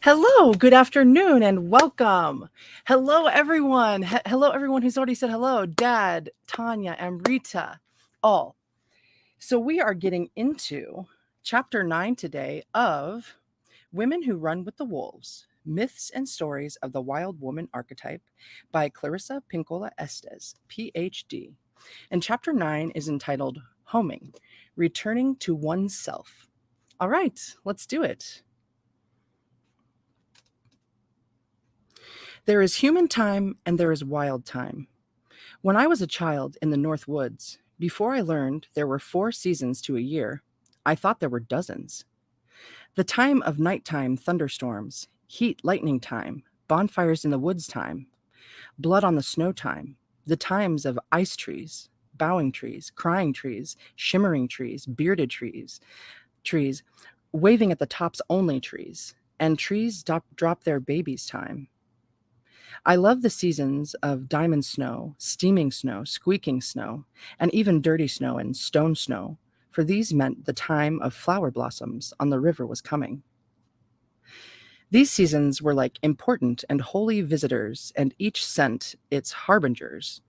Hello, good afternoon, and welcome. Hello, everyone. Hello, everyone who's already said hello. Dad, Tanya, and Rita, all. So we are getting into chapter 9 today of Women Who Run with the Wolves, Myths and Stories of the Wild Woman Archetype by Clarissa Pinkola Estes, Ph.D. And chapter 9 is entitled Homing, Returning to OneSelf. All right, let's do it. There is human time and there is wild time. When I was a child in the North Woods, before I learned there were 4 seasons to a year, I thought there were dozens. The time of nighttime thunderstorms, heat lightning time, bonfires in the woods time, blood on the snow time, the times of ice trees, bowing trees, crying trees, shimmering trees, bearded trees, waving at the tops only trees, and trees drop their babies time. I love the seasons of diamond snow, steaming snow, squeaking snow, and even dirty snow and stone snow, for these meant the time of flower blossoms on the river was coming. These seasons were like important and holy visitors, and each sent its harbingers.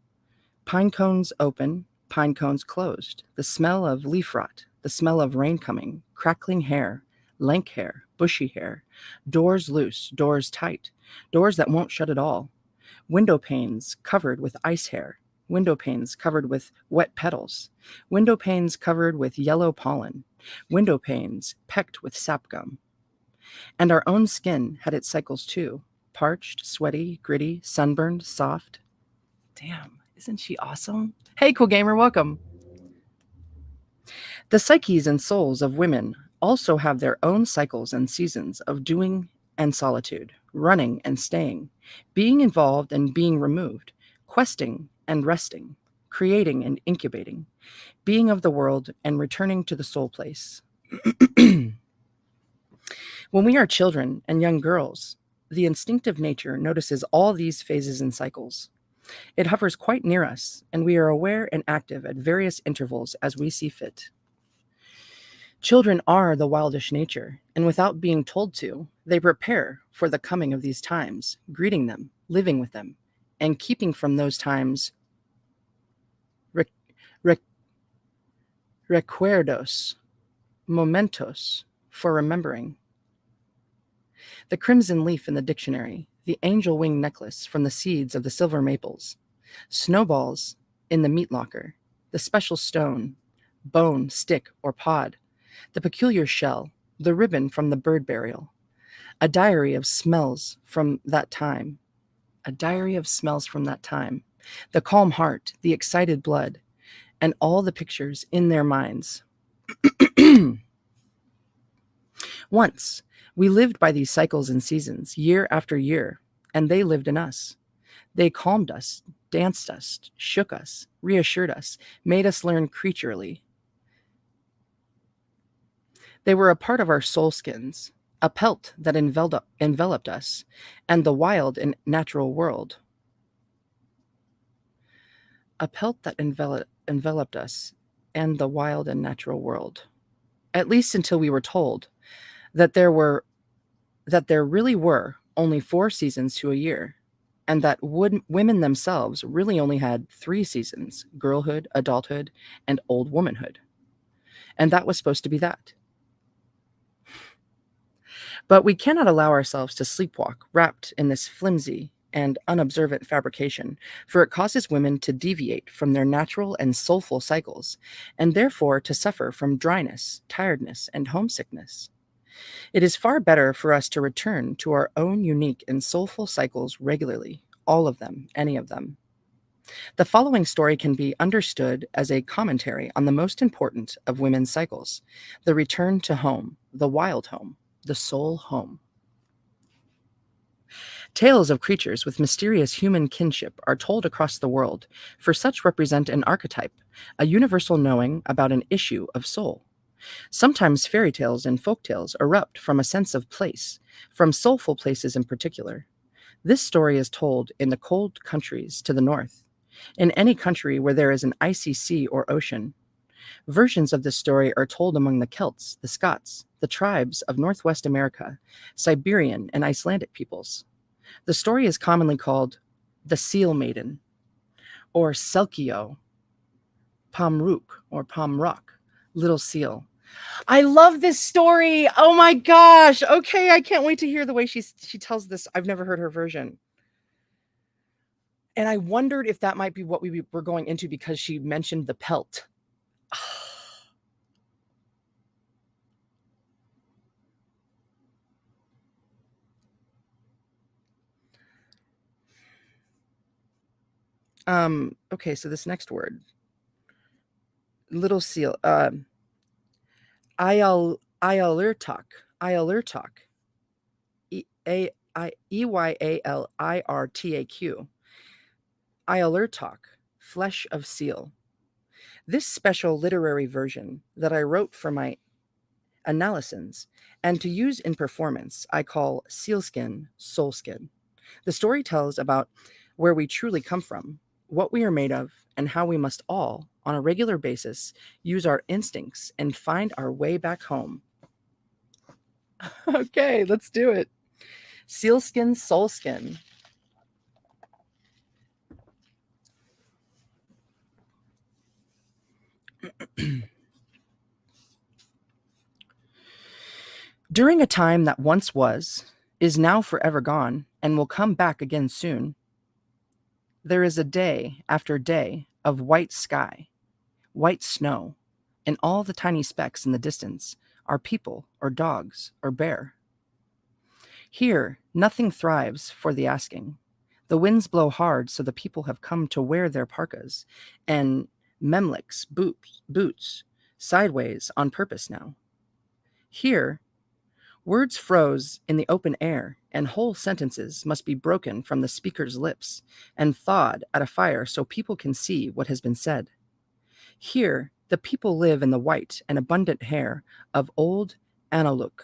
Pine cones open, pine cones closed, the smell of leaf rot, the smell of rain coming, crackling hair, lank hair, bushy hair, doors loose, doors tight, doors that won't shut at all, window panes covered with ice hair, window panes covered with wet petals, window panes covered with yellow pollen, window panes pecked with sap gum. And our own skin had its cycles too, parched, sweaty, gritty, sunburned, soft. Damn, isn't she awesome? Hey, cool gamer, welcome. The psyches and souls of women also have their own cycles and seasons of doing and solitude, running and staying, being involved and being removed, questing and resting, creating and incubating, being of the world and returning to the soul place. When we are children and young girls, the instinctive nature notices all these phases and cycles. It hovers quite near us, and we are aware and active at various intervals as we see fit. Children are the wildish nature, and without being told to, they prepare for the coming of these times, greeting them, living with them, and keeping from those times recuerdos, momentos for remembering. The crimson leaf in the dictionary, the angel wing necklace from the seeds of the silver maples, snowballs in the meat locker, the special stone, bone, stick, or pod, the peculiar shell, the ribbon from the bird burial, a diary of smells from that time, the calm heart, the excited blood, and all the pictures in their minds. Once, we lived by these cycles and seasons, year after year, and they lived in us. They calmed us, danced us, shook us, reassured us, made us learn creaturely. They were a part of our soul skins, a pelt that enveloped us, and the wild and natural world. A pelt that enveloped us and the wild and natural world. At least until we were told that there really were only 4 seasons to a year, and that women themselves really only had 3 seasons: girlhood, adulthood, and old womanhood. And that was supposed to be that. But we cannot allow ourselves to sleepwalk wrapped in this flimsy and unobservant fabrication, for it causes women to deviate from their natural and soulful cycles, and therefore to suffer from dryness, tiredness, and homesickness. It is far better for us to return to our own unique and soulful cycles regularly, all of them, any of them. The following story can be understood as a commentary on the most important of women's cycles: the return to home, the wild home, the soul home. Tales of creatures with mysterious human kinship are told across the world, for such represent an archetype, a universal knowing about an issue of soul. Sometimes fairy tales and folk tales erupt from a sense of place, from soulful places in particular. This story is told in the cold countries to the north, in any country where there is an icy sea or ocean. Versions of this story are told among the Celts, the Scots, the tribes of Northwest America, Siberian and Icelandic peoples. The story is commonly called the Seal Maiden, or Selkio, Pomruk, or Pomrock, Little Seal. I love this story. Oh my gosh. Okay, I can't wait to hear the way she tells this. I've never heard her version. And I wondered if that might be what we were going into because she mentioned the pelt. Okay, so this next word. Little seal. Ialirtok. Ialirtok. Eyalirtaq. Ialirtok. Flesh of seal. This special literary version that I wrote for my analyses and to use in performance, I call sealskin soulskin. The story tells about where we truly come from, what we are made of, and how we must all, on a regular basis, use our instincts and find our way back home. Okay, let's do it. Sealskin, soulskin. During a time that once was, is now forever gone, and will come back again soon, there is a day after day of white sky, white snow, and all the tiny specks in the distance are people or dogs or bear. Here, nothing thrives for the asking. The winds blow hard, so the people have come to wear their parkas and memliks, boots, sideways on purpose now. Here, words froze in the open air, and whole sentences must be broken from the speaker's lips and thawed at a fire so people can see what has been said. Here, the people live in the white and abundant hair of old Analuk.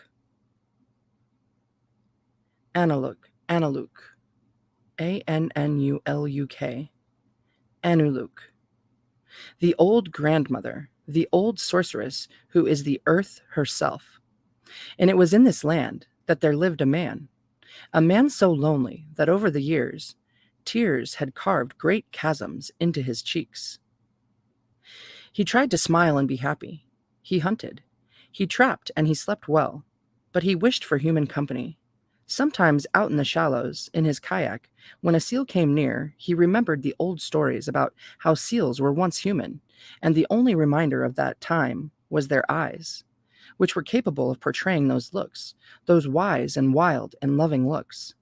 Analuk, Annuluk, Anuluk. The old grandmother, the old sorceress who is the earth herself. And it was in this land that there lived a man so lonely that over the years, tears had carved great chasms into his cheeks. He tried to smile and be happy. He hunted. He trapped and he slept well, but he wished for human company. Sometimes out in the shallows, in his kayak, when a seal came near, he remembered the old stories about how seals were once human, and the only reminder of that time was their eyes, which were capable of portraying those looks, those wise and wild and loving looks.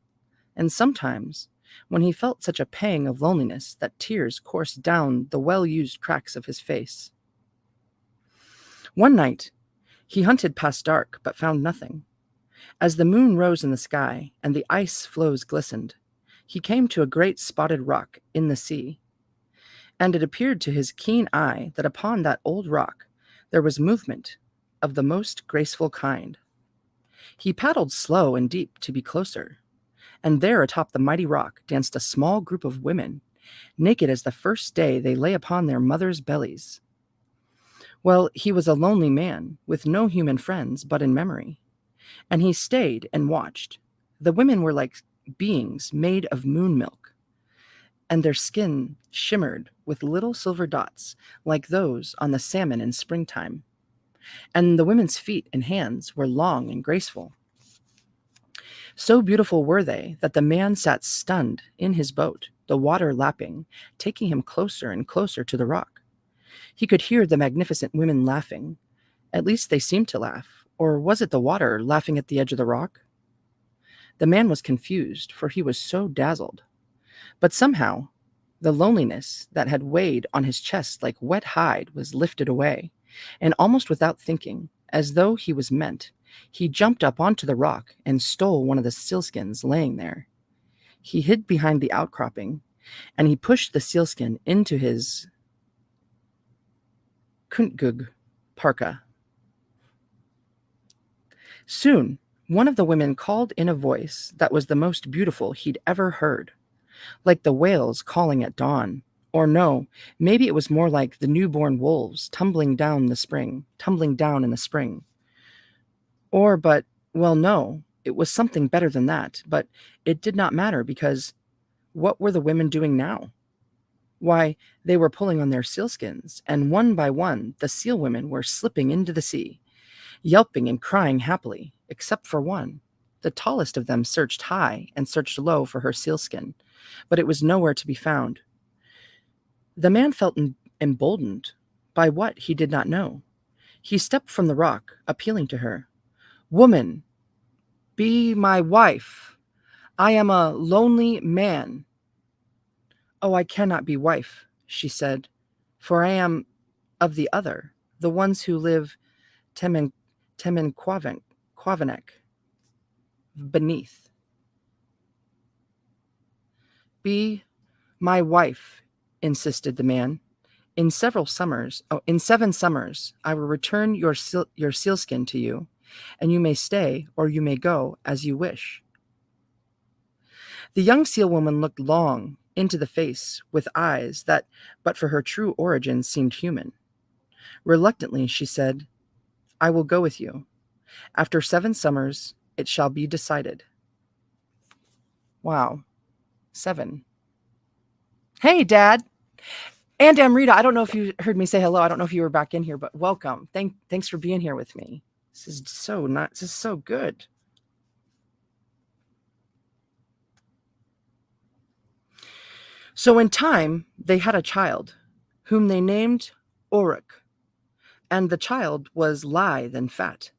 And sometimes, when he felt such a pang of loneliness that tears coursed down the well-used cracks of his face. One night, he hunted past dark, but found nothing. As the moon rose in the sky and the ice floes glistened, he came to a great spotted rock in the sea. And it appeared to his keen eye that upon that old rock there was movement of the most graceful kind. He paddled slow and deep to be closer, and there atop the mighty rock danced a small group of women, naked as the first day they lay upon their mothers' bellies. Well, he was a lonely man, with no human friends but in memory, and he stayed and watched. The women were like beings made of moon milk, and their skin shimmered with little silver dots like those on the salmon in springtime. And the women's feet and hands were long and graceful. So beautiful were they that the man sat stunned in his boat, the water lapping, taking him closer and closer to the rock. He could hear the magnificent women laughing. At least they seemed to laugh, or was it the water laughing at the edge of the rock? The man was confused, for he was so dazzled. But somehow, the loneliness that had weighed on his chest like wet hide was lifted away, and almost without thinking, as though he was meant, he jumped up onto the rock and stole one of the sealskins laying there. He hid behind the outcropping, and he pushed the sealskin into his kuntgug parka. Soon, one of the women called in a voice that was the most beautiful he'd ever heard, like the whales calling at dawn, Or no, maybe it was more like the newborn wolves tumbling down in the spring. Or, but, well, no, it was something better than that, but it did not matter because what were the women doing now? Why, they were pulling on their sealskins, and one by one the seal women were slipping into the sea, yelping and crying happily, except for one. The tallest of them searched high and searched low for her sealskin, but it was nowhere to be found. The man felt emboldened. By what, he did not know. He stepped from the rock, appealing to her. Woman, be my wife. I am a lonely man. Oh, I cannot be wife, she said, for I am of the other, the ones who live Temen beneath. Be my wife, insisted the man. In 7 summers, I will return your sealskin to you, and you may stay or you may go as you wish. The young seal woman looked long into the face with eyes that, but for her true origin, seemed human. Reluctantly, she said, I will go with you. After 7 summers, it shall be decided. Wow. 7. Hey, Dad. And Amrita, I don't know if you heard me say hello. I don't know if you were back in here, but welcome. Thanks for being here with me. This is so nice. This is so good. So in time, they had a child, whom they named Oric, and the child was lithe and fat.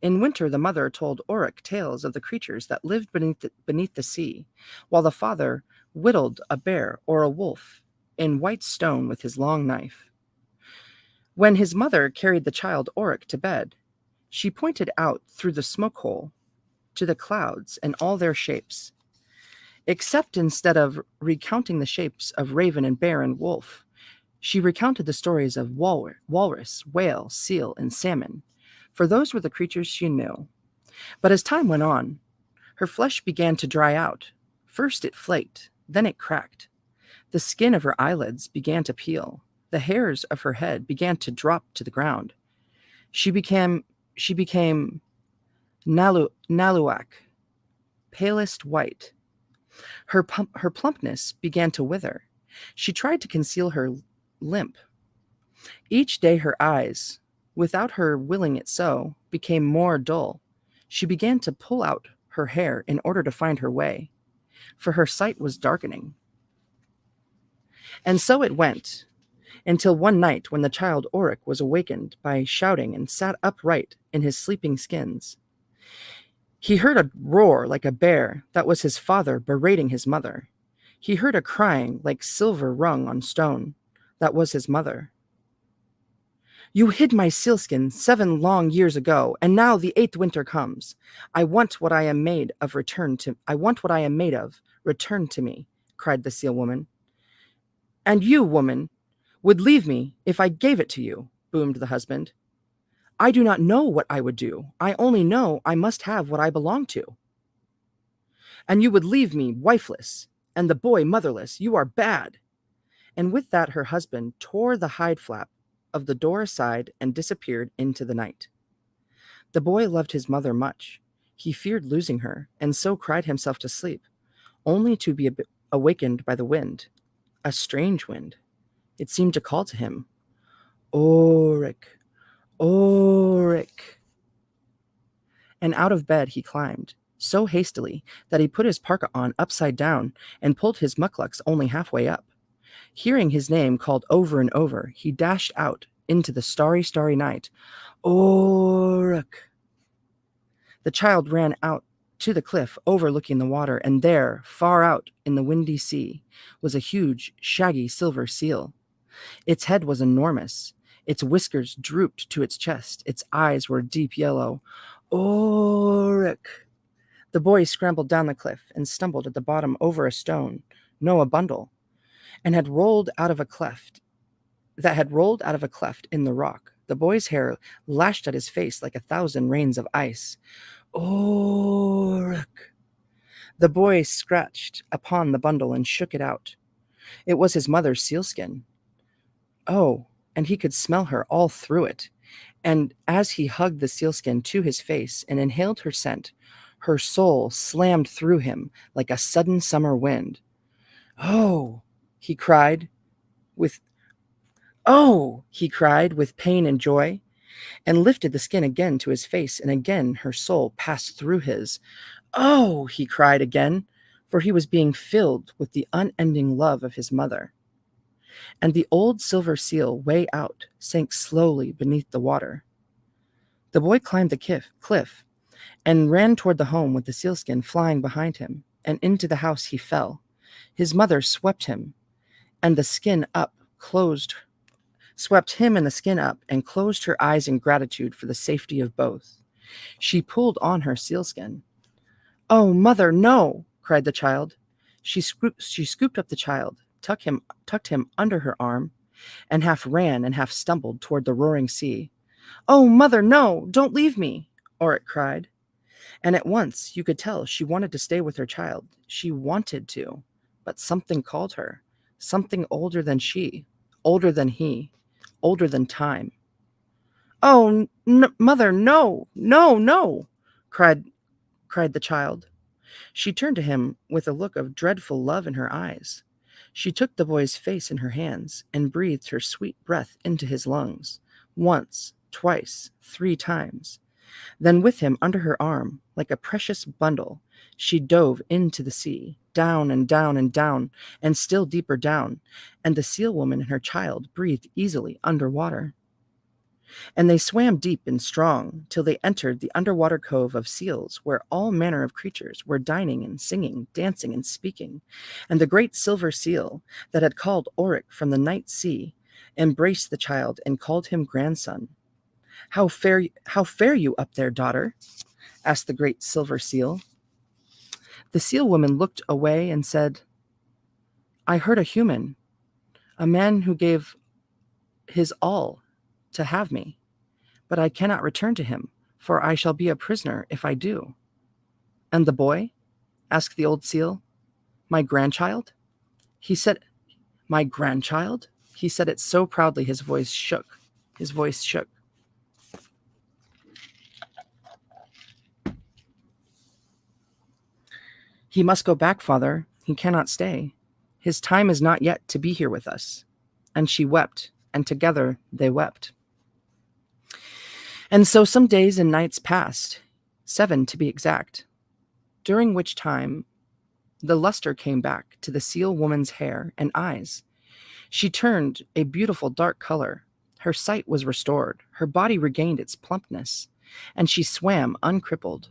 In winter, the mother told Oric tales of the creatures that lived beneath the sea, while the father whittled a bear or a wolf in white stone with his long knife. When his mother carried the child Oric to bed, she pointed out through the smoke hole to the clouds and all their shapes, except instead of recounting the shapes of raven and bear and wolf, she recounted the stories of walrus, whale, seal, and salmon, for those were the creatures she knew. But as time went on, her flesh began to dry out. First it flaked, then it cracked. The skin of her eyelids began to peel. The hairs of her head began to drop to the ground. She became Naluak, palest white. Her plumpness began to wither. She tried to conceal her limp. Each day her eyes, without her willing it so, became more dull. She began to pull out her hair in order to find her way, for her sight was darkening. And so it went, until one night when the child Oric was awakened by shouting and sat upright in his sleeping skins. He heard a roar like a bear, that was his father berating his mother. He heard a crying like silver rung on stone, that was his mother. You hid my sealskin 7 long years ago, and now the 8th winter comes. I want what I am made of, return to me, cried the seal woman. And you, woman, would leave me if I gave it to you, boomed the husband. I do not know what I would do. I only know I must have what I belong to. And you would leave me wifeless, and the boy motherless. You are bad. And with that, her husband tore the hide flap of the door aside and disappeared into the night. The boy loved his mother much. He feared losing her, and so cried himself to sleep, only to be awakened by the wind, a strange wind. It seemed to call to him, Oric, Oric. And out of bed he climbed, so hastily that he put his parka on upside down and pulled his mucklucks only halfway up. Hearing his name called over and over, he dashed out into the starry, starry night. Oric. The child ran out to the cliff overlooking the water, and there, far out in the windy sea, was a huge, shaggy silver seal. Its head was enormous. Its whiskers drooped to its chest. Its eyes were deep yellow. Oric. The boy scrambled down the cliff and stumbled at the bottom over a stone, no, a bundle, and had rolled out of a cleft in the rock. The boy's hair lashed at his face like 1,000 rains of ice. Oric. The boy scratched upon the bundle and shook it out. It was his mother's sealskin. Oh, and he could smell her all through it. And as he hugged the sealskin to his face and inhaled her scent, her soul slammed through him like a sudden summer wind. Oh, he cried with he cried with pain and joy, and lifted the skin again to his face, and again her soul passed through his. Oh, he cried again, for he was being filled with the unending love of his mother. And the old silver seal, way out, sank slowly beneath the water. The boy climbed the cliff and ran toward the home with the sealskin flying behind him, and into the house he fell. His mother swept him and the skin up, swept him and the skin up, and closed her eyes in gratitude for the safety of both. She pulled on her sealskin. "Oh, mother, no!" cried the child. She scooped up the child, tucked him under her arm, and half ran and half stumbled toward the roaring sea. "Oh, mother, no! Don't leave me!" Oric cried. And at once you could tell she wanted to stay with her child. She wanted to, but something called her, something older than she, older than he, older than time. "Oh, mother, no, no, no!" cried the child. She turned to him with a look of dreadful love in her eyes. She took the boy's face in her hands and breathed her sweet breath into his lungs, once, twice, 3 times. Then with him under her arm, like a precious bundle, she dove into the sea, down and down and down, and still deeper down, and the seal woman and her child breathed easily underwater. And they swam deep and strong till they entered the underwater cove of seals, where all manner of creatures were dining and singing, dancing and speaking. And the great silver seal that had called Oric from the night sea embraced the child and called him grandson. How fare you up there, daughter?" asked the great silver seal. The seal woman looked away and said, "I heard a human, a man who gave his all to have me, but I cannot return to him, for I shall be a prisoner if I do." "And the boy?" asked the old seal. "My grandchild?" He said, "My grandchild?" He said it so proudly his voice shook. "He must go back, father. He cannot stay. His time is not yet to be here with us." And she wept, and together they wept. And so some days and nights passed, 7 to be exact, during which time the luster came back to the seal woman's hair and eyes. She turned a beautiful dark color. Her sight was restored. Her body regained its plumpness, and she swam uncrippled.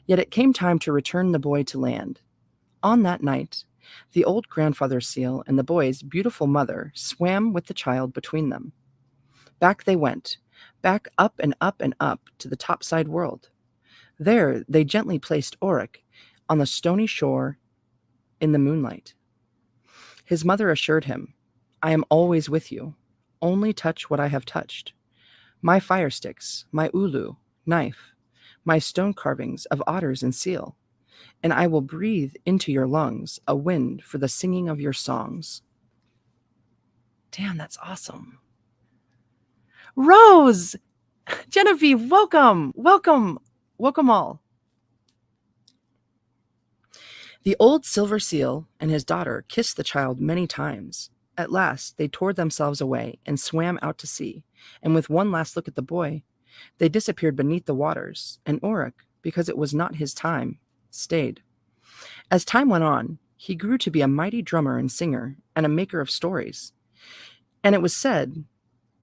Yet it came time to return the boy to land. On that night, the old grandfather seal and the boy's beautiful mother swam with the child between them. Back they went, back up and up and up to the topside world. There they gently placed Oric on the stony shore in the moonlight. His mother assured him, "I am always with you. Only touch what I have touched. My fire sticks, my ulu, knife, my stone carvings of otters and seal, and I will breathe into your lungs a wind for the singing of your songs." Damn, that's awesome. Rose! Genevieve, welcome all. The old silver seal and his daughter kissed the child many times. At last they tore themselves away and swam out to sea, and with one last look at the boy, they disappeared beneath the waters, and Oric, because it was not his time, stayed. As time went on, he grew to be a mighty drummer and singer and a maker of stories. And it was said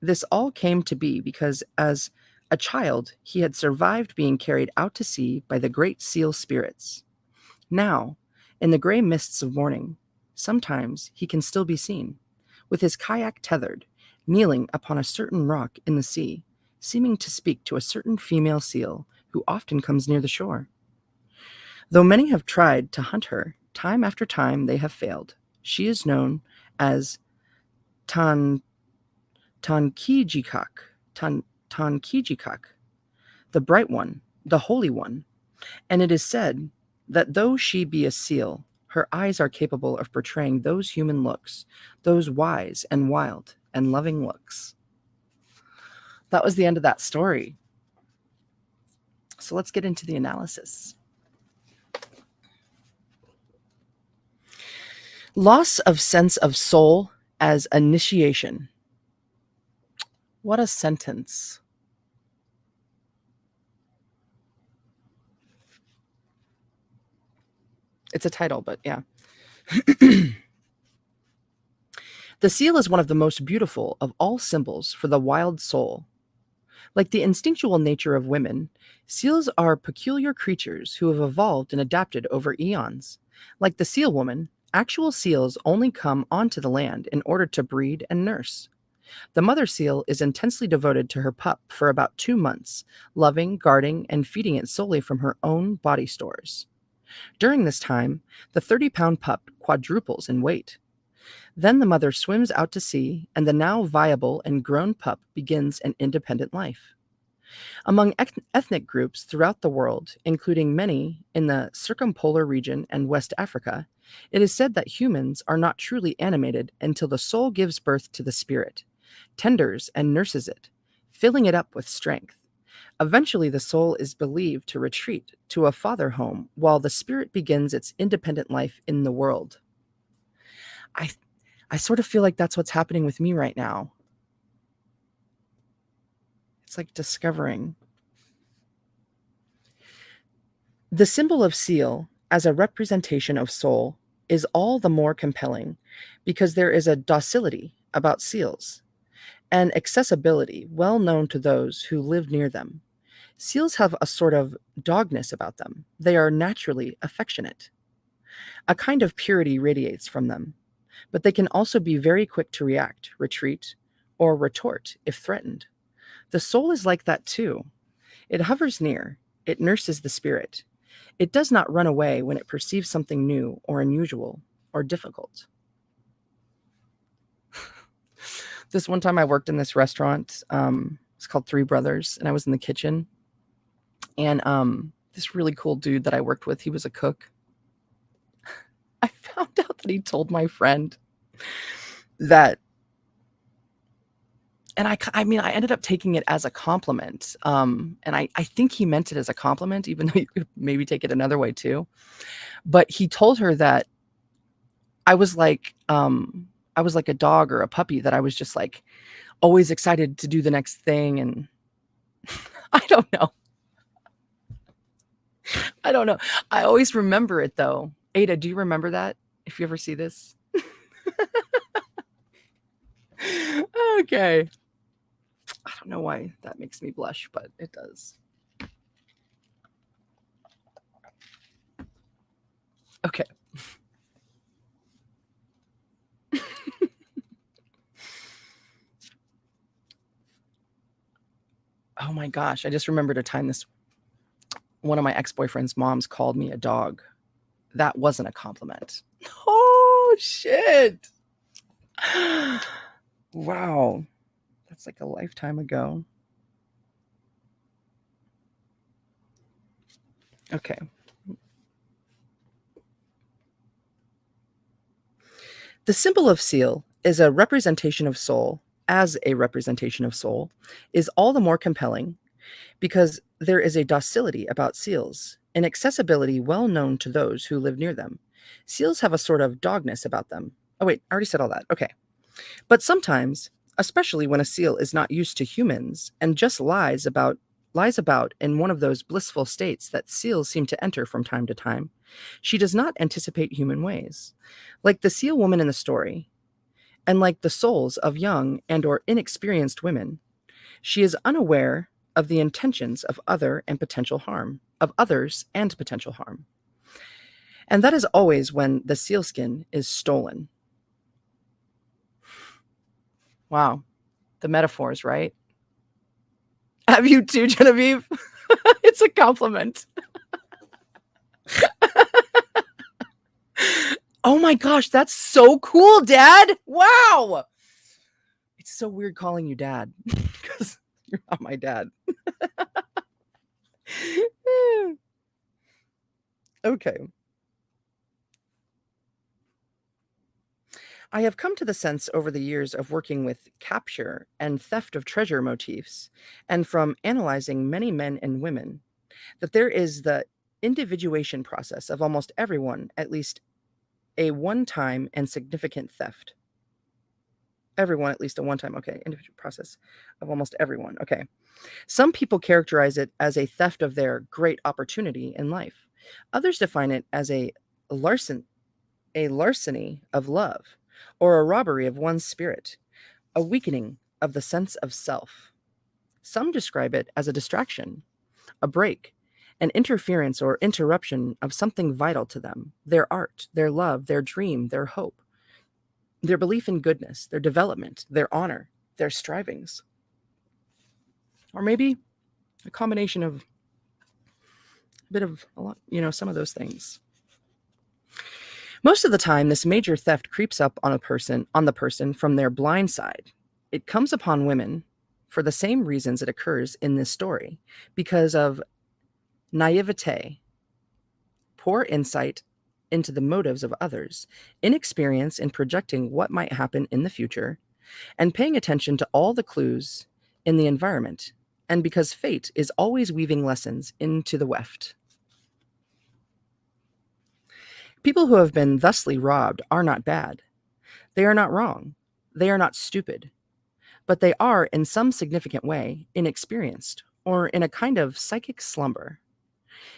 this all came to be because as a child he had survived being carried out to sea by the great seal spirits. Now, in the gray mists of morning, sometimes he can still be seen, with his kayak tethered, kneeling upon a certain rock in the sea, seeming to speak to a certain female seal who often comes near the shore. Though many have tried to hunt her, time after time they have failed. She is known as Tankijikak, the bright one, the holy one, and it is said that though she be a seal, her eyes are capable of portraying those human looks, those wise and wild and loving looks. That was the end of that story. So let's get into the analysis. Loss of sense of soul as initiation. What a sentence. It's a title, but yeah. The seal is one of the most beautiful of all symbols for the wild soul. Like the instinctual nature of women, seals are peculiar creatures who have evolved and adapted over eons. Like the seal woman, actual seals only come onto the land in order to breed and nurse. The mother seal is intensely devoted to her pup for about 2 months, loving, guarding, and feeding it solely from her own body stores. During this time, the 30-pound pup quadruples in weight. Then the mother swims out to sea, and the now viable and grown pup begins an independent life. Among ethnic groups throughout the world, including many in the circumpolar region and West Africa, it is said that humans are not truly animated until the soul gives birth to the spirit, tenders and nurses it, filling it up with strength. Eventually, the soul is believed to retreat to a father home while the spirit begins its independent life in the world. I sort of feel like that's what's happening with me right now. It's like discovering. The symbol of seal as a representation of soul is all the more compelling because there is a docility about seals, and accessibility well known to those who live near them. Seals have a sort of dogness about them. They are naturally affectionate. A kind of purity radiates from them, but they can also be very quick to react, retreat, or retort if threatened. The soul is like that too. It hovers near, it nurses the spirit. It does not run away when it perceives something new or unusual or difficult. This one time I worked in this restaurant. It's called Three Brothers, and I was in the kitchen. And this really cool dude that I worked with, he was a cook. I found out that he told my friend that, and I mean, I ended up taking it as a compliment. And I think he meant it as a compliment, even though you could maybe take it another way too. But he told her that I was like a dog or a puppy, that I was just like always excited to do the next thing. And I don't know. I always remember it though. Ada, do you remember that? If you ever see this? Okay. I don't know why that makes me blush, but it does. Okay. Oh my gosh, I just remembered a time one of my ex-boyfriend's moms called me a dog. That wasn't a compliment. Oh shit. Wow. That's like a lifetime ago. Okay. The symbol of seal is a representation of soul, as a representation of soul, is all the more compelling because there is a docility about seals, an accessibility well known to those who live near them. Seals have a sort of dogness about them. Oh, wait, I already said all that. Okay. But sometimes, especially when a seal is not used to humans and just lies about in one of those blissful states that seals seem to enter from time to time, she does not anticipate human ways. Like the seal woman in the story, and like the souls of young and or inexperienced women, she is unaware of the intentions of others and potential harm. And that is always when the sealskin is stolen. Wow. The metaphors, right? Have you too, Genevieve? It's a compliment. Oh my gosh, that's so cool, Dad. Wow. It's so weird calling you Dad because you're not my dad. Okay. I have come to the sense over the years of working with capture and theft of treasure motifs, and from analyzing many men and women, that there is the individuation process of almost everyone, at least a one time and significant theft. Everyone, at least a one time, okay, individual process of almost everyone, okay. Some people characterize it as a theft of their great opportunity in life. Others define it as larcen, a larceny of love, or a robbery of one's spirit, a weakening of the sense of self. Some describe it as a distraction, a break, an interference or interruption of something vital to them, their art, their love, their dream, their hope, their belief in goodness, their development, their honor, their strivings. Or maybe a combination of a bit of a lot, some of those things. Most of the time, this major theft creeps up on the person from their blind side. It comes upon women for the same reasons it occurs in this story, because of naivete, poor insight into the motives of others, inexperience in projecting what might happen in the future, and paying attention to all the clues in the environment, and because fate is always weaving lessons into the weft. People who have been thusly robbed are not bad. They are not wrong. They are not stupid. But they are, in some significant way, inexperienced, or in a kind of psychic slumber.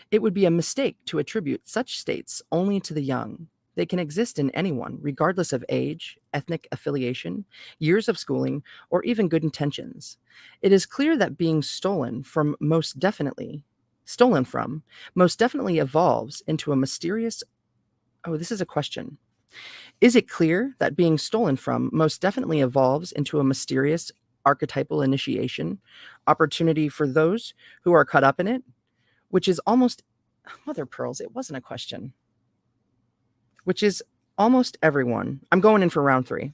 It would be a mistake to attribute such states only to the young. They can exist in anyone, regardless of age, ethnic affiliation, years of schooling, or even good intentions. It is clear that being stolen from, most definitely evolves into a mysterious. Oh, this is a question. Is it clear that being stolen from most definitely evolves into a mysterious archetypal initiation, opportunity for those who are caught up in it, which is almost, mother pearls, it wasn't a question, which is almost everyone. I'm going in for round 3.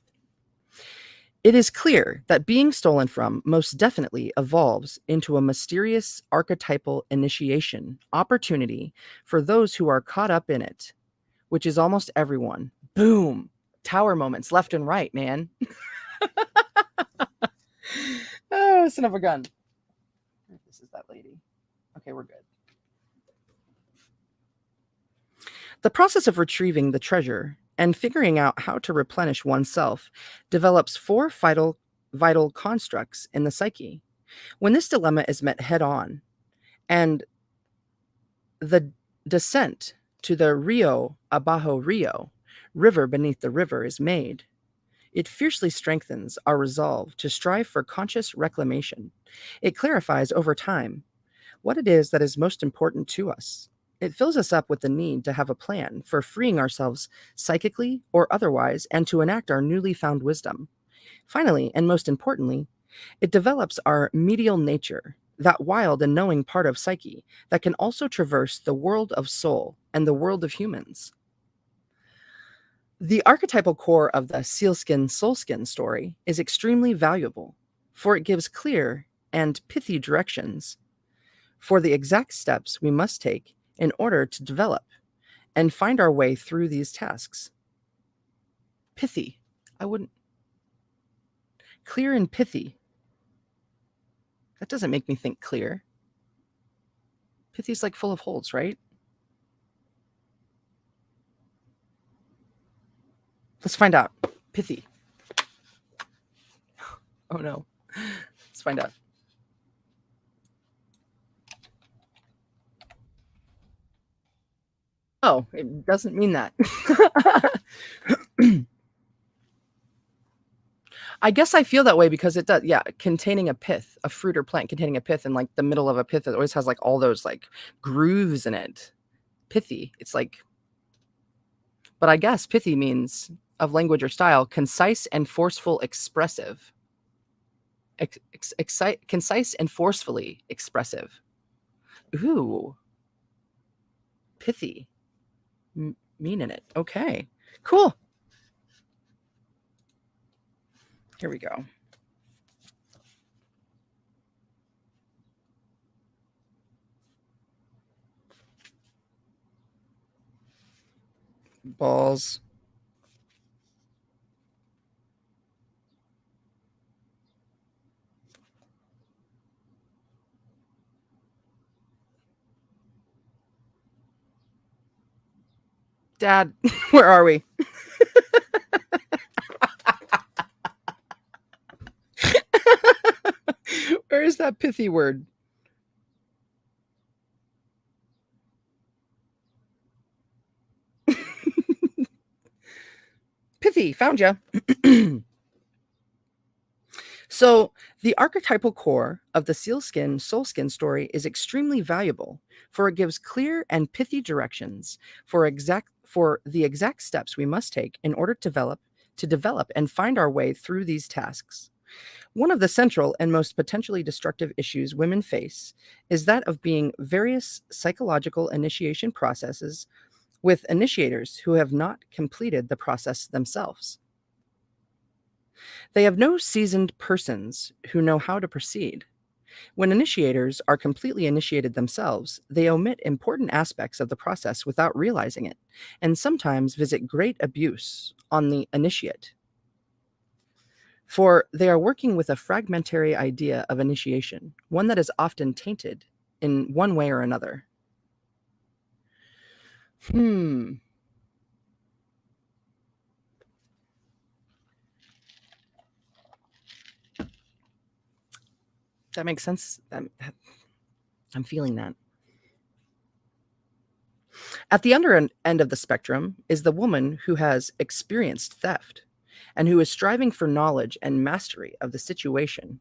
It is clear that being stolen from most definitely evolves into a mysterious archetypal initiation, opportunity for those who are caught up in it, which is almost everyone. Boom. Tower moments left and right, man. Oh, son of a gun. This is that lady. Okay, we're good. The process of retrieving the treasure and figuring out how to replenish oneself develops 4 vital constructs in the psyche. When this dilemma is met head on, and the descent to the Rio Abajo Rio, river beneath the river, is made, it fiercely strengthens our resolve to strive for conscious reclamation. It clarifies over time what it is that is most important to us. It fills us up with the need to have a plan for freeing ourselves psychically or otherwise, and to enact our newly found wisdom. Finally, and most importantly, it develops our medial nature, that wild and knowing part of psyche that can also traverse the world of soul and the world of humans. The archetypal core of the sealskin soulskin story is extremely valuable, for it gives clear and pithy directions for the exact steps we must take in order to develop and find our way through these tasks. Pithy. I wouldn't. Clear and pithy. That doesn't make me think clear. Pithy's like full of holes, right? Let's find out. Pithy. Oh no. Let's find out. Oh, it doesn't mean that. I guess I feel that way because it does. Yeah, containing a pith, a fruit or plant containing a pith, and like the middle of a pith, it always has like all those like grooves in it. Pithy. It's like, but I guess pithy means of language or style, concise and forceful, expressive. Concise and forcefully expressive. Ooh, pithy. Meaning it. Okay, cool. Here we go. Balls. Dad, where are we? Where is that pithy word? Pithy, found ya. So, the archetypal core of the sealskin soulskin story is extremely valuable, for it gives clear and pithy directions for the exact steps we must take in order to develop and find our way through these tasks. One of the central and most potentially destructive issues women face is that of being various psychological initiation processes with initiators who have not completed the process themselves. They have no seasoned persons who know how to proceed. When initiators are completely initiated themselves, they omit important aspects of the process without realizing it, and sometimes visit great abuse on the initiate. For they are working with a fragmentary idea of initiation, one that is often tainted in one way or another. Hmm. That makes sense. I'm feeling that. At the other end of the spectrum is the woman who has experienced theft and who is striving for knowledge and mastery of the situation,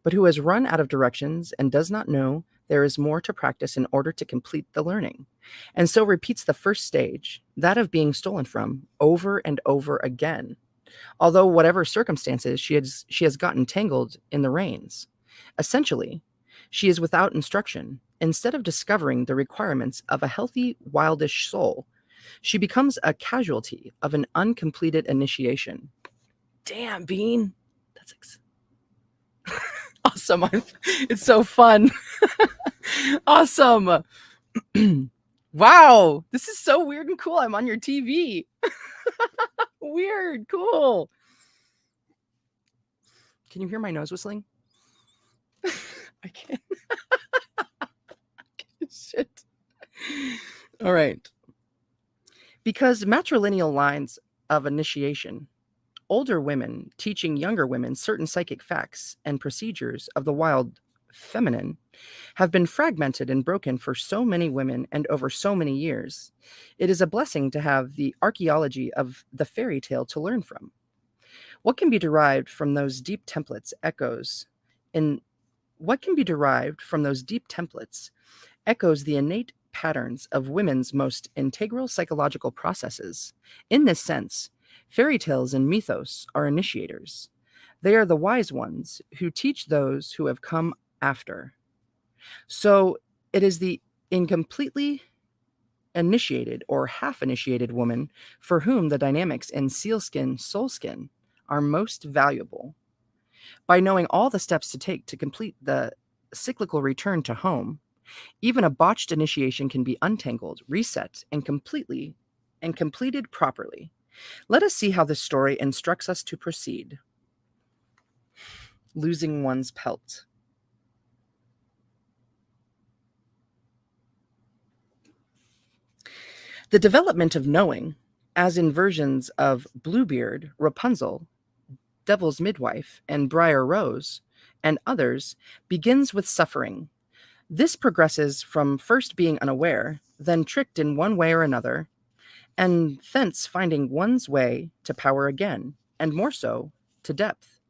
but who has run out of directions and does not know there is more to practice in order to complete the learning, and so repeats the first stage, that of being stolen from, over and over again. Although whatever circumstances she has gotten tangled in the reins. Essentially, she is without instruction. Instead of discovering the requirements of a healthy, wildish soul, she becomes a casualty of an uncompleted initiation. Damn, Bean. That's awesome. It's so fun. Awesome. Wow, this is so weird and cool. I'm on your TV. Weird, cool. Can you hear my nose whistling? I can't. Shit. All right. Because matrilineal lines of initiation, older women teaching younger women certain psychic facts and procedures of the wild feminine, have been fragmented and broken for so many women and over so many years. It is a blessing to have the archaeology of the fairy tale to learn from. What can be derived from those deep templates echoes in what can be derived from those deep templates echoes the innate patterns of women's most integral psychological processes. In this sense, fairy tales and mythos are initiators. They are the wise ones who teach those who have come after. So it is the incompletely initiated or half initiated woman for whom the dynamics in sealskin, soulskin are most valuable. By knowing all the steps to take to complete the cyclical return to home, even a botched initiation can be untangled, reset, and completed properly. Let us see how this story instructs us to proceed. Losing one's pelt. The development of knowing, as in versions of Bluebeard, Rapunzel, Devil's Midwife, and Briar Rose, and others, begins with suffering. This progresses from first being unaware, then tricked in one way or another, and thence finding one's way to power again, and more so, to depth.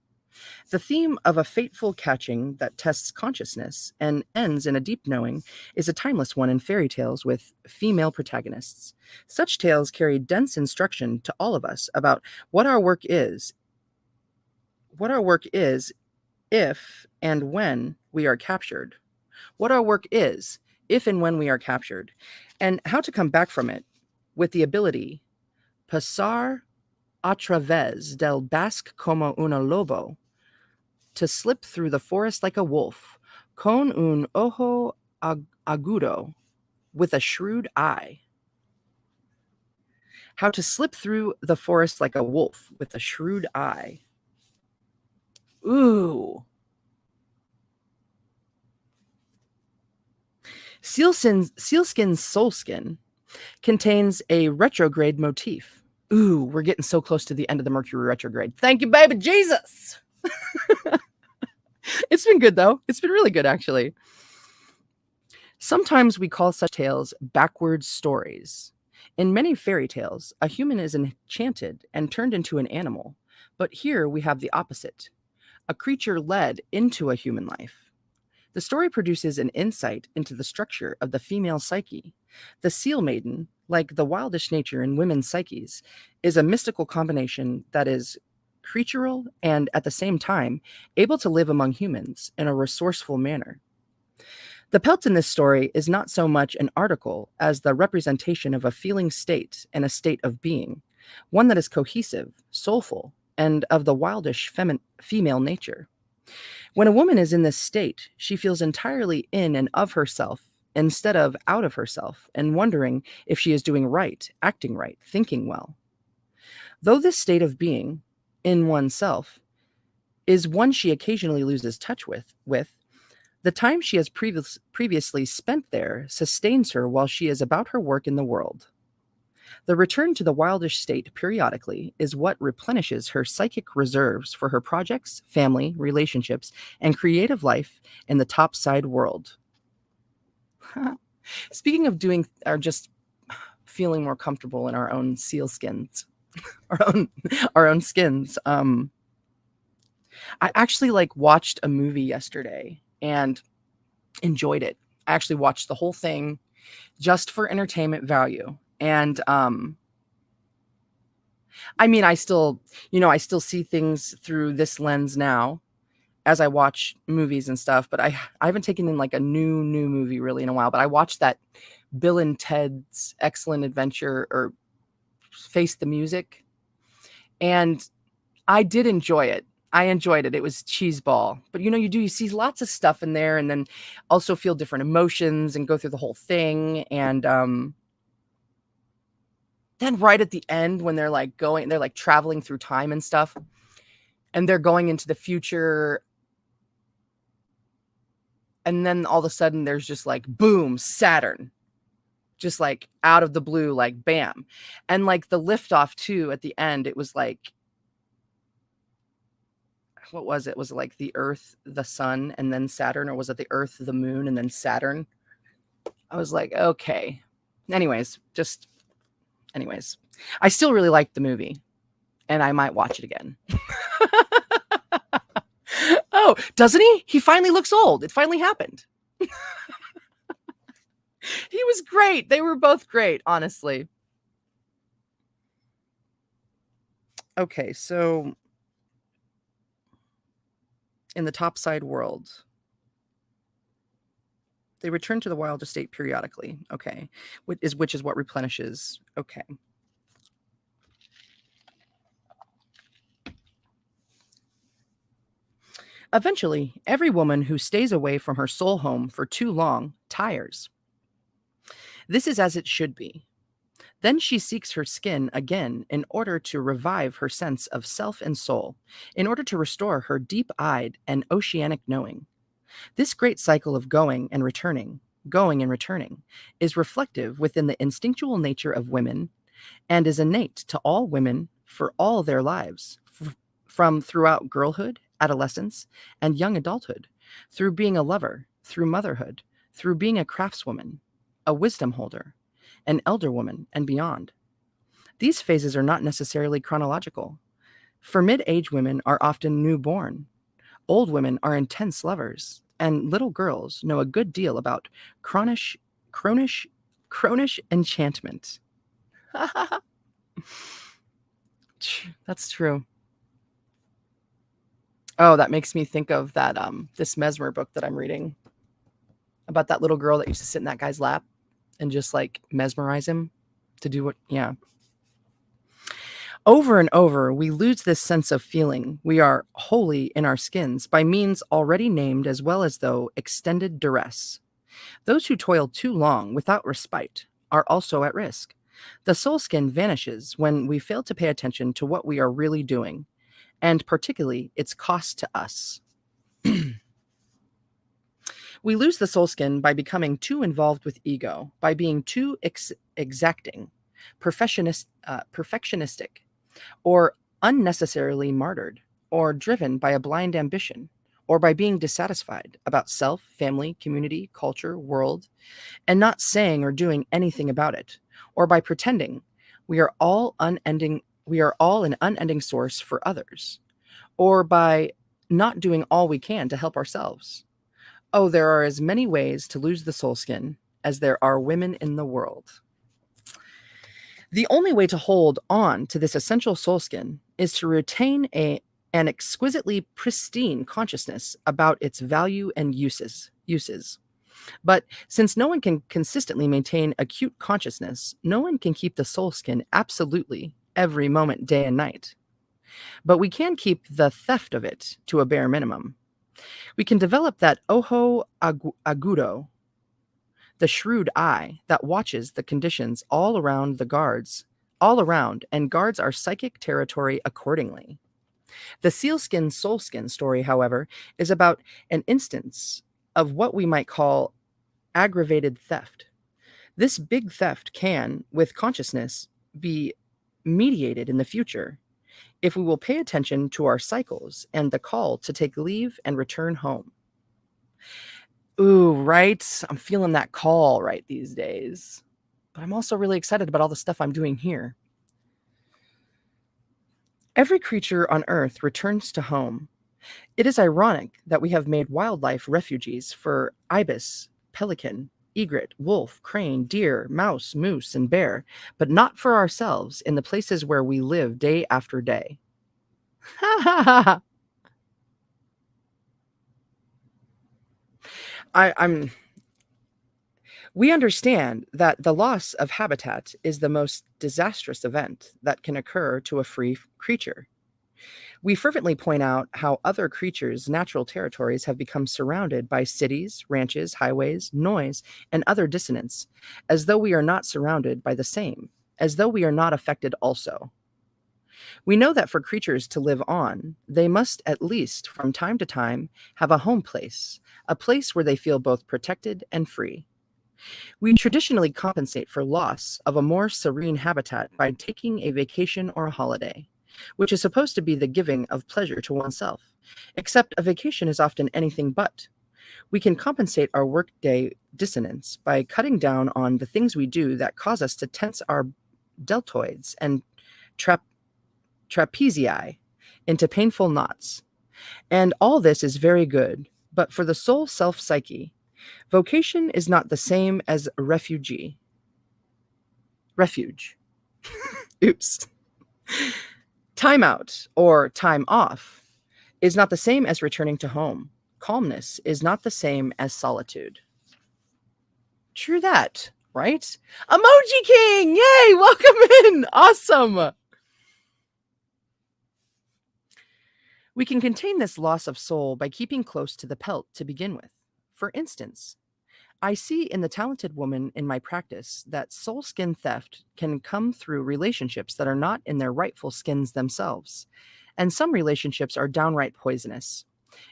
The theme of a fateful catching that tests consciousness and ends in a deep knowing is a timeless one in fairy tales with female protagonists. Such tales carry dense instruction to all of us about what our work is if and when we are captured, what our work is if and when we are captured, and how to come back from it with the ability pasar a través del basque como una lobo, to slip through the forest like a wolf, con un ojo agudo, with a shrewd eye. How to slip through the forest like a wolf with a shrewd eye. Ooh. Sealskin, soulskin contains a retrograde motif. Ooh, we're getting so close to the end of the Mercury retrograde. Thank you, baby Jesus. It's been good, though. It's been really good, actually. Sometimes we call such tales backward stories. In many fairy tales, a human is enchanted and turned into an animal. But here we have the opposite, a creature led into a human life. The story produces an insight into the structure of the female psyche. The seal maiden, like the wildish nature in women's psyches, is a mystical combination that is creatural and, at the same time, able to live among humans in a resourceful manner. The pelt in this story is not so much an article as the representation of a feeling state and a state of being, one that is cohesive, soulful, and of the wildish female nature. When a woman is in this state, she feels entirely in and of herself instead of out of herself and wondering if she is doing right, acting right, thinking well. Though this state of being, in oneself, is one she occasionally loses touch with, the time she has previously spent there sustains her while she is about her work in the world. The return to the wildish state periodically is what replenishes her psychic reserves for her projects, family, relationships, and creative life in the topside world. Speaking of doing or just feeling more comfortable in our own seal skins, our own skins. I actually watched a movie yesterday and enjoyed it. I actually watched the whole thing just for entertainment value. And I mean, I still see things through this lens now as I watch movies and stuff, but I haven't taken in a new movie really in a while. But I watched that Bill and Ted's Excellent Adventure, or Face the Music, and I did enjoy it. I enjoyed it. It was cheeseball, but you see lots of stuff in there, and then also feel different emotions and go through the whole thing. And then right at the end, when they're they're traveling through time and stuff, and they're going into the future, and then all of a sudden there's just boom, Saturn, just out of the blue, bam. And the liftoff too at the end, it was what was it? Was it the Earth, the Sun, and then Saturn? Or was it the Earth, the Moon, and then Saturn? I was like, okay. Anyways, I still really liked the movie, and I might watch it again. Oh, doesn't he? He finally looks old. It finally happened. He was great. They were both great, honestly. Okay, so in the topside world, they return to the wild state periodically. Okay, which is what replenishes. Okay. Eventually, every woman who stays away from her soul home for too long tires. This is as it should be. Then she seeks her skin again in order to revive her sense of self and soul, in order to restore her deep-eyed and oceanic knowing. This great cycle of going and returning, is reflective within the instinctual nature of women and is innate to all women for all their lives, from throughout girlhood, adolescence, and young adulthood, through being a lover, through motherhood, through being a craftswoman, a wisdom holder, an elder woman, and beyond. These phases are not necessarily chronological. For mid-age women are often newborn. Old women are intense lovers, and little girls know a good deal about cronish enchantment. That's true. Oh, that makes me think of that this Mesmer book that I'm reading about that little girl that used to sit in that guy's lap and just mesmerize him to do what, yeah. Over and over, we lose this sense of feeling we are wholly in our skins by means already named, as well as though extended duress. Those who toil too long without respite are also at risk. The soul skin vanishes when we fail to pay attention to what we are really doing, and particularly its cost to us. We lose the soul skin by becoming too involved with ego, by being too exacting, perfectionistic, or unnecessarily martyred, or driven by a blind ambition, or by being dissatisfied about self, family, community, culture, world, and not saying or doing anything about it, or by pretending we are all unending we are all an unending source for others, or by not doing all we can to help ourselves. Oh, there are as many ways to lose the soul skin as there are women in the world. The only way to hold on to this essential soul skin is to retain an exquisitely pristine consciousness about its value and uses. But since no one can consistently maintain acute consciousness, no one can keep the soul skin absolutely every moment, day and night. But we can keep the theft of it to a bare minimum. We can develop that ojo agudo, the shrewd eye that watches the conditions all around, and guards our psychic territory accordingly. The sealskin soulskin story, however, is about an instance of what we might call aggravated theft. This big theft can, with consciousness, be mediated in the future if we will pay attention to our cycles and the call to take leave and return home. Ooh, right? I'm feeling that call right these days. But I'm also really excited about all the stuff I'm doing here. Every creature on Earth returns to home. It is ironic that we have made wildlife refuges for ibis, pelican, egret, wolf, crane, deer, mouse, moose, and bear, but not for ourselves in the places where we live day after day. Ha ha ha! I'm We understand that the loss of habitat is the most disastrous event that can occur to a free creature. We fervently point out how other creatures' natural territories have become surrounded by cities, ranches, highways, noise, and other dissonance, as though we are not surrounded by the same, as though we are not affected also. We know that for creatures to live on, they must at least from time to time have a home place, a place where they feel both protected and free. We traditionally compensate for loss of a more serene habitat by taking a vacation or a holiday, which is supposed to be the giving of pleasure to oneself, except a vacation is often anything but. We can compensate our workday dissonance by cutting down on the things we do that cause us to tense our deltoids and trapezii into painful knots. And all this is very good, but for the soul self psyche, vocation is not the same as refugee. Refuge. Oops. Time out or time off is not the same as returning to home. Calmness is not the same as solitude. True that, right? Emoji King! Yay! Welcome in! Awesome! We can contain this loss of soul by keeping close to the pelt to begin with. For instance, I see in the talented woman in my practice that soul skin theft can come through relationships that are not in their rightful skins themselves, and some relationships are downright poisonous.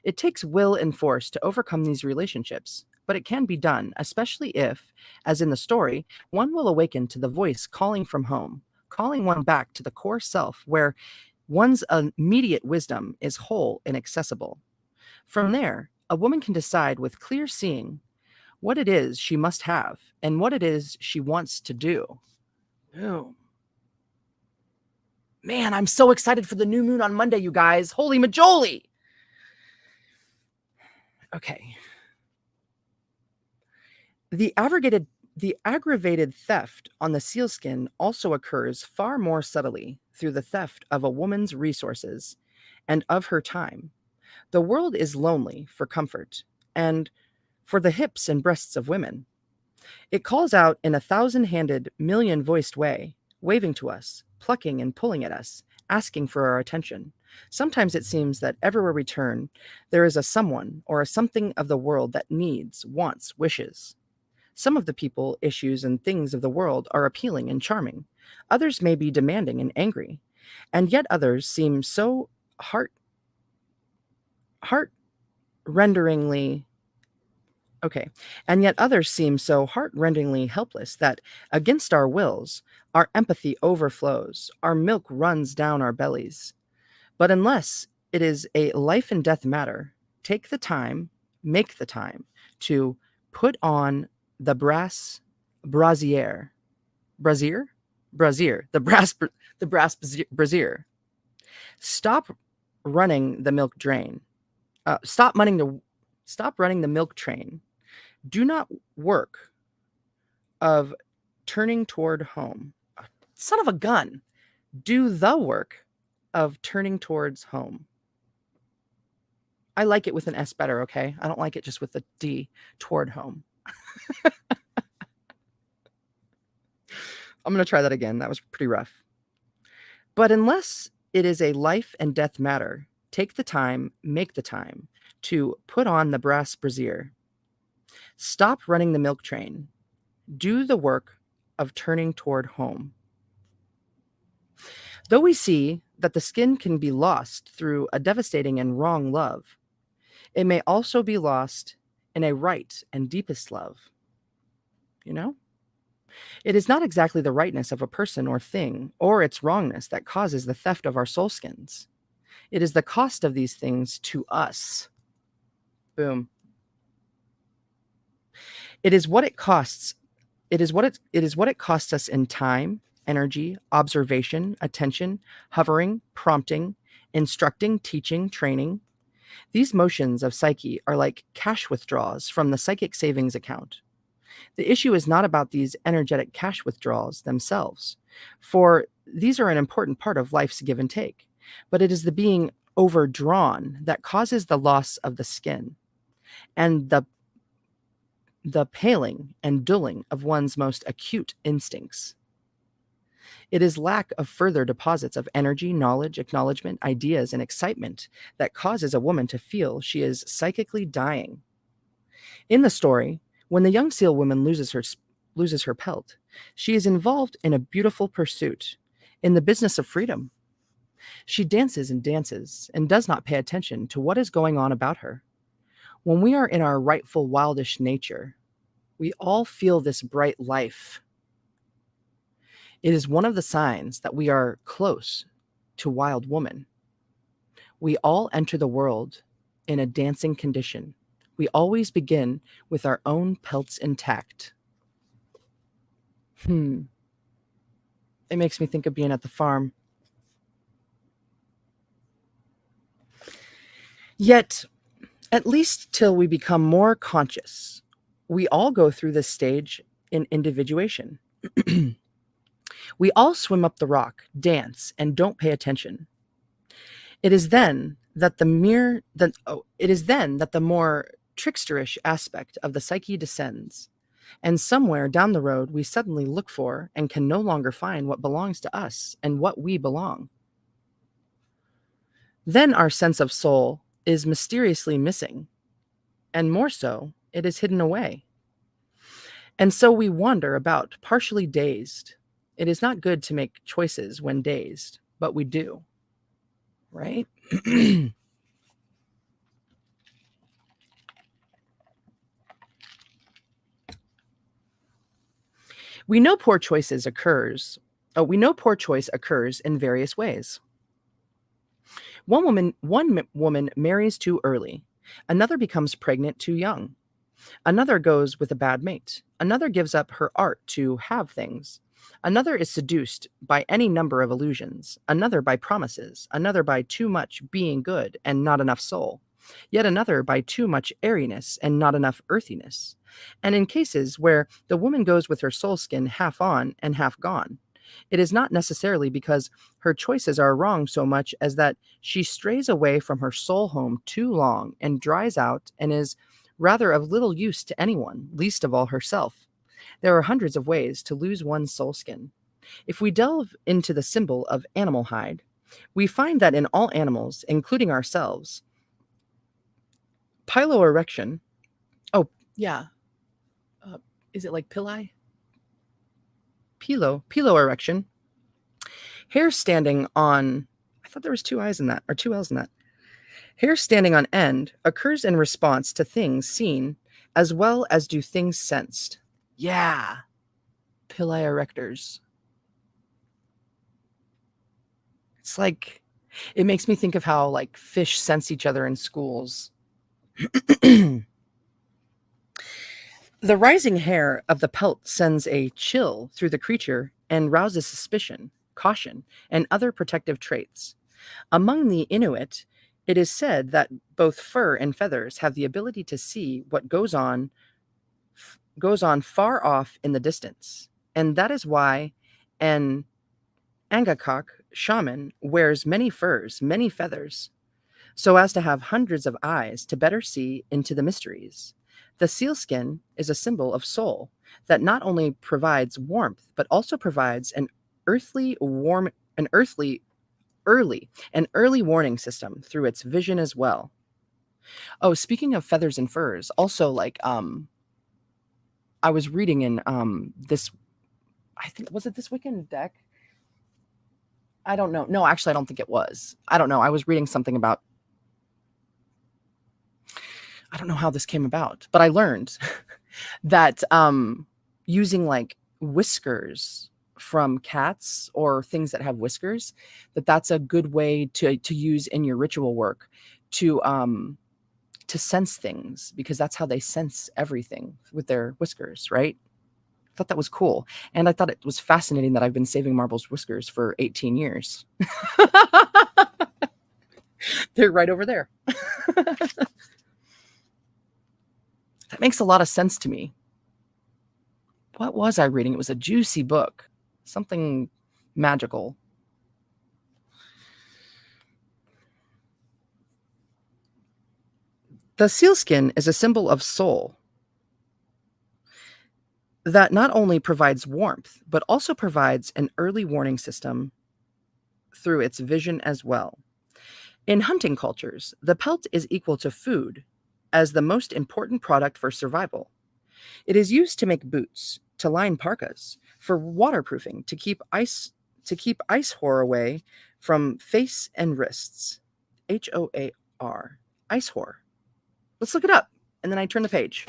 It takes will and force to overcome these relationships, but it can be done, especially if, as in the story, one will awaken to the voice calling from home, calling one back to the core self where one's immediate wisdom is whole and accessible. From there, a woman can decide with clear seeing what it is she must have and what it is she wants to do. Boom. Man, I'm so excited for the new moon on Monday, you guys. Holy majoli! Okay. The aggravated theft on the sealskin also occurs far more subtly through the theft of a woman's resources and of her time. The world is lonely for comfort and for the hips and breasts of women. It calls out in a thousand-handed, million-voiced way, waving to us, plucking and pulling at us, asking for our attention. Sometimes it seems that everywhere we turn, there is a someone or a something of the world that needs, wants, wishes. Some of the people, issues, and things of the world are appealing and charming. Others may be demanding and angry. And yet others seem so heart-renderingly Okay. And yet others seem so heart-rendingly helpless that, against our wills, our empathy overflows, our milk runs down our bellies. But unless it is a life and death matter, take the time, make the time to put on the brass brazier. Brazier? Brazier. The brass brazier. Stop running the milk drain. Stop running the milk train. Do not work of turning toward home. Son of a gun. Do the work of turning towards home. I like it with an S better, okay? I don't like it just with a D, toward home. I'm going to try that again. That was pretty rough. But unless it is a life and death matter, take the time, make the time to put on the brass brazier. Stop running the milk train. Do the work of turning toward home. Though we see that the skin can be lost through a devastating and wrong love, it may also be lost in a right and deepest love. You know? It is not exactly the rightness of a person or thing, or its wrongness, that causes the theft of our soul skins. It is the cost of these things to us. Boom. It is what it costs. It is what it costs us in time, energy, observation, attention, hovering, prompting, instructing, teaching, training. These motions of psyche are like cash withdrawals from the psychic savings account. The issue is not about these energetic cash withdrawals themselves, for these are an important part of life's give and take, but it is the being overdrawn that causes the loss of the skin and the paling and dulling of one's most acute instincts. It is lack of further deposits of energy, knowledge, acknowledgement, ideas, and excitement that causes a woman to feel she is psychically dying. In the story, when the young seal woman loses her pelt, she is involved in a beautiful pursuit, in the business of freedom. She dances and does not pay attention to what is going on about her. When we are in our rightful wildish nature, we all feel this bright life. It is one of the signs that we are close to wild woman. We all enter the world in a dancing condition. We always begin with our own pelts intact. It makes me think of being at the farm. Yet, at least till we become more conscious, we all go through this stage in individuation. We all swim up the rock, dance, and don't pay attention. It is then that the more tricksterish aspect of the psyche descends, and somewhere down the road we suddenly look for and can no longer find what belongs to us and what we belong. Then our sense of soul is mysteriously missing, and more so, it is hidden away. And so we wander about, partially dazed. It is not good to make choices when dazed, but we do, right? We know poor choice occurs in various ways. One woman marries too early. Another becomes pregnant too young. Another goes with a bad mate. Another gives up her art to have things. Another is seduced by any number of illusions. Another by promises. Another by too much being good and not enough soul. Yet another by too much airiness and not enough earthiness. And in cases where the woman goes with her soul skin half on and half gone, it is not necessarily because her choices are wrong so much as that she strays away from her soul home too long and dries out and is rather of little use to anyone, least of all herself. There are hundreds of ways to lose one's soul skin. If we delve into the symbol of animal hide, we find that in all animals, including ourselves, piloerection, is it like pili? Piloerection, hair standing on, I thought there was two I's in that, or two L's in that. Hair standing on end occurs in response to things seen as well as do things sensed. Yeah, pillae erectors. It's like, it makes me think of how like fish sense each other in schools. The rising hair of the pelt sends a chill through the creature and rouses suspicion, caution, and other protective traits. Among the Inuit, it is said that both fur and feathers have the ability to see what goes on far off in the distance. And that is why an Angakok shaman wears many furs, many feathers, so as to have hundreds of eyes to better see into the mysteries. The sealskin is a symbol of soul that not only provides warmth, but also provides an early warning system through its vision as well. Oh, speaking of feathers and furs, also like I was reading in this, I think, was it this weekend deck? I don't know. No, actually I don't think it was. I don't know. I was reading something about, I don't know how this came about, but I learned that using like whiskers from cats or things that have whiskers, that's a good way to use in your ritual work to sense things, because that's how they sense everything with their whiskers, right? I thought that was cool. And I thought it was fascinating that I've been saving Marble's whiskers for 18 years. They're right over there. That makes a lot of sense to me. What was I reading? It was a juicy book, something magical. The sealskin is a symbol of soul that not only provides warmth, but also provides an early warning system through its vision as well. In hunting cultures, the pelt is equal to food as the most important product for survival. It is used to make boots, to line parkas, for waterproofing, to keep ice horror away from face and wrists. HOAR. Ice horror. Let's look it up. And then I turn the page.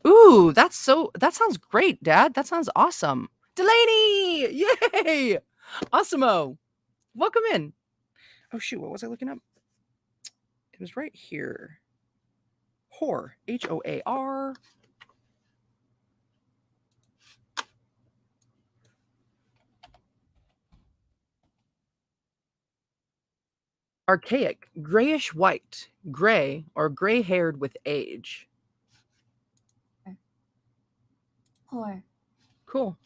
Ooh, that sounds great, Dad. That sounds awesome. Delaney! Yay! Awesome-o. Welcome in. Oh shoot, what was I looking up? It was right here. Hoar. HOAR. Archaic, grayish white, gray, or gray haired with age. Hoar. Cool.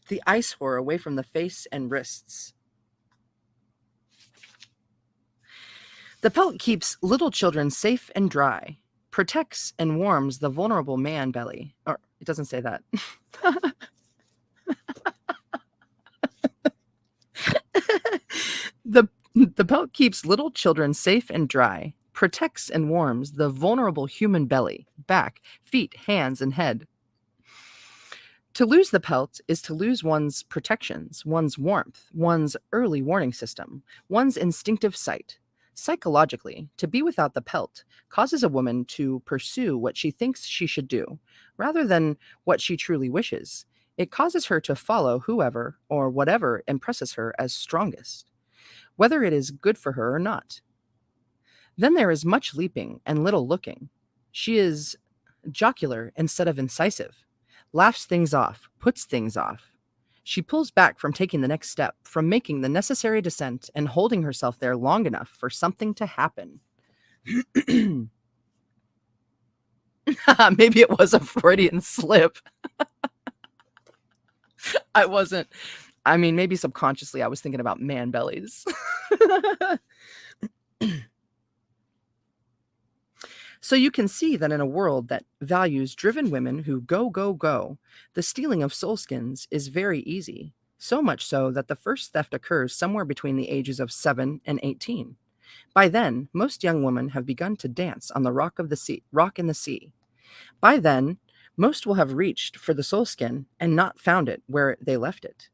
The ice horror away from the face and wrists. The pelt keeps little children safe and dry, protects and warms the vulnerable man belly. Or it doesn't say that. The pelt keeps little children safe and dry, protects and warms the vulnerable human belly, back, feet, hands, and head. To lose the pelt is to lose one's protections, one's warmth, one's early warning system, one's instinctive sight. Psychologically, to be without the pelt causes a woman to pursue what she thinks she should do, rather than what she truly wishes. It causes her to follow whoever or whatever impresses her as strongest, whether it is good for her or not. Then there is much leaping and little looking. She is jocular instead of incisive, laughs things off, puts things off. She pulls back from taking the next step, from making the necessary descent and holding herself there long enough for something to happen. Maybe it was a Freudian slip. I wasn't. I mean, maybe subconsciously I was thinking about man bellies. So you can see that in a world that values driven women who go, go, go, the stealing of soul skins is very easy. So much so that the first theft occurs somewhere between the ages of 7 and 18. By then, most young women have begun to dance on the rock in the sea. By then, Most will have reached for the soul skin and not found it where they left it.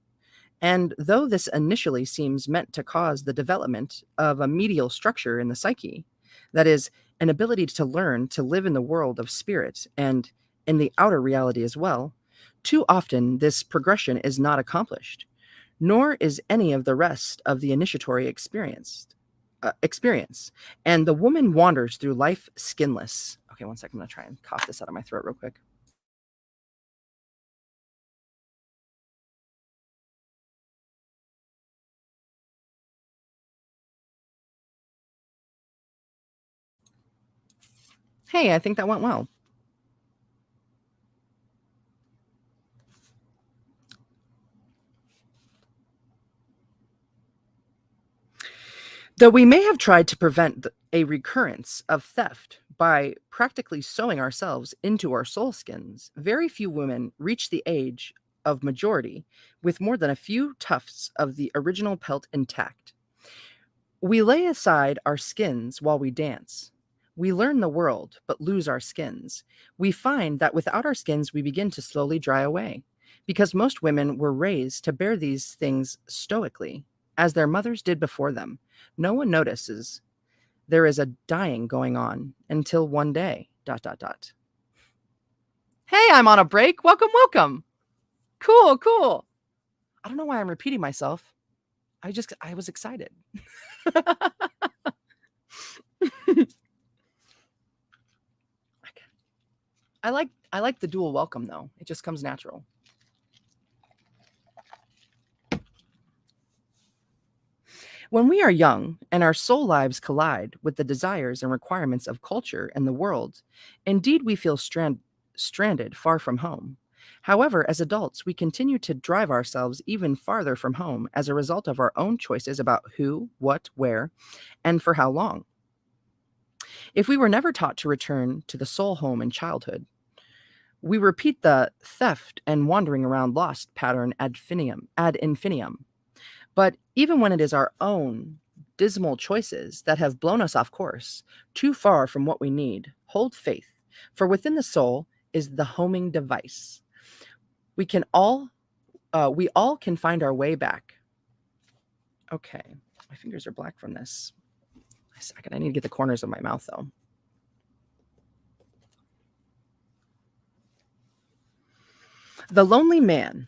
And though this initially seems meant to cause the development of a medial structure in the psyche, that is, an ability to learn to live in the world of spirit and in the outer reality as well, too often this progression is not accomplished, nor is any of the rest of the initiatory experience, and the woman wanders through life skinless. Okay, one second, I'm gonna try and cough this out of my throat real quick. Hey, I think that went well. Though we may have tried to prevent a recurrence of theft by practically sewing ourselves into our soul skins, very few women reach the age of majority with more than a few tufts of the original pelt intact. We lay aside our skins while we dance. We learn the world, but lose our skins. We find that without our skins, we begin to slowly dry away, because most women were raised to bear these things stoically, as their mothers did before them. No one notices there is a dying going on until one day, dot, dot, dot. Hey, I'm on a break. Welcome, welcome. Cool, cool. I don't know why I'm repeating myself. I was excited. I like the dual welcome though. It just comes natural. When we are young and our soul lives collide with the desires and requirements of culture and the world, indeed we feel stranded far from home. However, as adults, we continue to drive ourselves even farther from home as a result of our own choices about who, what, where, and for how long. If we were never taught to return to the soul home in childhood, we repeat the theft and wandering around lost pattern ad infinitum. But even when it is our own dismal choices that have blown us off course, too far from what we need, hold faith, for within the soul is the homing device. We all can find our way back. Okay, my fingers are black from this. A second, I need to get the corners of my mouth though. The Lonely Man.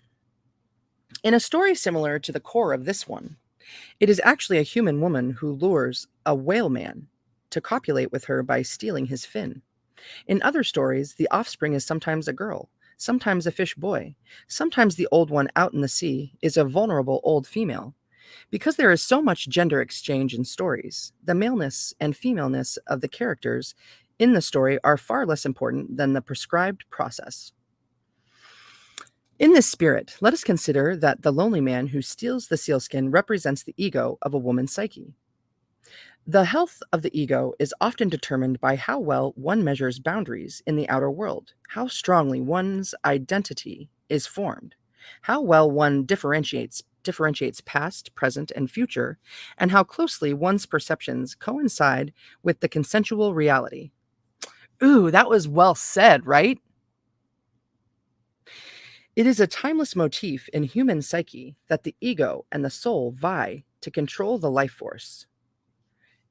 In a story similar to the core of this one, it is actually a human woman who lures a whale man to copulate with her by stealing his fin. In other stories, the offspring is sometimes a girl, sometimes a fish boy, sometimes the old one out in the sea is a vulnerable old female. Because there is so much gender exchange in stories, the maleness and femaleness of the characters in the story are far less important than the prescribed process. In this spirit, let us consider that the lonely man who steals the sealskin represents the ego of a woman's psyche. The health of the ego is often determined by how well one measures boundaries in the outer world, how strongly one's identity is formed, how well one differentiates past, present, and future, and how closely one's perceptions coincide with the consensual reality. Ooh, that was well said, right? It is a timeless motif in human psyche that the ego and the soul vie to control the life force.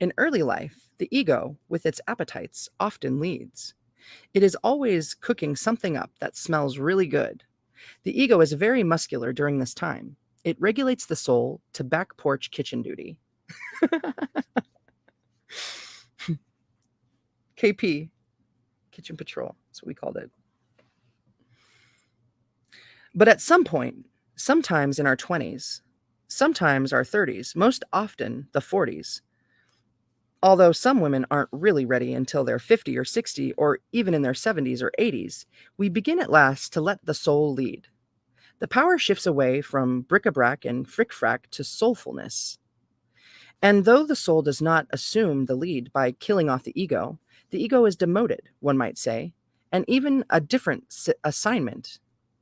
In early life, the ego, with its appetites, often leads. It is always cooking something up that smells really good. The ego is very muscular during this time. It regulates the soul to back porch kitchen duty. KP, Kitchen Patrol, that's what we called it. But at some point, sometimes in our 20s, sometimes our 30s, most often the 40s, although some women aren't really ready until they're 50 or 60 or even in their 70s or 80s, we begin at last to let the soul lead. The power shifts away from bric-a-brac and frick-frack to soulfulness. And though the soul does not assume the lead by killing off the ego is demoted, one might say, and even a different assignment.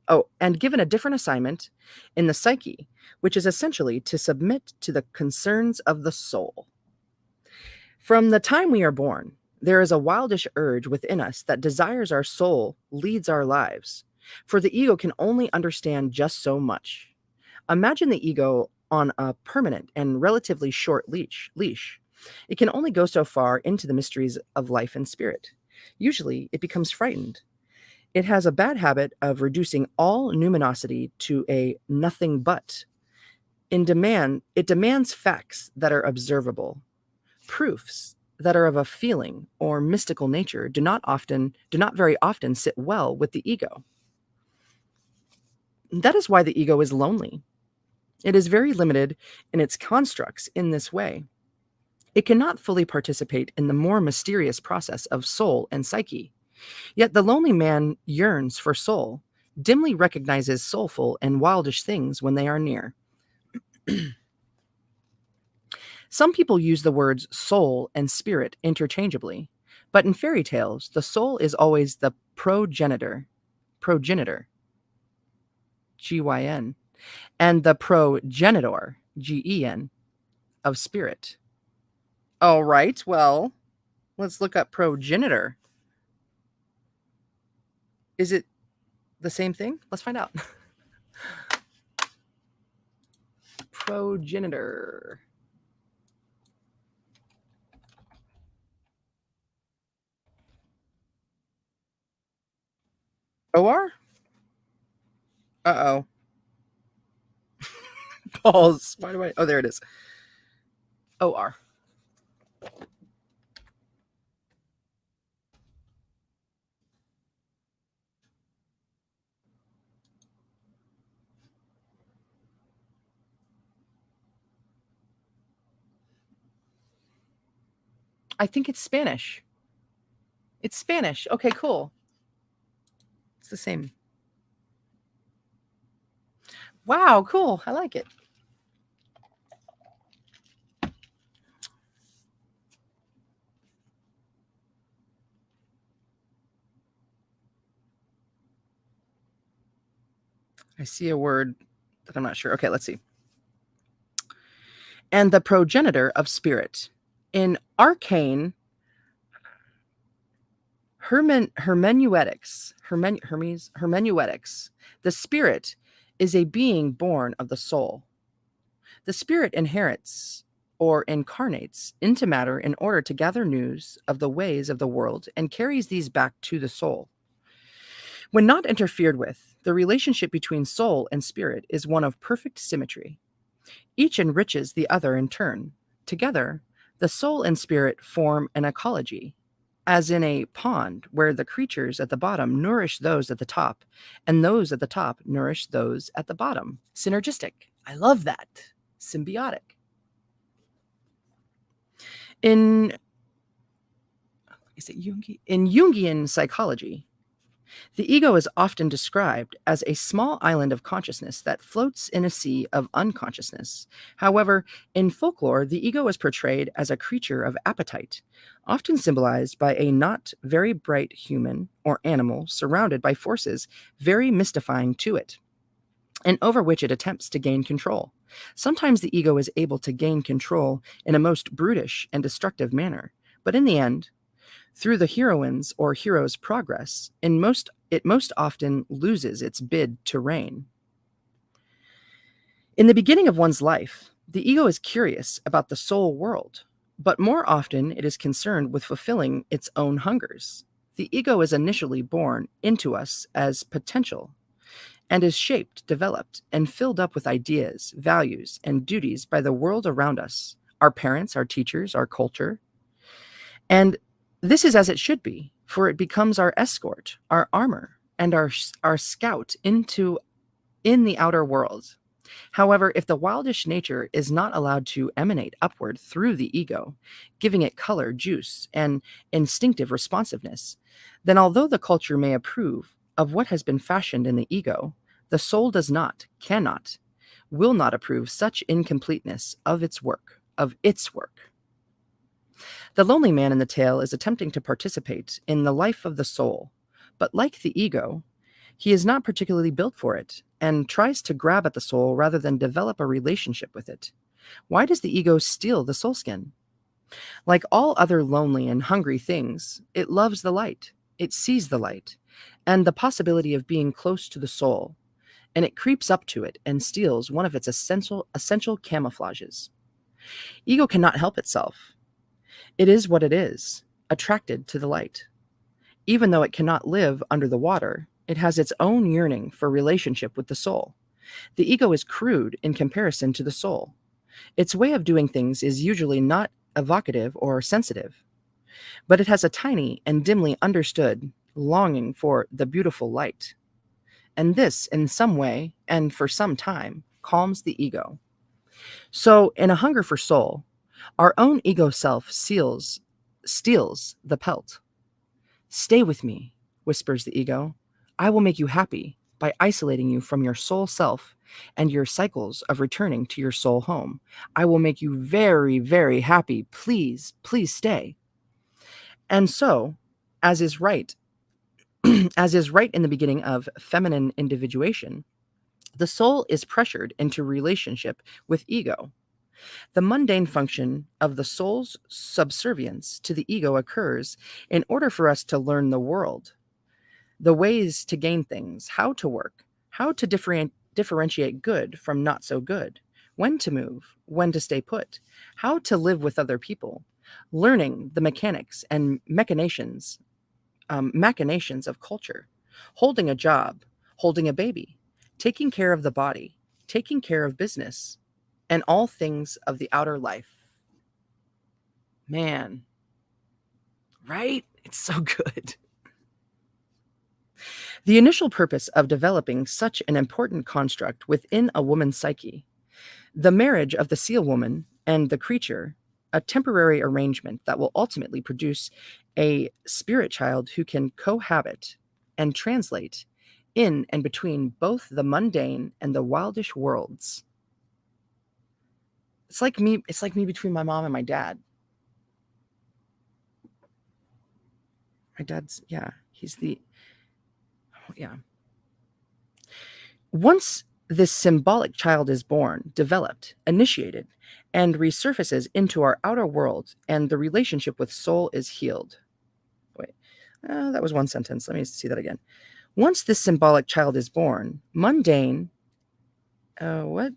Oh, and given a different assignment in the psyche, which is essentially to submit to the concerns of the soul. From the time we are born, There is a wildish urge within us that desires our soul, leads our lives. For the ego can only understand just so much. Imagine the ego on a permanent and relatively short leash. It can only go so far into the mysteries of life and spirit. Usually, it becomes frightened. It has a bad habit of reducing all numinosity to a nothing but. It demands facts that are observable. Proofs that are of a feeling or mystical nature do not very often sit well with the ego. That is why the ego is lonely. It is very limited in its constructs in this way. It cannot fully participate in the more mysterious process of soul and psyche. Yet the lonely man yearns for soul, dimly recognizes soulful and wildish things when they are near. Some people use the words soul and spirit interchangeably, but in fairy tales, the soul is always the progenitor, Gyn, and the progenitor, Gen, of spirit. All right, well, let's look up progenitor. Is it the same thing? Let's find out. Progenitor. OR? Uh-oh. Pause. Why do I? Oh, there it is. OR. I think it's Spanish. It's Spanish. Okay, cool. It's the same. Wow, cool. I like it. I see a word that I'm not sure. Okay, let's see. And the progenitor of spirit. In arcane hermeneutics, the spirit is a being born of the soul. The spirit inherits or incarnates into matter in order to gather news of the ways of the world and carries these back to the soul. When not interfered with, the relationship between soul and spirit is one of perfect symmetry. Each enriches the other in turn. Together, the soul and spirit form an ecology, as in a pond where the creatures at the bottom nourish those at the top, and those at the top nourish those at the bottom. Synergistic. I love that. Symbiotic. In Jungian psychology, the ego is often described as a small island of consciousness that floats in a sea of unconsciousness. However, in folklore, the ego is portrayed as a creature of appetite, often symbolized by a not very bright human or animal surrounded by forces very mystifying to it, and over which it attempts to gain control. Sometimes the ego is able to gain control in a most brutish and destructive manner, but in the end, through the heroine's or hero's progress, it most often loses its bid to reign. In the beginning of one's life, the ego is curious about the soul world, but more often it is concerned with fulfilling its own hungers. The ego is initially born into us as potential and is shaped, developed, and filled up with ideas, values, and duties by the world around us, our parents, our teachers, our culture. And this is as it should be, for it becomes our escort, our armor, and our scout in the outer world. However, if the wildish nature is not allowed to emanate upward through the ego, giving it color, juice, and instinctive responsiveness, then although the culture may approve of what has been fashioned in the ego, the soul does not, cannot, will not approve such incompleteness of its work. The lonely man in the tale is attempting to participate in the life of the soul, but like the ego, he is not particularly built for it and tries to grab at the soul rather than develop a relationship with it. Why does the ego steal the soul skin? Like all other lonely and hungry things, it loves the light, it sees the light, and the possibility of being close to the soul, and it creeps up to it and steals one of its essential camouflages. Ego cannot help itself. It is what it is, attracted to the light. Even though it cannot live under the water, it has its own yearning for relationship with the soul. The ego is crude in comparison to the soul. Its way of doing things is usually not evocative or sensitive, but it has a tiny and dimly understood longing for the beautiful light. And this, in some way, and for some time, calms the ego. So, in a hunger for soul, our own ego self steals the pelt. Stay with me, whispers the ego. I will make you happy by isolating you from your soul self and your cycles of returning to your soul home. I will make you very, very happy. Please, please stay. And so, as is right, as is right in the beginning of feminine individuation, the soul is pressured into relationship with ego. The mundane function of the soul's subservience to the ego occurs in order for us to learn the world, the ways to gain things, how to work, how to differentiate good from not so good, when to move, when to stay put, how to live with other people, learning the mechanics and machinations of culture, holding a job, holding a baby, taking care of the body, taking care of business, and all things of the outer life. Man, right? It's so good. The initial purpose of developing such an important construct within a woman's psyche, the marriage of the seal woman and the creature, a temporary arrangement that will ultimately produce a spirit child who can cohabit and translate in and between both the mundane and the wildish worlds. It's like me between my mom and my dad. My dad's, yeah, yeah. Once this symbolic child is born, developed, initiated, and resurfaces into our outer world, and the relationship with soul is healed. Wait, that was one sentence. Let me see that again. Once this symbolic child is born, mundane, what?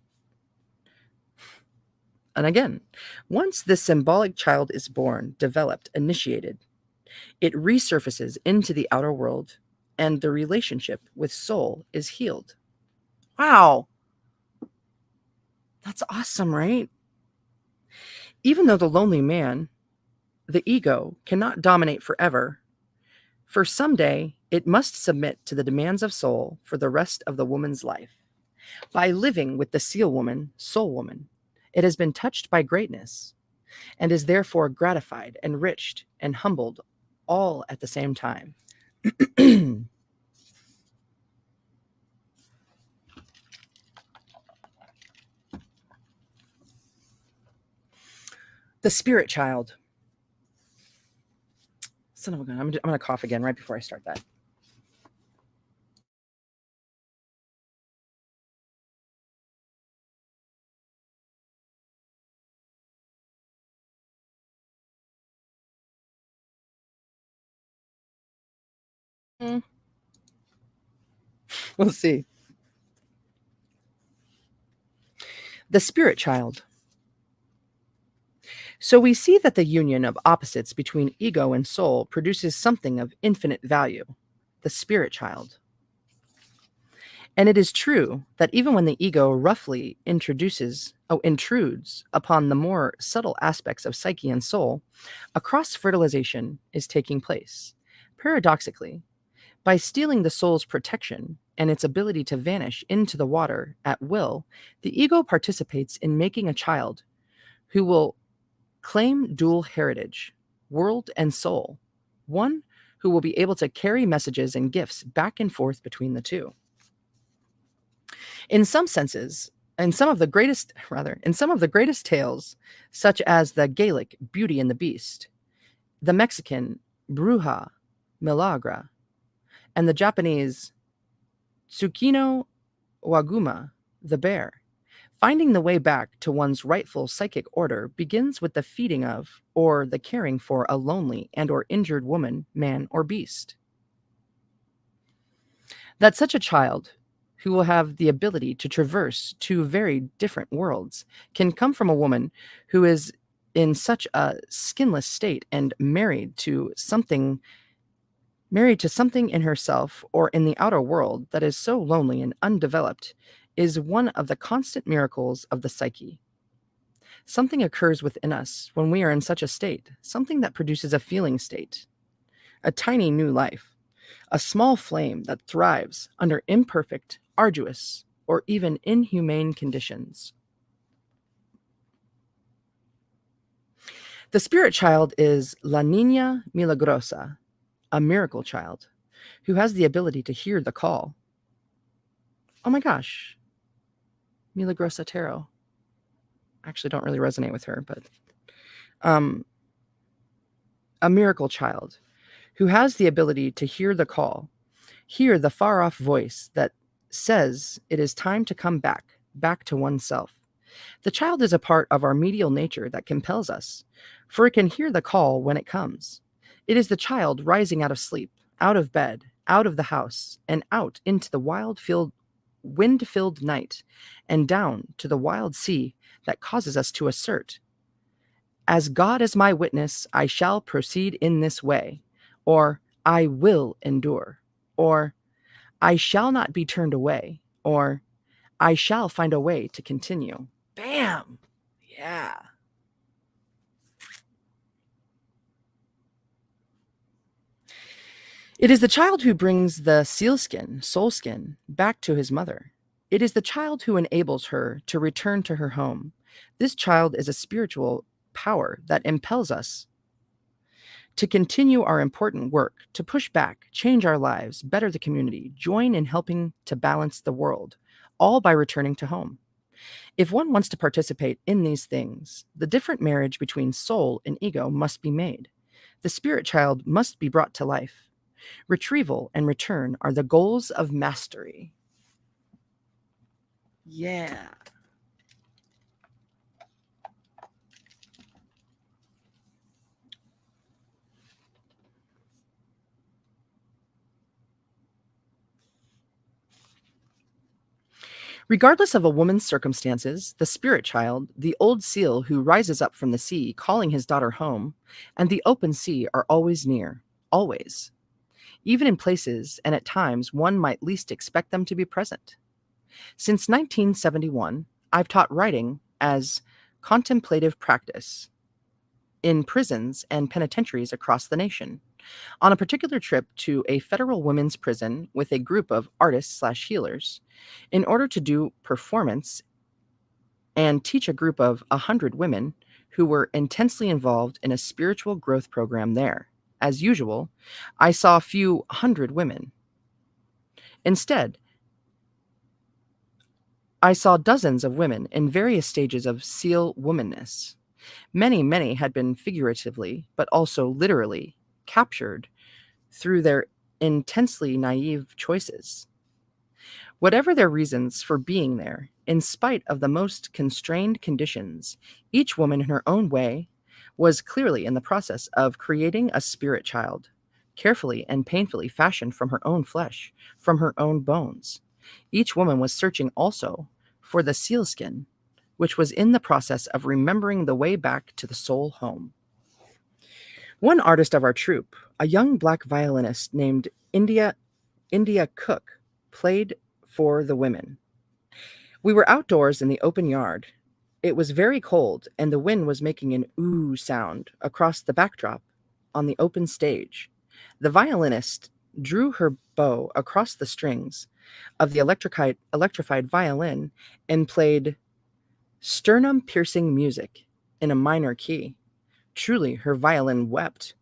And again, once this symbolic child is born, developed, initiated, it resurfaces into the outer world, and the relationship with soul is healed. Wow. That's awesome, right? Even though the lonely man, the ego, cannot dominate forever, for someday it must submit to the demands of soul for the rest of the woman's life. By living with the seal woman, soul woman, it has been touched by greatness and is therefore gratified, enriched, and humbled all at the same time. The spirit child. Son of a gun. I'm going to cough again right before I start that. We'll see. The spirit child. So we see that the union of opposites between ego and soul produces something of infinite value, the spirit child. And it is true that even when the ego roughly intrudes upon the more subtle aspects of psyche and soul, a cross fertilization is taking place. Paradoxically, by stealing the soul's protection and its ability to vanish into the water at will, the ego participates in making a child who will claim dual heritage, world and soul, one who will be able to carry messages and gifts back and forth between the two. In some senses, in some of the greatest tales, such as the Gaelic Beauty and the Beast, the Mexican Bruja Milagra, and the Japanese Tsukino Waguma, the bear, Finding the way back to one's rightful psychic order begins with the feeding of or the caring for a lonely and or injured woman, man, or beast. That such a child who will have the ability to traverse two very different worlds can come from a woman who is in such a skinless state and married to something in herself or in the outer world that is so lonely and undeveloped is one of the constant miracles of the psyche. Something occurs within us when we are in such a state, something that produces a feeling state, a tiny new life, a small flame that thrives under imperfect, arduous, or even inhumane conditions. The spirit child is La Niña Milagrosa, a miracle child who has the ability to hear the call. Oh my gosh, Milagrosa Tarot. I actually don't really resonate with her, but a miracle child who has the ability to hear the call, hear the far off voice that says it is time to come back to oneself. The child is a part of our medial nature that compels us, for it can hear the call when it comes. It is the child rising out of sleep, out of bed, out of the house, and out into the wind-filled night, and down to the wild sea that causes us to assert, "As God is my witness, I shall proceed in this way," or "I will endure," or "I shall not be turned away," or "I shall find a way to continue." Bam! Yeah. It is the child who brings the sealskin, soul skin, back to his mother. It is the child who enables her to return to her home. This child is a spiritual power that impels us to continue our important work, to push back, change our lives, better the community, join in helping to balance the world, all by returning to home. If one wants to participate in these things, the different marriage between soul and ego must be made. The spirit child must be brought to life. Retrieval and return are the goals of mastery. Yeah. Regardless of a woman's circumstances, the spirit child, the old seal who rises up from the sea calling his daughter home, and the open sea are always near, always, even in places and at times one might least expect them to be present. Since 1971, I've taught writing as contemplative practice in prisons and penitentiaries across the nation. On a particular trip to a federal women's prison with a group of artists/healers, in order to do performance and teach a group of 100 women who were intensely involved in a spiritual growth program there. As usual, I saw a few hundred women. Instead, I saw dozens of women in various stages of seal womanness. Many had been figuratively, but also literally, captured through their intensely naive choices. Whatever their reasons for being there, in spite of the most constrained conditions, each woman in her own way was clearly in the process of creating a spirit child, carefully and painfully fashioned from her own flesh, from her own bones. Each woman was searching also for the sealskin, which was in the process of remembering the way back to the soul home. One artist of our troupe, a young black violinist named India Cook, played for the women. We were outdoors in the open yard. It was very cold, and the wind was making an ooh sound across the backdrop on the open stage. The violinist drew her bow across the strings of the electrified violin and played sternum-piercing music in a minor key. Truly, her violin wept.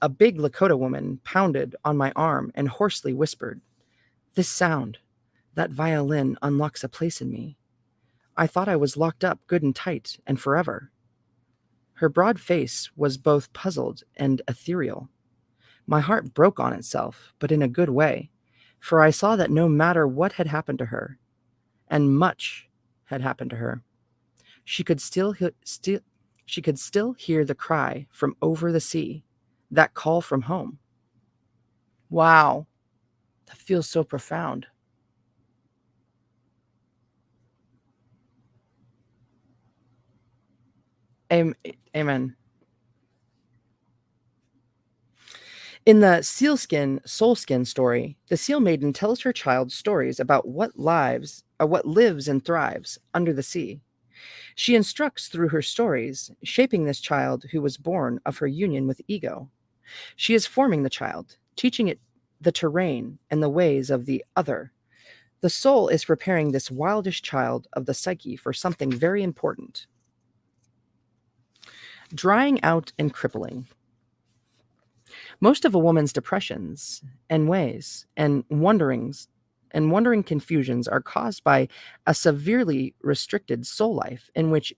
A big Lakota woman pounded on my arm and hoarsely whispered, "This sound, that violin unlocks a place in me. I thought I was locked up good and tight and forever." Her broad face was both puzzled and ethereal. My heart broke on itself, but in a good way, for I saw that no matter what had happened to her, and much had happened to her. She could still hear the cry from over the sea, that call from home. Wow, that feels so profound. Amen. In the sealskin soulskin story, the seal maiden tells her child stories about what lives and thrives under the sea. She instructs through her stories, shaping this child who was born of her union with ego. She is forming the child, teaching it the terrain and the ways of the other. The soul is preparing this wildish child of the psyche for something very important. Drying out and crippling. Most of a woman's depressions and ways and wondering confusions are caused by a severely restricted soul life in which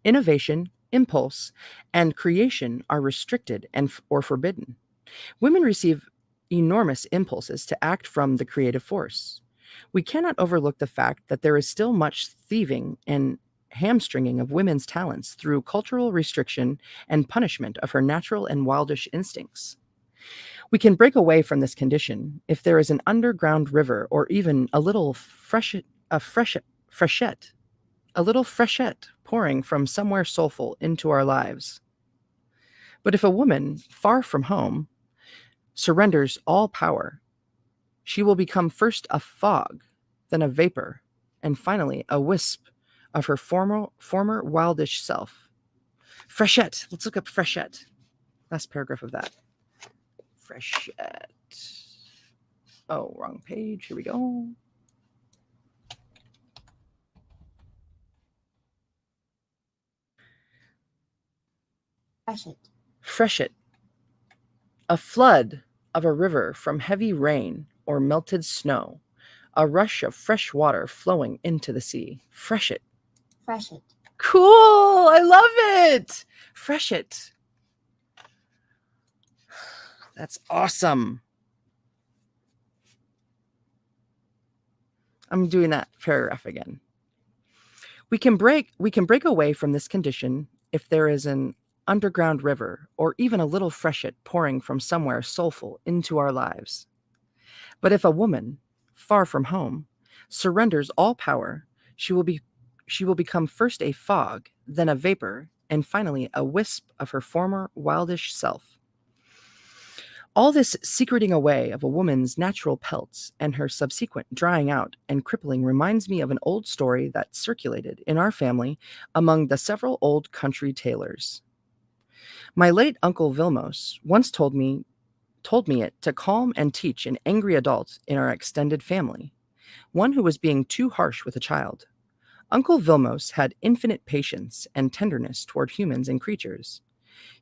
innovation, impulse, and creation are restricted or forbidden. Women receive enormous impulses to act from the creative force. We cannot overlook the fact that there is still much thieving and hamstringing of women's talents through cultural restriction and punishment of her natural and wildish instincts. We can break away from this condition if there is an underground river or even a little freshet pouring from somewhere soulful into our lives. But if a woman, far from home, surrenders all power, she will become first a fog, then a vapor, and finally a wisp of her former wildish self. Freshet. Let's look up freshet. Last paragraph of that. Freshet. Oh, wrong page. Here we go. Freshet. Freshet. A flood of a river from heavy rain or melted snow. A rush of fresh water flowing into the sea. Freshet. Freshet. Cool. I love it. Freshet. That's awesome. I'm doing that paragraph again. We can break away from this condition if there is an underground river or even a little freshet pouring from somewhere soulful into our lives. But if a woman, far from home, surrenders all power, she will become first a fog, then a vapor, and finally a wisp of her former wildish self. All this secreting away of a woman's natural pelts and her subsequent drying out and crippling reminds me of an old story that circulated in our family among the several old country tailors. My late Uncle Vilmos once told me it to calm and teach an angry adult in our extended family, one who was being too harsh with a child. Uncle Vilmos had infinite patience and tenderness toward humans and creatures.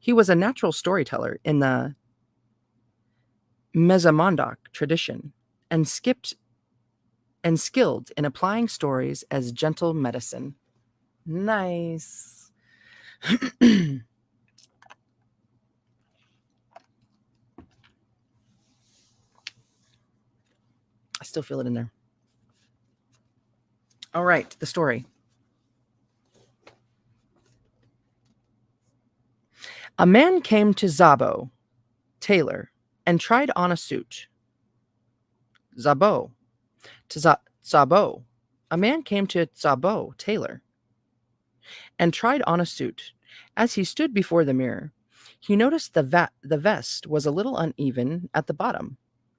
He was a natural storyteller in the Mesomondoc tradition and skilled in applying stories as gentle medicine. Nice. I still feel it in there. All right, the story. A man came to Zabo, tailor, and tried on a suit. Zabo. Zabo. A man came to Zabo, tailor, and tried on a suit. As he stood before the mirror, he noticed the vest was a little uneven at the bottom.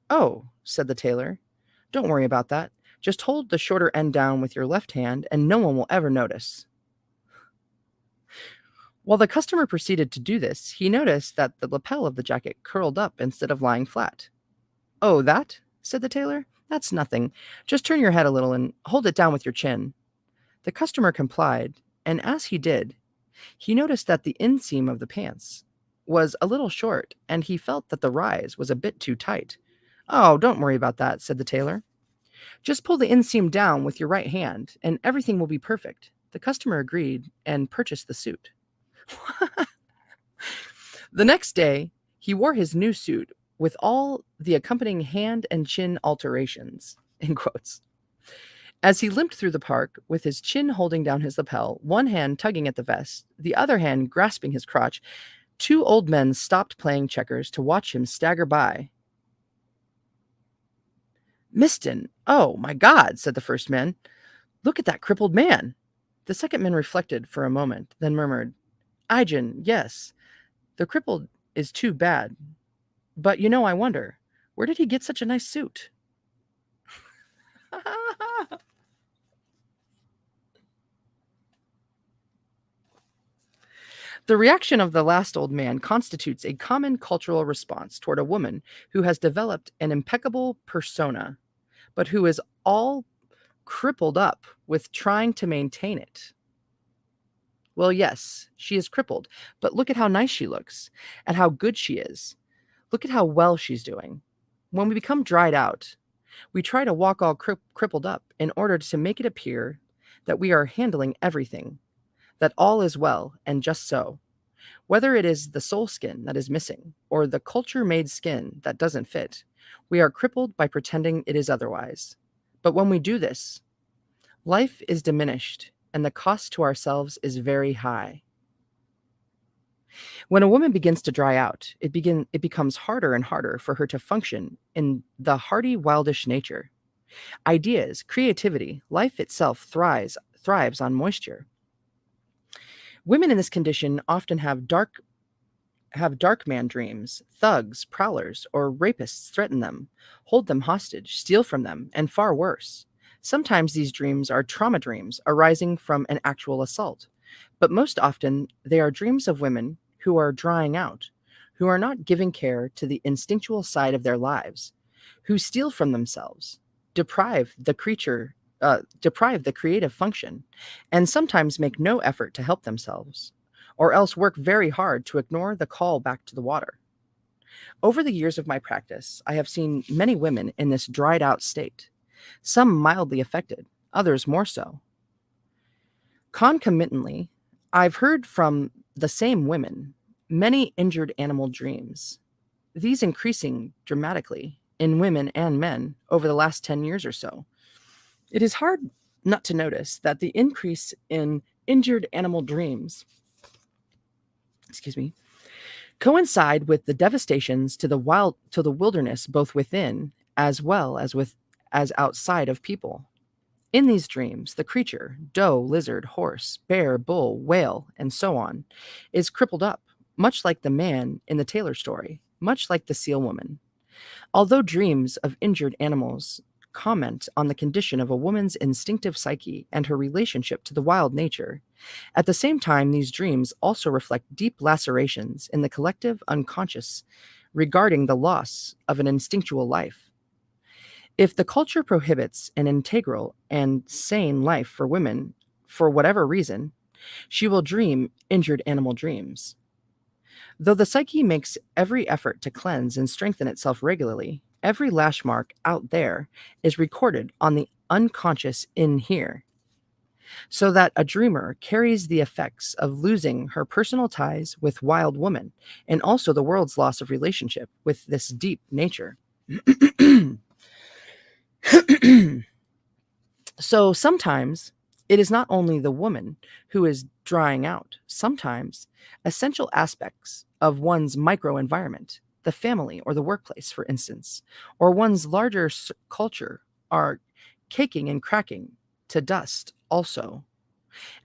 Oh, said the tailor, don't worry about that. Just hold the shorter end down with your left hand and no one will ever notice. While the customer proceeded to do this, he noticed that the lapel of the jacket curled up instead of lying flat. Oh, that? Said the tailor. That's nothing. Just turn your head a little and hold it down with your chin. The customer complied, and as he did, he noticed that the inseam of the pants was a little short, and he felt that the rise was a bit too tight. Oh, don't worry about that, said the tailor. Just pull the inseam down with your right hand, and everything will be perfect. The customer agreed and purchased the suit. The next day, he wore his new suit with all the accompanying hand and chin alterations, in quotes. As he limped through the park, with his chin holding down his lapel, one hand tugging at the vest, the other hand grasping his crotch, two old men stopped playing checkers to watch him stagger by. "Miston, oh, my God," said the first man. "Look at that crippled man." The second man reflected for a moment, then murmured, "Ijen, yes, the crippled is too bad. But I wonder, where did he get such a nice suit?" The reaction of the last old man constitutes a common cultural response toward a woman who has developed an impeccable persona, but who is all crippled up with trying to maintain it. Well, yes, she is crippled, but look at how nice she looks and how good she is. Look at how well she's doing. When we become dried out, we try to walk all crippled up in order to make it appear that we are handling everything, that all is well and just so. Whether it is the soul skin that is missing or the culture made skin that doesn't fit, we are crippled by pretending it is otherwise. But when we do this, life is diminished and the cost to ourselves is very high. When a woman begins to dry out, it becomes harder and harder for her to function in the hardy, wildish nature. Ideas, creativity, life itself thrives on moisture. Women in this condition often have dark man dreams. Thugs, prowlers, or rapists threaten them, hold them hostage, steal from them, and far worse. Sometimes these dreams are trauma dreams arising from an actual assault, but most often they are dreams of women who are drying out, who are not giving care to the instinctual side of their lives, who steal from themselves, deprive the creative function, and sometimes make no effort to help themselves, or else work very hard to ignore the call back to the water. Over the years of my practice, I have seen many women in this dried out state, some mildly affected, others more so. Concomitantly, I've heard from the same women many injured animal dreams, these increasing dramatically in women and men over the last 10 years or so. It is hard not to notice that the increase in injured animal dreams, excuse me, coincide with the devastations to the wilderness both within as well as outside of people. In these dreams, the creature, doe, lizard, horse, bear, bull, whale, and so on, is crippled up, much like the man in the Taylor story, much like the seal woman. Although dreams of injured animals comment on the condition of a woman's instinctive psyche and her relationship to the wild nature, at the same time, these dreams also reflect deep lacerations in the collective unconscious regarding the loss of an instinctual life. If the culture prohibits an integral and sane life for women for whatever reason, she will dream injured animal dreams. Though the psyche makes every effort to cleanse and strengthen itself regularly, every lash mark out there is recorded on the unconscious in here, so that a dreamer carries the effects of losing her personal ties with Wild Woman and also the world's loss of relationship with this deep nature. So sometimes it is not only the woman who is drying out. Sometimes essential aspects of one's microenvironment, the family or the workplace, for instance, or one's larger culture are caking and cracking to dust also.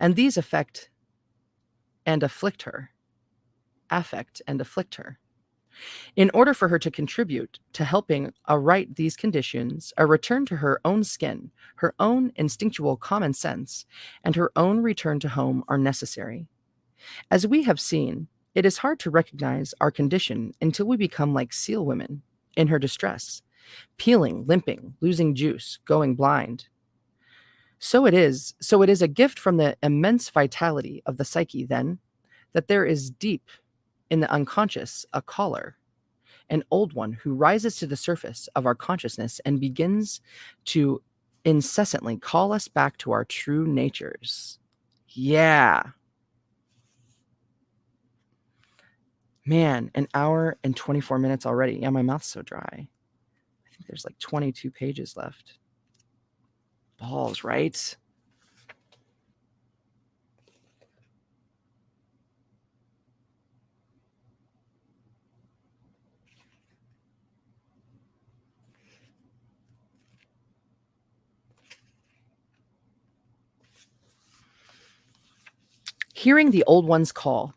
And these affect and afflict her. In order for her to contribute to helping aright these conditions, a return to her own skin, her own instinctual common sense, and her own return to home are necessary. As we have seen, it is hard to recognize our condition until we become like seal women in her distress, peeling, limping, losing juice, going blind. So it is a gift from the immense vitality of the psyche, then, that there is deep in the unconscious a caller, an old one who rises to the surface of our consciousness and begins to incessantly call us back to our true natures. Yeah. Man, an hour and 24 minutes already. Yeah, my mouth's so dry. I think there's like 22 pages left. balls, right? Hearing the old ones call.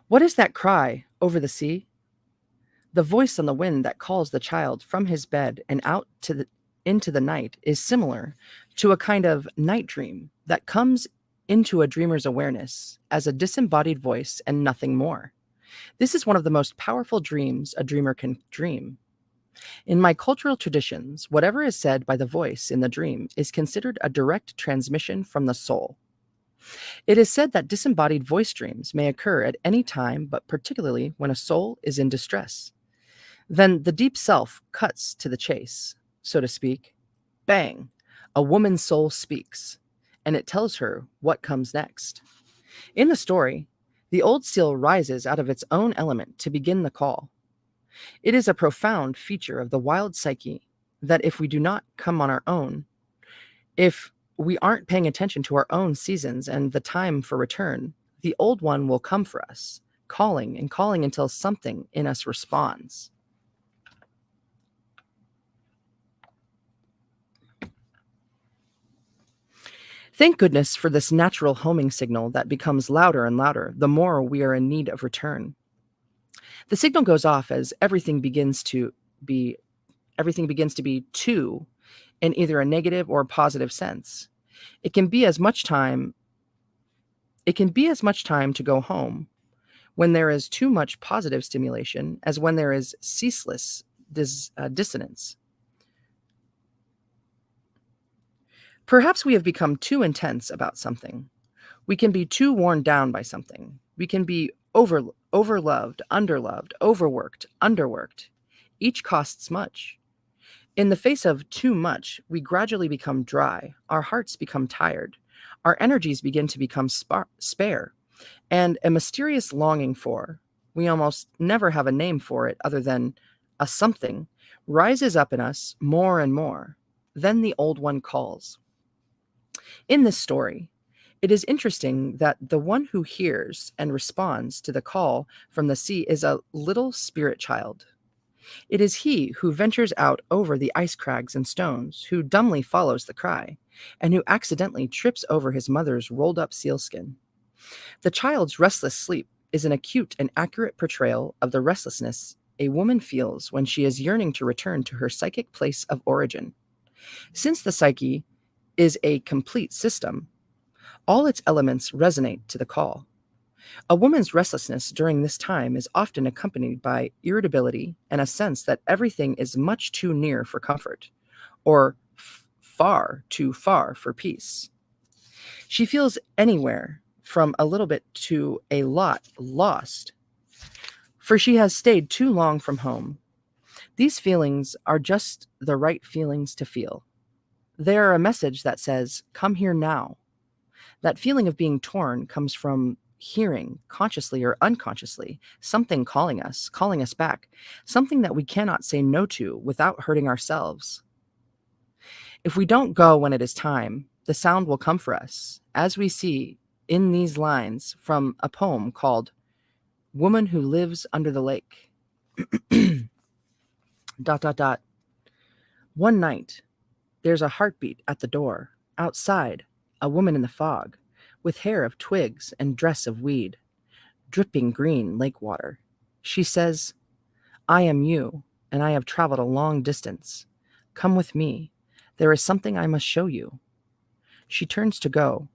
What is that cry over the sea? The voice on the wind that calls the child from his bed and out into the night is similar to a kind of night dream that comes into a dreamer's awareness as a disembodied voice and nothing more. This is one of the most powerful dreams a dreamer can dream. In my cultural traditions, whatever is said by the voice in the dream is considered a direct transmission from the soul. It is said that disembodied voice dreams may occur at any time, but particularly when a soul is in distress. Then the deep self cuts to the chase, so to speak. Bang! A woman's soul speaks, and it tells her what comes next. In the story, the old seal rises out of its own element to begin the call. It is a profound feature of the wild psyche that if we do not come on our own, if we aren't paying attention to our own seasons and the time for return, the old one will come for us, calling and calling until something in us responds. Thank goodness for this natural homing signal that becomes louder and louder the more we are in need of return. The signal goes off as everything begins to be two in either a negative or positive sense. It can be as much time to go home when there is too much positive stimulation as when there is ceaseless dissonance. Perhaps we have become too intense about something. We can be too worn down by something. We can be overloved, underloved, overworked, underworked. Each costs much. In the face of too much, we gradually become dry. Our hearts become tired. Our energies begin to become spare. And a mysterious longing for, we almost never have a name for it other than a something, rises up in us more and more. Then the old one calls. In this story, it is interesting that the one who hears and responds to the call from the sea is a little spirit child. It is he who ventures out over the ice crags and stones, who dumbly follows the cry, and who accidentally trips over his mother's rolled up sealskin. The child's restless sleep is an acute and accurate portrayal of the restlessness a woman feels when she is yearning to return to her psychic place of origin. Since the psyche is a complete system, all its elements resonate to the call. A woman's restlessness during this time is often accompanied by irritability and a sense that everything is much too near for comfort, or far too far for peace. She feels anywhere from a little bit to a lot lost, for she has stayed too long from home. These feelings are just the right feelings to feel. They are a message that says, "Come here now." That feeling of being torn comes from hearing, consciously or unconsciously, something calling us back, something that we cannot say no to without hurting ourselves. If we don't go when it is time, the sound will come for us, as we see in these lines from a poem called Woman Who Lives Under the Lake. ... One night, there's a heartbeat at the door. Outside, a woman in the fog, with hair of twigs and dress of weed, dripping green lake water. She says, "I am you, and I have traveled a long distance. Come with me. There is something I must show you." She turns to go.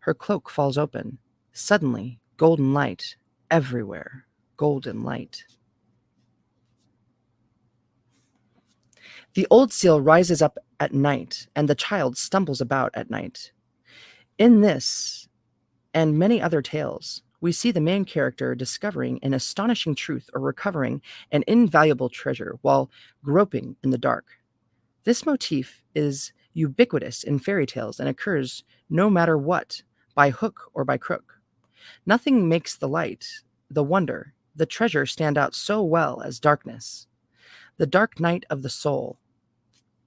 Her cloak falls open. Suddenly, golden light. Everywhere, golden light. The old seal rises up at night, and the child stumbles about at night. In this and many other tales, we see the main character discovering an astonishing truth or recovering an invaluable treasure while groping in the dark. This motif is ubiquitous in fairy tales and occurs no matter what, by hook or by crook. Nothing makes the light, the wonder, the treasure stand out so well as darkness. The dark night of the soul,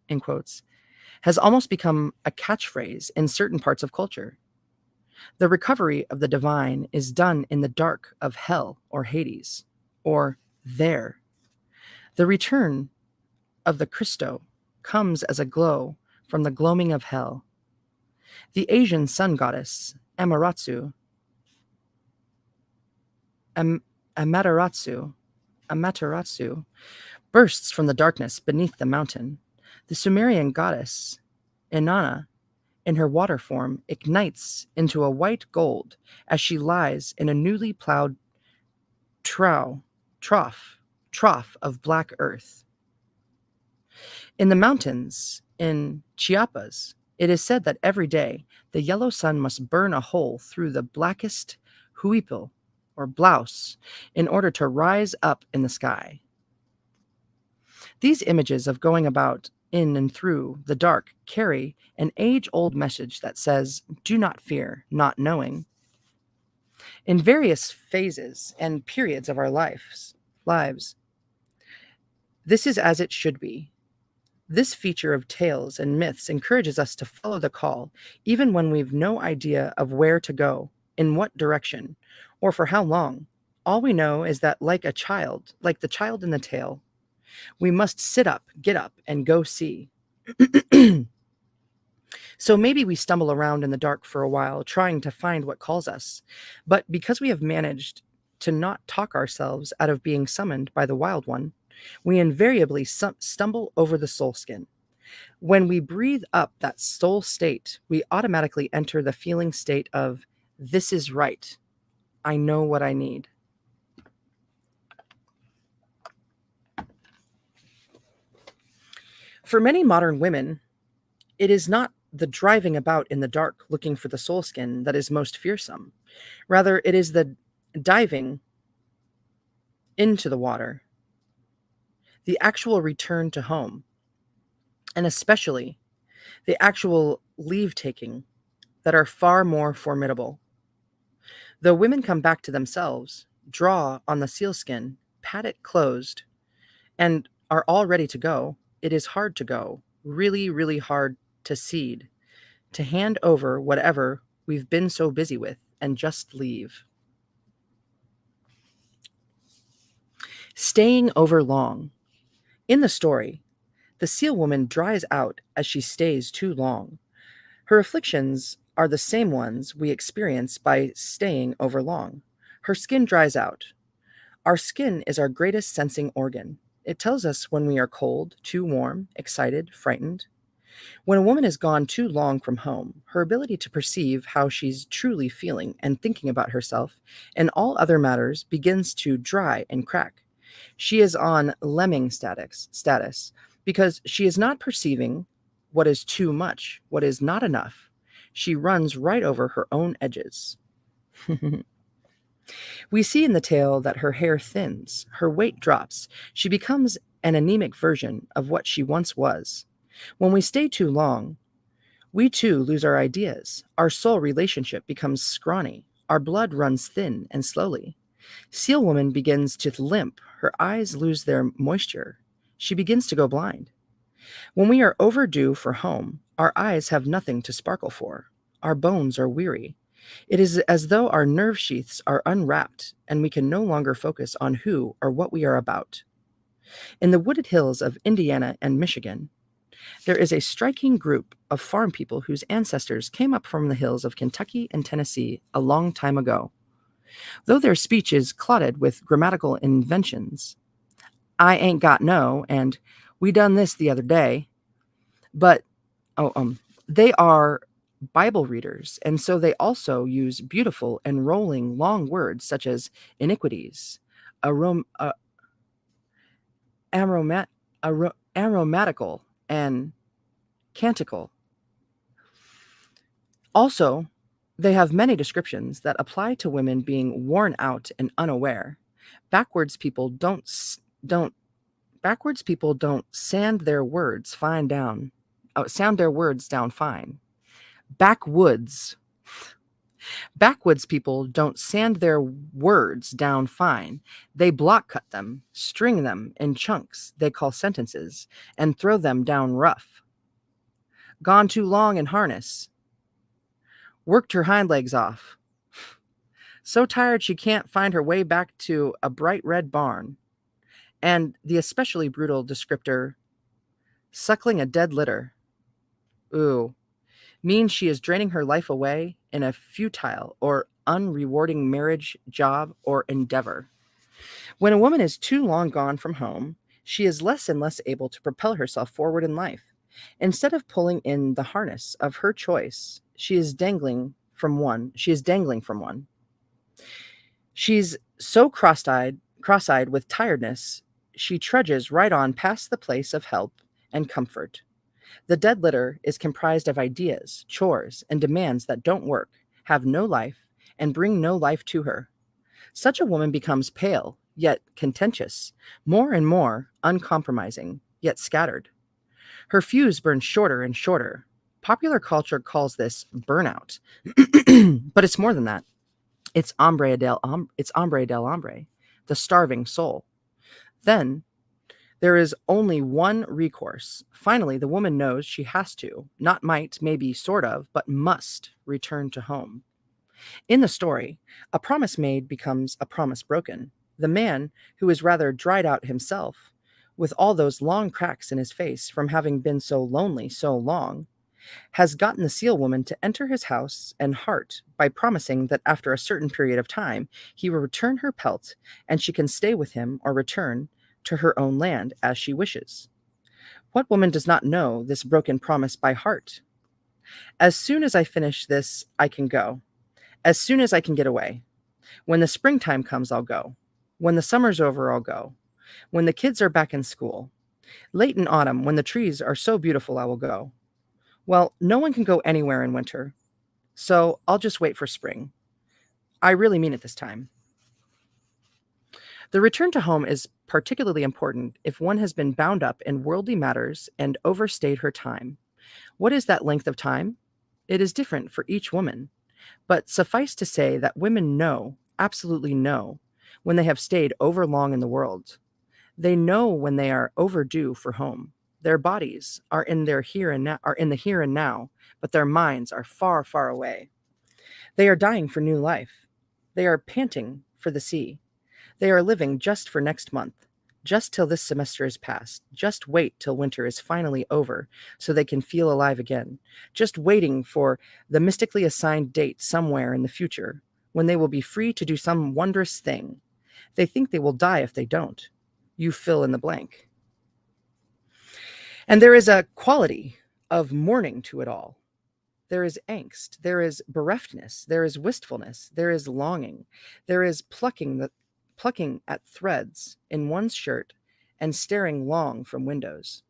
in quotes, has almost become a catchphrase in certain parts of culture. The recovery of the divine is done in the dark of hell or Hades, or there. The return of the Christo comes as a glow from the gloaming of hell. The Asian sun goddess, Amaterasu, bursts from the darkness beneath the mountain. The Sumerian goddess, Inanna, in her water form, ignites into a white gold as she lies in a newly plowed trough of black earth. In the mountains in Chiapas, it is said that every day the yellow sun must burn a hole through the blackest huipil or blouse in order to rise up in the sky. These images of going about in and through the dark carry an age-old message that says, do not fear not knowing. In various phases and periods of our lives, this is as it should be. This feature of tales and myths encourages us to follow the call, even when we've no idea of where to go, in what direction, or for how long. All we know is that like the child in the tale, we must sit up, get up, and go see. So maybe we stumble around in the dark for a while, trying to find what calls us. But because we have managed to not talk ourselves out of being summoned by the Wild One, we invariably stumble over the soul skin. When we breathe up that soul state, we automatically enter the feeling state of, this is right. I know what I need. For many modern women, it is not the driving about in the dark looking for the soul skin that is most fearsome. Rather, it is the diving into the water, the actual return to home, and especially the actual leave taking that are far more formidable. Though women come back to themselves, draw on the sealskin, pat it closed, and are all ready to go, it is hard to go, really, really hard to cede, to hand over whatever we've been so busy with and just leave. Staying over long. In the story, the seal woman dries out as she stays too long. Her afflictions are the same ones we experience by staying over long. Her skin dries out. Our skin is our greatest sensing organ. It tells us when we are cold, too warm, excited, frightened. When a woman has gone too long from home, her ability to perceive how she's truly feeling and thinking about herself and all other matters begins to dry and crack. She is on lemming status because she is not perceiving what is too much, what is not enough. She runs right over her own edges. We see in the tale that her hair thins, her weight drops, she becomes an anemic version of what she once was. When we stay too long, we too lose our ideas. Our soul relationship becomes scrawny. Our blood runs thin and slowly. Seal woman begins to limp. Her eyes lose their moisture. She begins to go blind. When we are overdue for home, our eyes have nothing to sparkle for. Our bones are weary. It is as though our nerve sheaths are unwrapped and we can no longer focus on who or what we are about. In the wooded hills of Indiana and Michigan, there is a striking group of farm people whose ancestors came up from the hills of Kentucky and Tennessee a long time ago. Though their speech is clotted with grammatical inventions, I ain't got no, and we done this the other day, but they are Bible readers, and so they also use beautiful and rolling long words such as iniquities, aromatical, and canticle. Also, they have many descriptions that apply to women being worn out and unaware. Backwards people don't sound their words down fine. Backwoods people don't sand their words down fine. They block cut them, string them in chunks they call sentences, and throw them down rough. Gone too long in harness. Worked her hind legs off. So tired she can't find her way back to a bright red barn. And the especially brutal descriptor, suckling a dead litter. Ooh, means she is draining her life away in a futile or unrewarding marriage, job, or endeavor. When a woman is too long gone from home, she is less and less able to propel herself forward in life. Instead of pulling in the harness of her choice, she is dangling from one. She's so cross-eyed with tiredness, she trudges right on past the place of help and comfort. The dead litter is comprised of ideas, chores, and demands that don't work, have no life, and bring no life to her. Such a woman becomes pale, yet contentious, more and more uncompromising, yet scattered. Her fuse burns shorter and shorter. Popular culture calls this burnout, but it's more than that. It's hombre del hombre, the starving soul. Then there is only one recourse. Finally, the woman knows she has to, not might, maybe, sort of, but must return to home. In the story, a promise made becomes a promise broken. The man, who is rather dried out himself, with all those long cracks in his face from having been so lonely so long, has gotten the seal woman to enter his house and heart by promising that after a certain period of time he will return her pelt and she can stay with him or return to her own land as she wishes. What woman does not know this broken promise by heart? As soon as I finish this, I can go. As soon as I can get away. When the springtime comes, I'll go. When the summer's over, I'll go. When the kids are back in school. Late in autumn, when the trees are so beautiful, I will go. Well, no one can go anywhere in winter, so I'll just wait for spring. I really mean it this time. The return to home is particularly important if one has been bound up in worldly matters and overstayed her time. What is that length of time? It is different for each woman, but suffice to say that women know, absolutely know, when they have stayed over long in the world. They know when they are overdue for home. Their bodies are in their here and now, are in the here and now, but their minds are far, far away. They are dying for new life. They are panting for the sea. They are living just for next month, just till this semester is past. Just wait till winter is finally over so they can feel alive again. Just waiting for the mystically assigned date somewhere in the future when they will be free to do some wondrous thing. They think they will die if they don't. You fill in the blank. And there is a quality of mourning to it all. There is angst, there is bereftness, there is wistfulness, there is longing, there is plucking at threads in one's shirt and staring long from windows.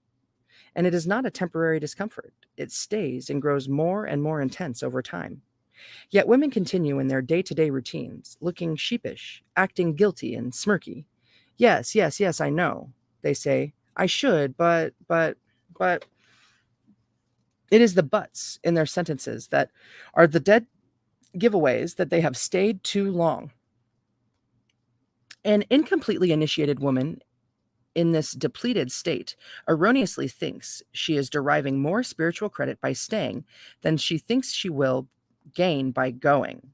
And it is not a temporary discomfort. It stays and grows more and more intense over time. Yet women continue in their day-to-day routines, looking sheepish, acting guilty and smirky. Yes, yes, yes, I know, they say. I should, but it is the buts in their sentences that are the dead giveaways that they have stayed too long. An incompletely initiated woman in this depleted state erroneously thinks she is deriving more spiritual credit by staying than she thinks she will gain by going.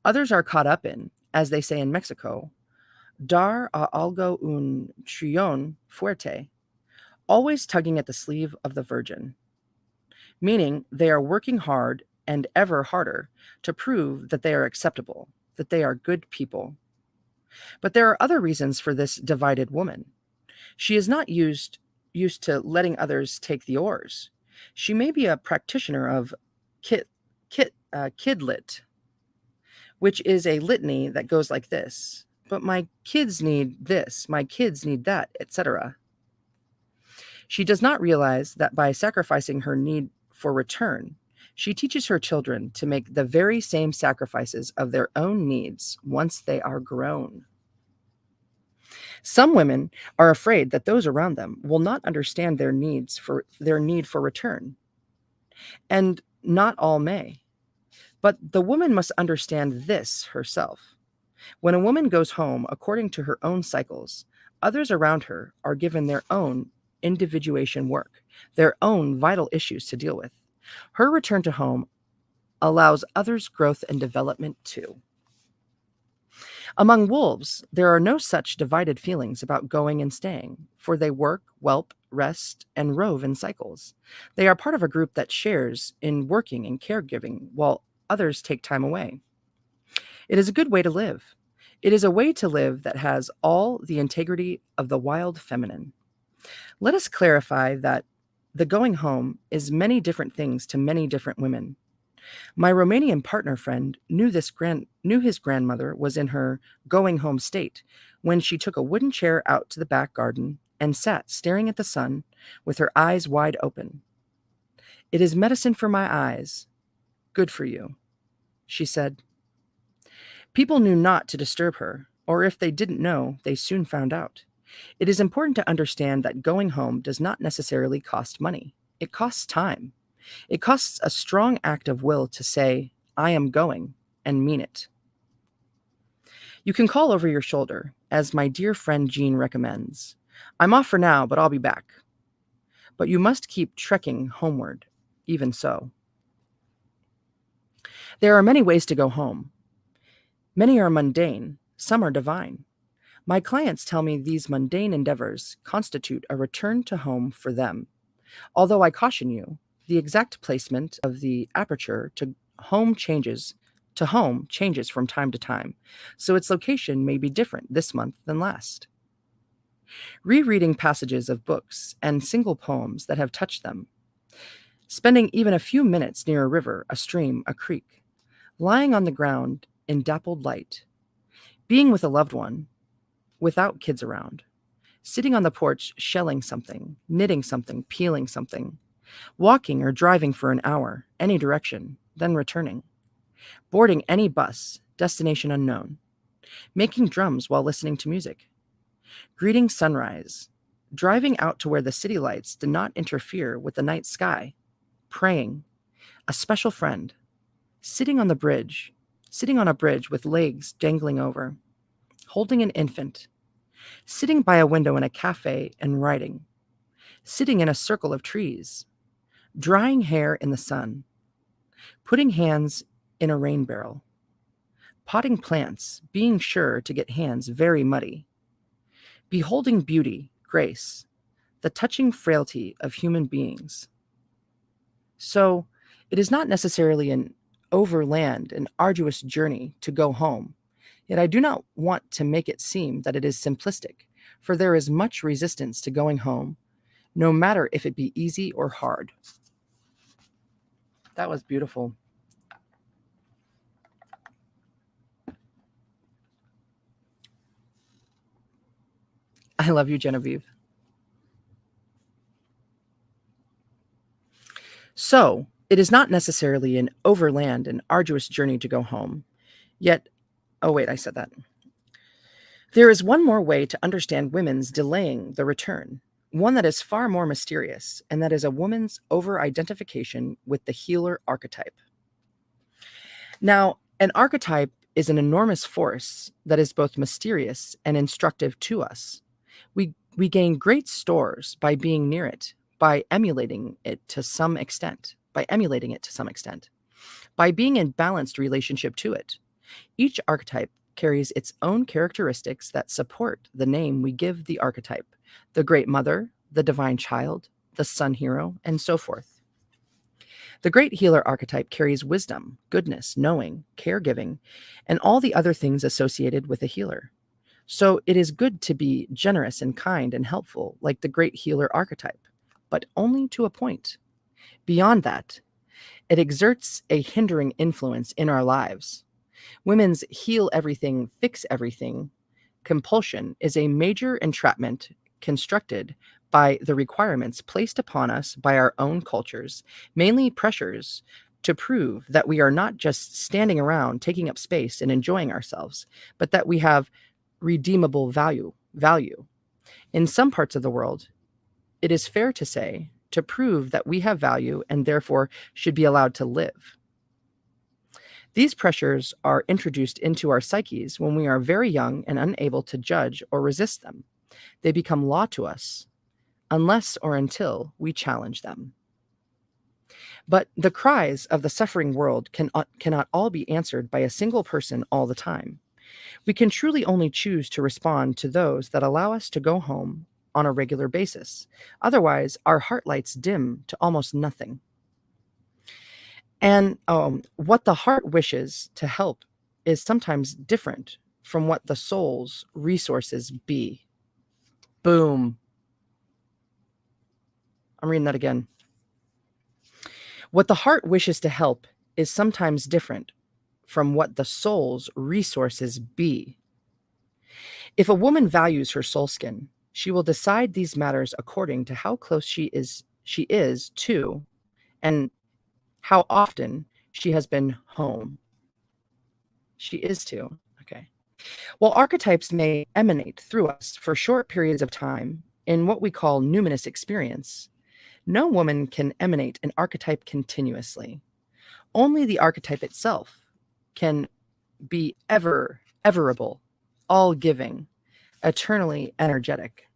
Others are caught up in, as they say in Mexico, dar a algo un trillón fuerte, always tugging at the sleeve of the Virgin, meaning they are working hard and ever harder to prove that they are acceptable, that they are good people. But there are other reasons for this divided woman. She is not used to letting others take the oars. She may be a practitioner of kidlit, which is a litany that goes like this: but my kids need this, my kids need that, etc. She does not realize that by sacrificing her need for return, she teaches her children to make the very same sacrifices of their own needs once they are grown. Some women are afraid that those around them will not understand their need for return, and not all may. But the woman must understand this herself. When a woman goes home according to her own cycles, others around her are given their own individuation work, their own vital issues to deal with. Her return to home allows others' growth and development too. Among wolves, there are no such divided feelings about going and staying, for they work, whelp, rest, and rove in cycles. They are part of a group that shares in working and caregiving while others take time away. It is a good way to live. It is a way to live that has all the integrity of the wild feminine. Let us clarify that the going home is many different things to many different women. My Romanian partner friend knew his grandmother was in her going home state when she took a wooden chair out to the back garden and sat staring at the sun with her eyes wide open. "It is medicine for my eyes. Good for you," she said. People knew not to disturb her, or if they didn't know, they soon found out. It is important to understand that going home does not necessarily cost money. It costs time. It costs a strong act of will to say, "I am going," and mean it. You can call over your shoulder, as my dear friend Jean recommends. "I'm off for now, but I'll be back." But you must keep trekking homeward, even so. There are many ways to go home. Many are mundane, some are divine. My clients tell me these mundane endeavors constitute a return to home for them. Although I caution you, the exact placement of the aperture to home changes from time to time, so its location may be different this month than last. Rereading passages of books and single poems that have touched them, spending even a few minutes near a river, a stream, a creek, lying on the ground in dappled light, being with a loved one, without kids around, sitting on the porch shelling something, knitting something, peeling something, walking or driving for an hour, any direction, then returning, boarding any bus, destination unknown, making drums while listening to music, greeting sunrise, driving out to where the city lights did not interfere with the night sky, praying, a special friend, sitting on a bridge with legs dangling over, holding an infant, sitting by a window in a cafe and writing, sitting in a circle of trees, drying hair in the sun, putting hands in a rain barrel, potting plants, being sure to get hands very muddy, beholding beauty, grace, the touching frailty of human beings. So, it is not necessarily an overland, an arduous journey to go home. Yet I do not want to make it seem that it is simplistic, for there is much resistance to going home, no matter if it be easy or hard. That was beautiful. I love you, Genevieve. So, it is not necessarily an overland and arduous journey to go home. Yet, oh wait, I said that. There is one more way to understand women's delaying the return, one that is far more mysterious, and that is a woman's over-identification with the healer archetype. Now, an archetype is an enormous force that is both mysterious and instructive to us. We gain great stores by being near it, by emulating it to some extent, by being in balanced relationship to it. Each archetype carries its own characteristics that support the name we give the archetype: the Great Mother, the Divine Child, the Sun Hero, and so forth. The Great Healer archetype carries wisdom, goodness, knowing, caregiving, and all the other things associated with a healer. So it is good to be generous and kind and helpful like the Great Healer archetype, but only to a point. Beyond that, it exerts a hindering influence in our lives. Women's heal everything, fix everything compulsion is a major entrapment constructed by the requirements placed upon us by our own cultures, mainly pressures to prove that we are not just standing around taking up space and enjoying ourselves, but that we have redeemable value. In some parts of the world, it is fair to say, to prove that we have value and therefore should be allowed to live. These pressures are introduced into our psyches when we are very young and unable to judge or resist them. They become law to us unless or until we challenge them. But the cries of the suffering world cannot all be answered by a single person all the time. We can truly only choose to respond to those that allow us to go home on a regular basis. Otherwise, our heart lights dim to almost nothing. And what the heart wishes to help is sometimes different from what the soul's resources be. Boom. I'm reading that again. What the heart wishes to help is sometimes different from what the soul's resources be. If a woman values her soul skin, she will decide these matters according to how close she is to and how often she has been home. She is to. Okay. While archetypes may emanate through us for short periods of time in what we call numinous experience, no woman can emanate an archetype continuously. Only the archetype itself can be everable, all-giving, eternally energetic.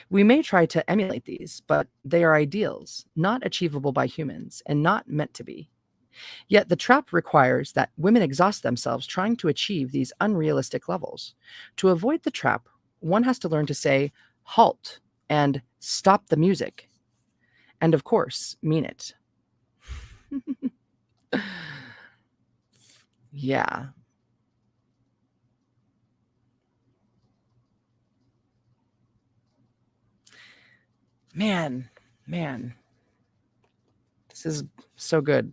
We may try to emulate these, but they are ideals, not achievable by humans, and not meant to be. Yet the trap requires that women exhaust themselves trying to achieve these unrealistic levels. To avoid the trap, one has to learn to say, halt, and stop the music. And of course, mean it. Yeah. Man. This is so good.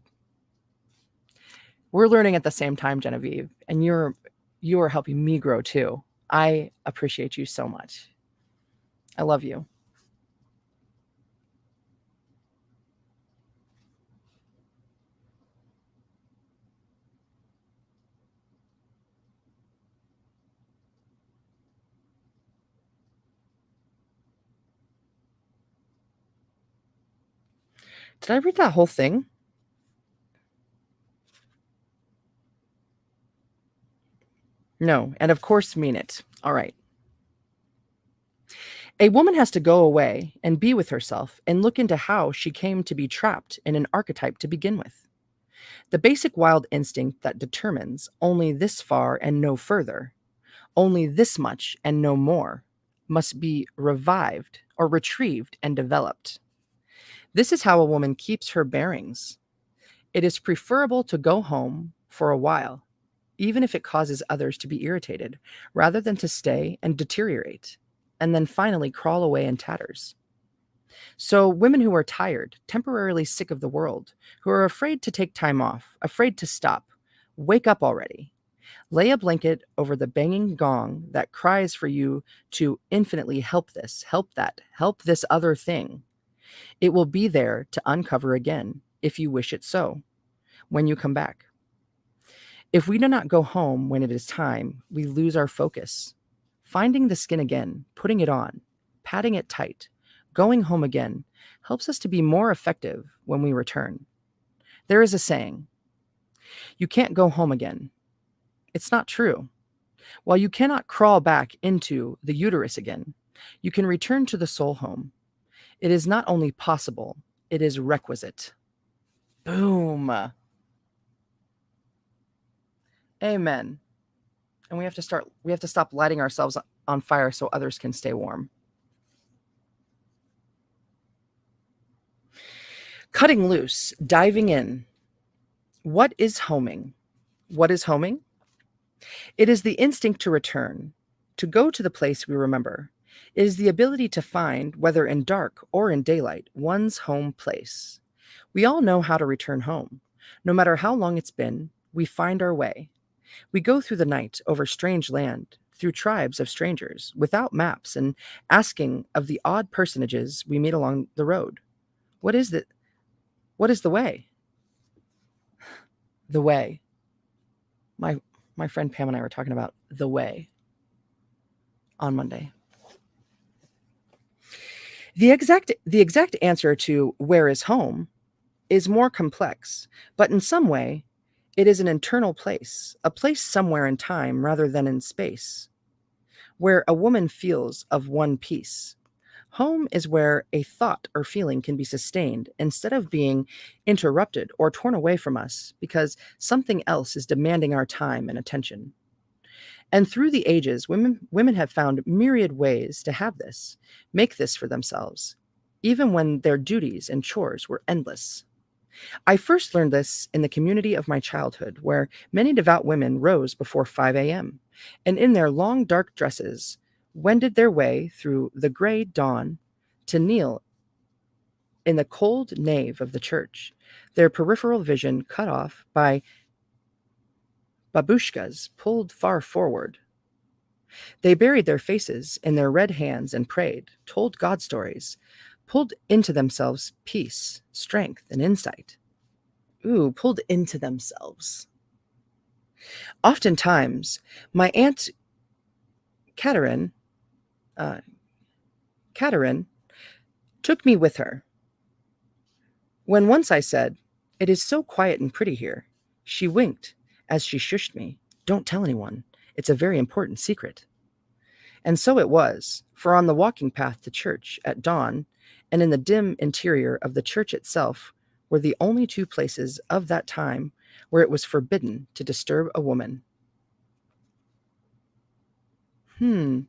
We're learning at the same time, Genevieve, and you are helping me grow too. I appreciate you so much. I love you. Did I read that whole thing? No, and of course mean it. All right. A woman has to go away and be with herself and look into how she came to be trapped in an archetype to begin with. The basic wild instinct that determines only this far and no further, only this much and no more, must be revived or retrieved and developed. This is how a woman keeps her bearings. It is preferable to go home for a while, even if it causes others to be irritated, rather than to stay and deteriorate, and then finally crawl away in tatters. So, women who are tired, temporarily sick of the world, who are afraid to take time off, afraid to stop, wake up already. Lay a blanket over the banging gong that cries for you to infinitely help this, help that, help this other thing. It will be there to uncover again, if you wish it so, when you come back. If we do not go home when it is time, we lose our focus. Finding the skin again, putting it on, patting it tight, going home again helps us to be more effective when we return. There is a saying, you can't go home again. It's not true. While you cannot crawl back into the uterus again, you can return to the soul home. It is not only possible, it is requisite. Boom. Amen. And we have to stop lighting ourselves on fire so others can stay warm. Cutting loose, diving in. What is homing? What is homing? It is the instinct to return, to go to the place we remember. It is the ability to find, whether in dark or in daylight, one's home place. We all know how to return home. No matter how long it's been, we find our way. We go through the night over strange land, through tribes of strangers, without maps, and asking of the odd personages we meet along the road, What is the way? The way. My friend Pam and I were talking about the way on Monday. The exact answer to where is home is more complex, but in some way, it is an internal place, a place somewhere in time rather than in space, where a woman feels of one piece, Home is where a thought or feeling can be sustained instead of being interrupted or torn away from us because something else is demanding our time and attention. And through the ages, women have found myriad ways to have this, make this for themselves, even when their duties and chores were endless. I first learned this in the community of my childhood, where many devout women rose before 5 a.m. and in their long dark dresses wended their way through the gray dawn to kneel in the cold nave of the church, their peripheral vision cut off by babushkas pulled far forward. They buried their faces in their red hands and prayed, told God stories, pulled into themselves peace, strength, and insight. Ooh, pulled into themselves. Oftentimes, my aunt Katerin, uh, Katerin took me with her. When once I said, "It is so quiet and pretty here," she winked as she shushed me. "Don't tell anyone. It's a very important secret." And so it was, for on the walking path to church at dawn and in the dim interior of the church itself were the only two places of that time where it was forbidden to disturb a woman. Hmm.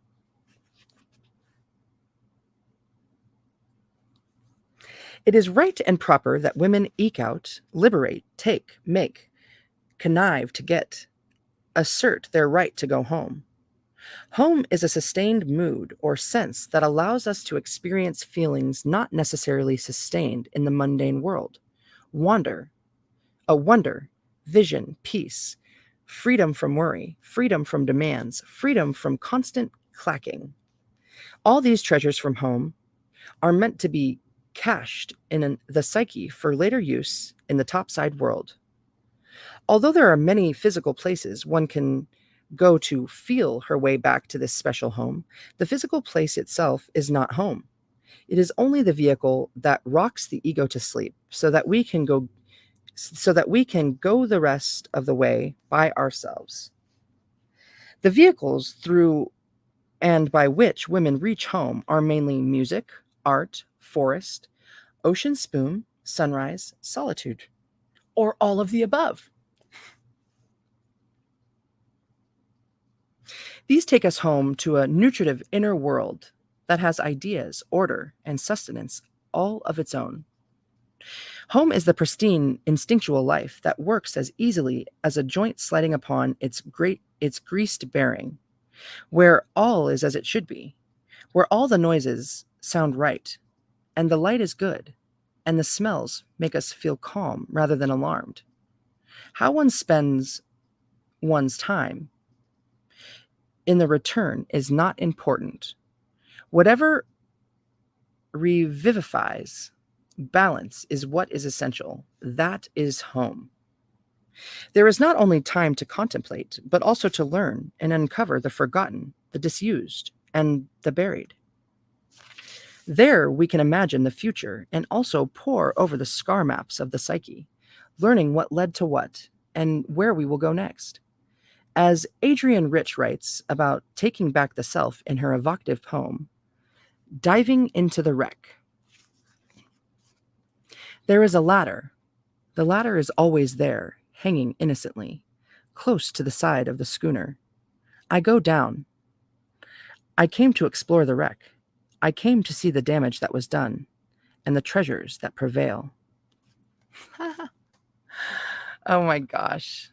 It is right and proper that women eke out, liberate, take, make, connive to get, assert their right to go home. Home is a sustained mood or sense that allows us to experience feelings not necessarily sustained in the mundane world. Wonder, wonder, vision, peace, freedom from worry, freedom from demands, freedom from constant clacking. All these treasures from home are meant to be cached in the psyche for later use in the topside world. Although there are many physical places one can go to feel her way back to this special home, the physical place itself is not home. It is only the vehicle that rocks the ego to sleep so that we can go the rest of the way by ourselves. The vehicles through and by which women reach home are mainly music, art, forest, ocean spoon, sunrise, solitude, or all of the above. These take us home to a nutritive inner world that has ideas, order, and sustenance all of its own. Home is the pristine, instinctual life that works as easily as a joint sliding upon its greased bearing, where all is as it should be, where all the noises sound right, and the light is good, and the smells make us feel calm rather than alarmed. How one spends one's time in the return is not important. Whatever revivifies balance is what is essential. That is home. There is not only time to contemplate, but also to learn and uncover the forgotten, the disused, and the buried. There we can imagine the future and also pore over the scar maps of the psyche, learning what led to what and where we will go next. As Adrienne Rich writes about taking back the self in her evocative poem, Diving into the Wreck, there is a ladder. The ladder is always there, hanging innocently, close to the side of the schooner. I go down. I came to explore the wreck. I came to see the damage that was done and the treasures that prevail. Oh my gosh.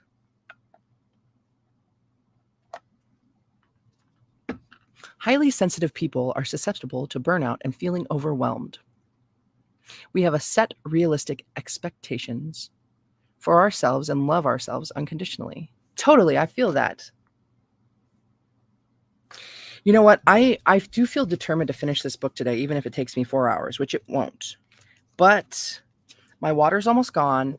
Highly sensitive people are susceptible to burnout and feeling overwhelmed. We have a set realistic expectations for ourselves and love ourselves unconditionally. Totally, I feel that. You know what? I do feel determined to finish this book today, even if it takes me 4 hours, which it won't. But my water's almost gone,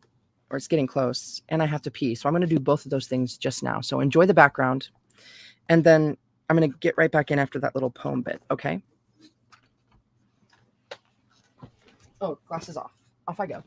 or it's getting close, and I have to pee. So I'm going to do both of those things just now. So enjoy the background, and then I'm going to get right back in after that little poem bit, okay? Oh, glasses off. Off I go.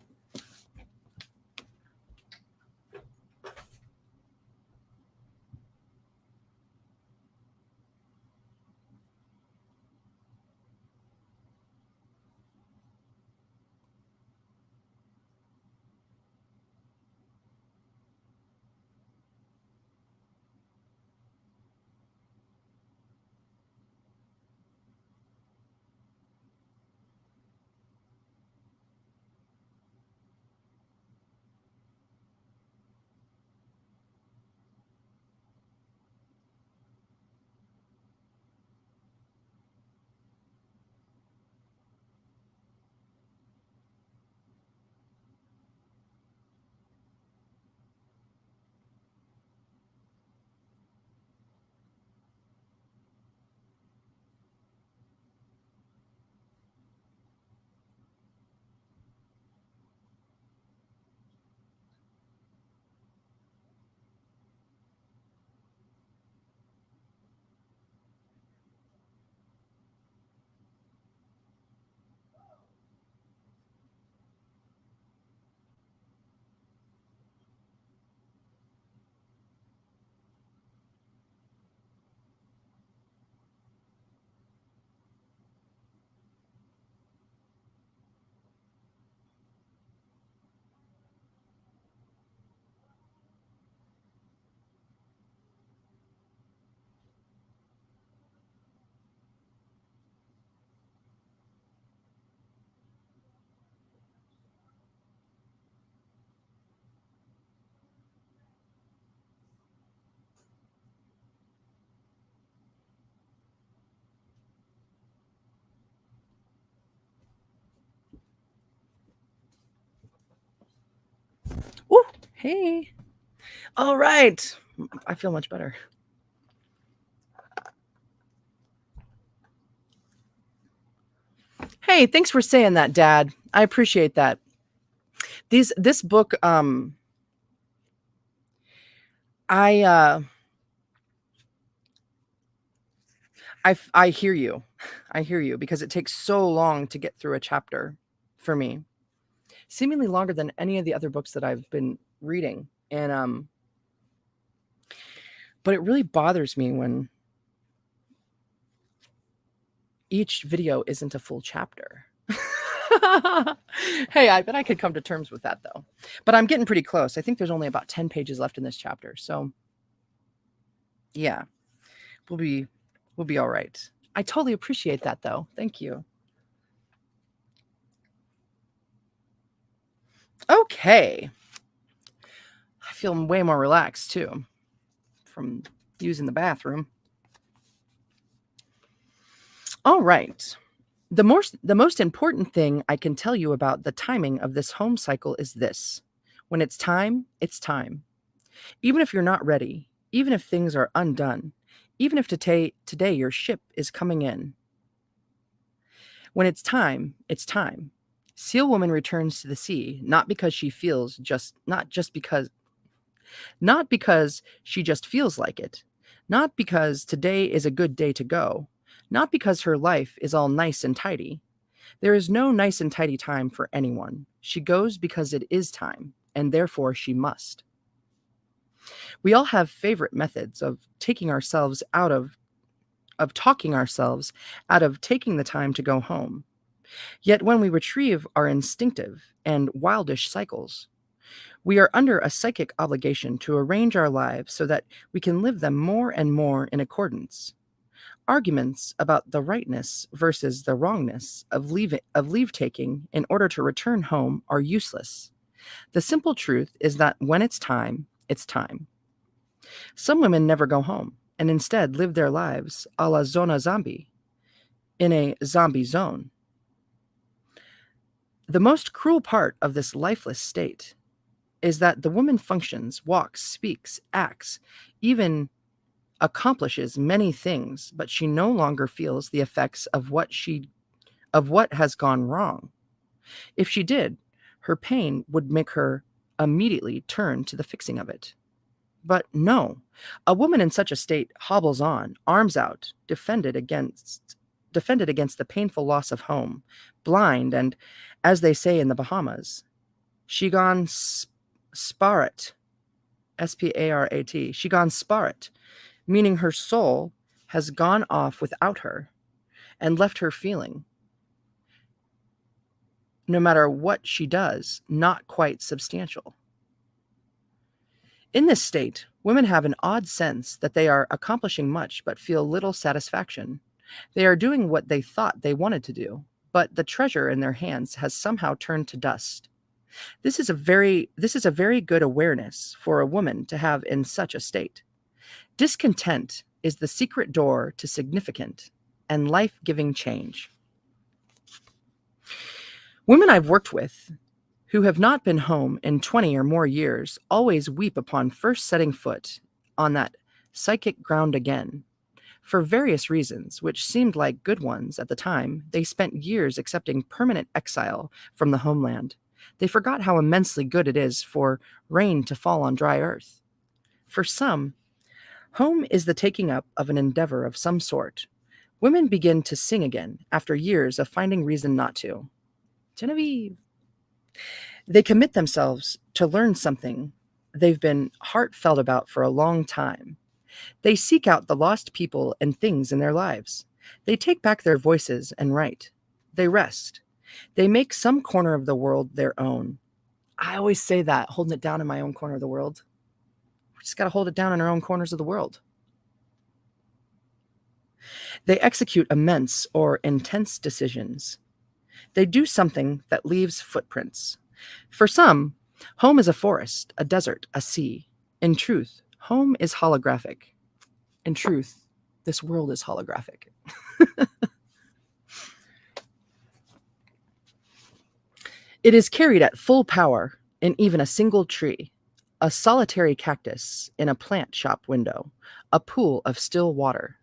Hey. All right. I feel much better. Hey, thanks for saying that, Dad. I appreciate that. This book, I hear you. I hear you because it takes so long to get through a chapter for me. Seemingly longer than any of the other books that I've been reading. And but it really bothers me when each video isn't a full chapter. Hey, I bet I could come to terms with that though. But I'm getting pretty close. I think there's only about 10 pages left in this chapter. So yeah, we'll be all right. I totally appreciate that though. Thank you. Okay. I feel way more relaxed too from using the bathroom. All right. The most important thing I can tell you about the timing of this home cycle is this. When it's time, it's time. Even if you're not ready, even if things are undone, even if today your ship is coming in. When it's time, it's time. Seal Woman returns to the sea, not because she feels not because she just feels like it, not because today is a good day to go, not because her life is all nice and tidy. There is no nice and tidy time for anyone. She goes because it is time, and therefore she must. We all have favorite methods of talking ourselves out of taking the time to go home. Yet when we retrieve our instinctive and wildish cycles, we are under a psychic obligation to arrange our lives so that we can live them more and more in accordance. Arguments about the rightness versus the wrongness of leave taking in order to return home are useless. The simple truth is that when it's time, it's time. Some women never go home and instead live their lives a la zona zombie, in a zombie zone. The most cruel part of this lifeless state is that the woman functions, walks, speaks, acts, even accomplishes many things, but she no longer feels the effects of what has gone wrong. If she did, her pain would make her immediately turn to the fixing of it. But no, a woman in such a state hobbles on, arms out, defended against the painful loss of home, blind, and, as they say in the Bahamas, she gone sparat, S-P-A-R-A-T, she gone sparat, meaning her soul has gone off without her and left her feeling, no matter what she does, not quite substantial. In this state, women have an odd sense that they are accomplishing much but feel little satisfaction. They are doing what they thought they wanted to do, but the treasure in their hands has somehow turned to dust. This is a very good awareness for a woman to have in such a state. Discontent is the secret door to significant and life-giving change. Women I've worked with who have not been home in 20 or more years always weep upon first setting foot on that psychic ground again. For various reasons, which seemed like good ones at the time, they spent years accepting permanent exile from the homeland. They forgot how immensely good it is for rain to fall on dry earth. For some, home is the taking up of an endeavor of some sort. Women begin to sing again after years of finding reason not to. Genevieve. They commit themselves to learn something they've been heartfelt about for a long time. They seek out the lost people and things in their lives. They take back their voices and write. They rest. They make some corner of the world their own. I always say that, holding it down in my own corner of the world. We just got to hold it down in our own corners of the world. They execute immense or intense decisions. They do something that leaves footprints. For some, home is a forest, a desert, a sea. In truth, home is holographic. In truth, this world is holographic. It is carried at full power in even a single tree. a solitary cactus in a plant shop window, a pool of still water.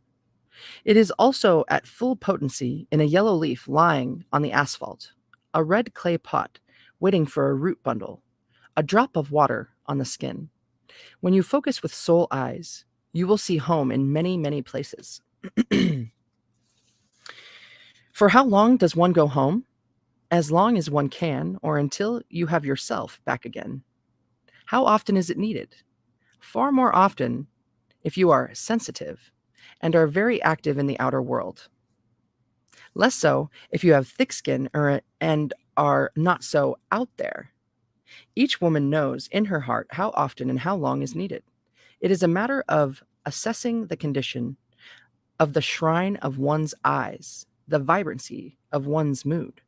It is also at full potency in a yellow leaf lying on the asphalt, a red clay pot waiting for a root bundle, a drop of water on the skin. When you focus with soul eyes, you will see home in many, many places. For how long does one go home? As long as one can, or until you have yourself back again. How often is it needed? Far more often if you are sensitive and are very active in the outer world. Less so if you have thick skin and are not so out there. Each woman knows in her heart how often and how long is needed. It is a matter of assessing the condition of the shrine of one's eyes, the vibrancy of one's mood,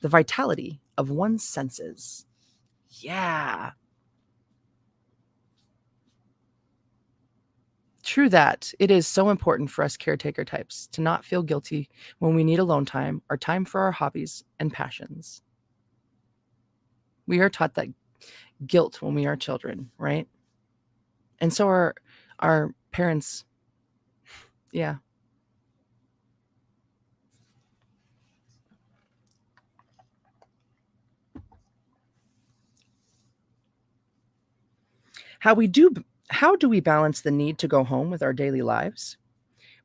the vitality of one's senses. Yeah. True that. It is so important for us caretaker types to not feel guilty when we need alone time or time for our hobbies and passions. We are taught that guilt when we are children, right? And so are our parents. Yeah. How do we balance the need to go home with our daily lives?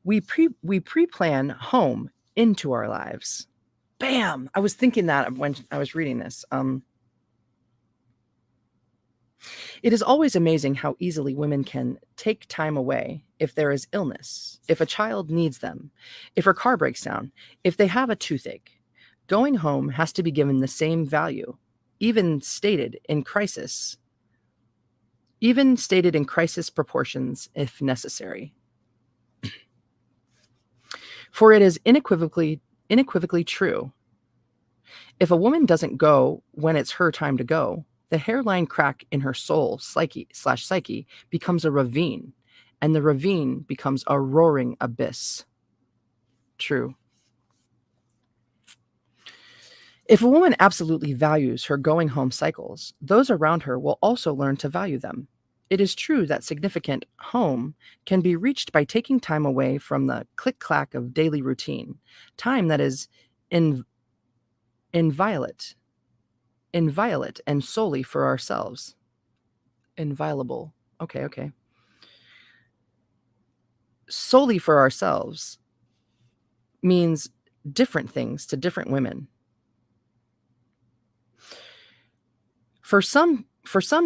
We pre-plan home into our lives. Bam! I was thinking that when I was reading this. It is always amazing how easily women can take time away if there is illness, if a child needs them, if her car breaks down, if they have a toothache. Going home has to be given the same value, even stated in crisis proportions if necessary. For it is unequivocally true. If a woman doesn't go when it's her time to go, the hairline crack in her soul psyche becomes a ravine, and the ravine becomes a roaring abyss. True. If a woman absolutely values her going home cycles, those around her will also learn to value them. It is true that significant home can be reached by taking time away from the click-clack of daily routine, time that is inviolate and solely for ourselves. Inviolable. Okay. Solely for ourselves means different things to different women. For some,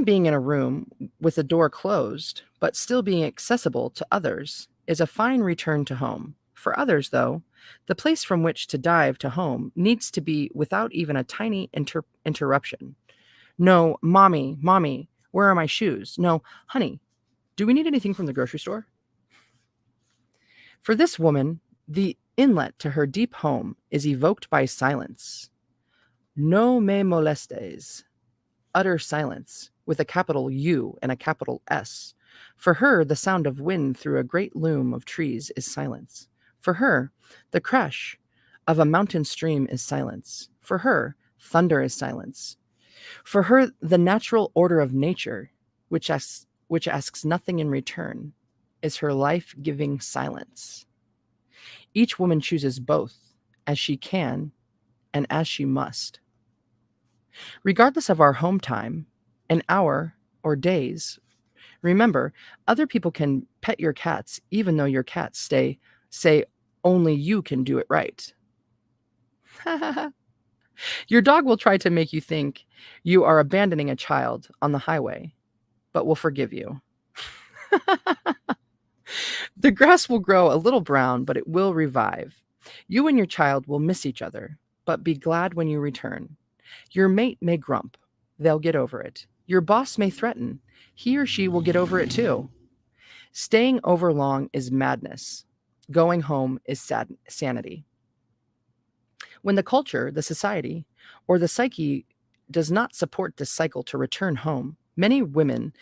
being in a room with the door closed, but still being accessible to others, is a fine return to home. For others, though, the place from which to dive to home needs to be without even a tiny interruption. No, mommy, where are my shoes? No, honey, do we need anything from the grocery store? For this woman, the inlet to her deep home is evoked by silence. No me molestes. Utter silence, with a capital U and a capital S. For her, the sound of wind through a great loom of trees is silence. For her, the crash of a mountain stream is silence. For her, thunder is silence. For her, the natural order of nature, which asks nothing in return, is her life-giving silence. Each woman chooses both, as she can and as she must. Regardless of our home time, an hour or days, remember, other people can pet your cats even though your cats say only you can do it right. Your dog will try to make you think you are abandoning a child on the highway, but will forgive you. The grass will grow a little brown, but it will revive. You and your child will miss each other, but be glad when you return. Your mate may grump. They'll get over it. Your boss may threaten. He or she will get over it too. Staying over long is madness. Going home is sanity. When the culture, the society, or the psyche does not support this cycle to return home, many women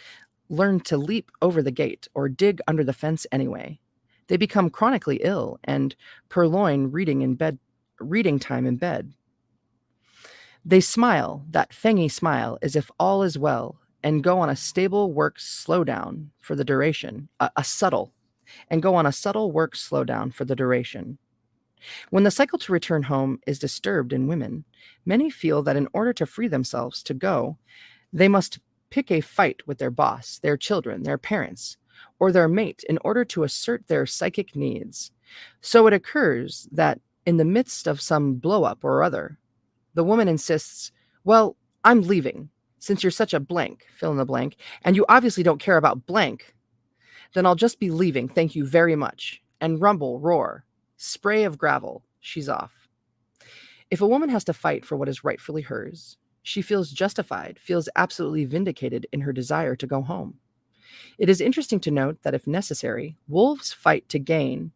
learn to leap over the gate or dig under the fence anyway. They become chronically ill and purloin reading time in bed. They smile, that fangy smile, as if all is well, and go on a stable work slowdown for the duration, a subtle, and go on a subtle work slowdown for the duration. When the cycle to return home is disturbed in women, many feel that in order to free themselves to go, they must pick a fight with their boss, their children, their parents, or their mate in order to assert their psychic needs. So it occurs that in the midst of some blow up or other, the woman insists, "Well, I'm leaving. Since you're such a blank, fill in the blank, and you obviously don't care about blank, then I'll just be leaving, thank you very much." And rumble, roar, spray of gravel, she's off. If a woman has to fight for what is rightfully hers, she feels justified, feels absolutely vindicated in her desire to go home. It is interesting to note that if necessary, wolves fight to gain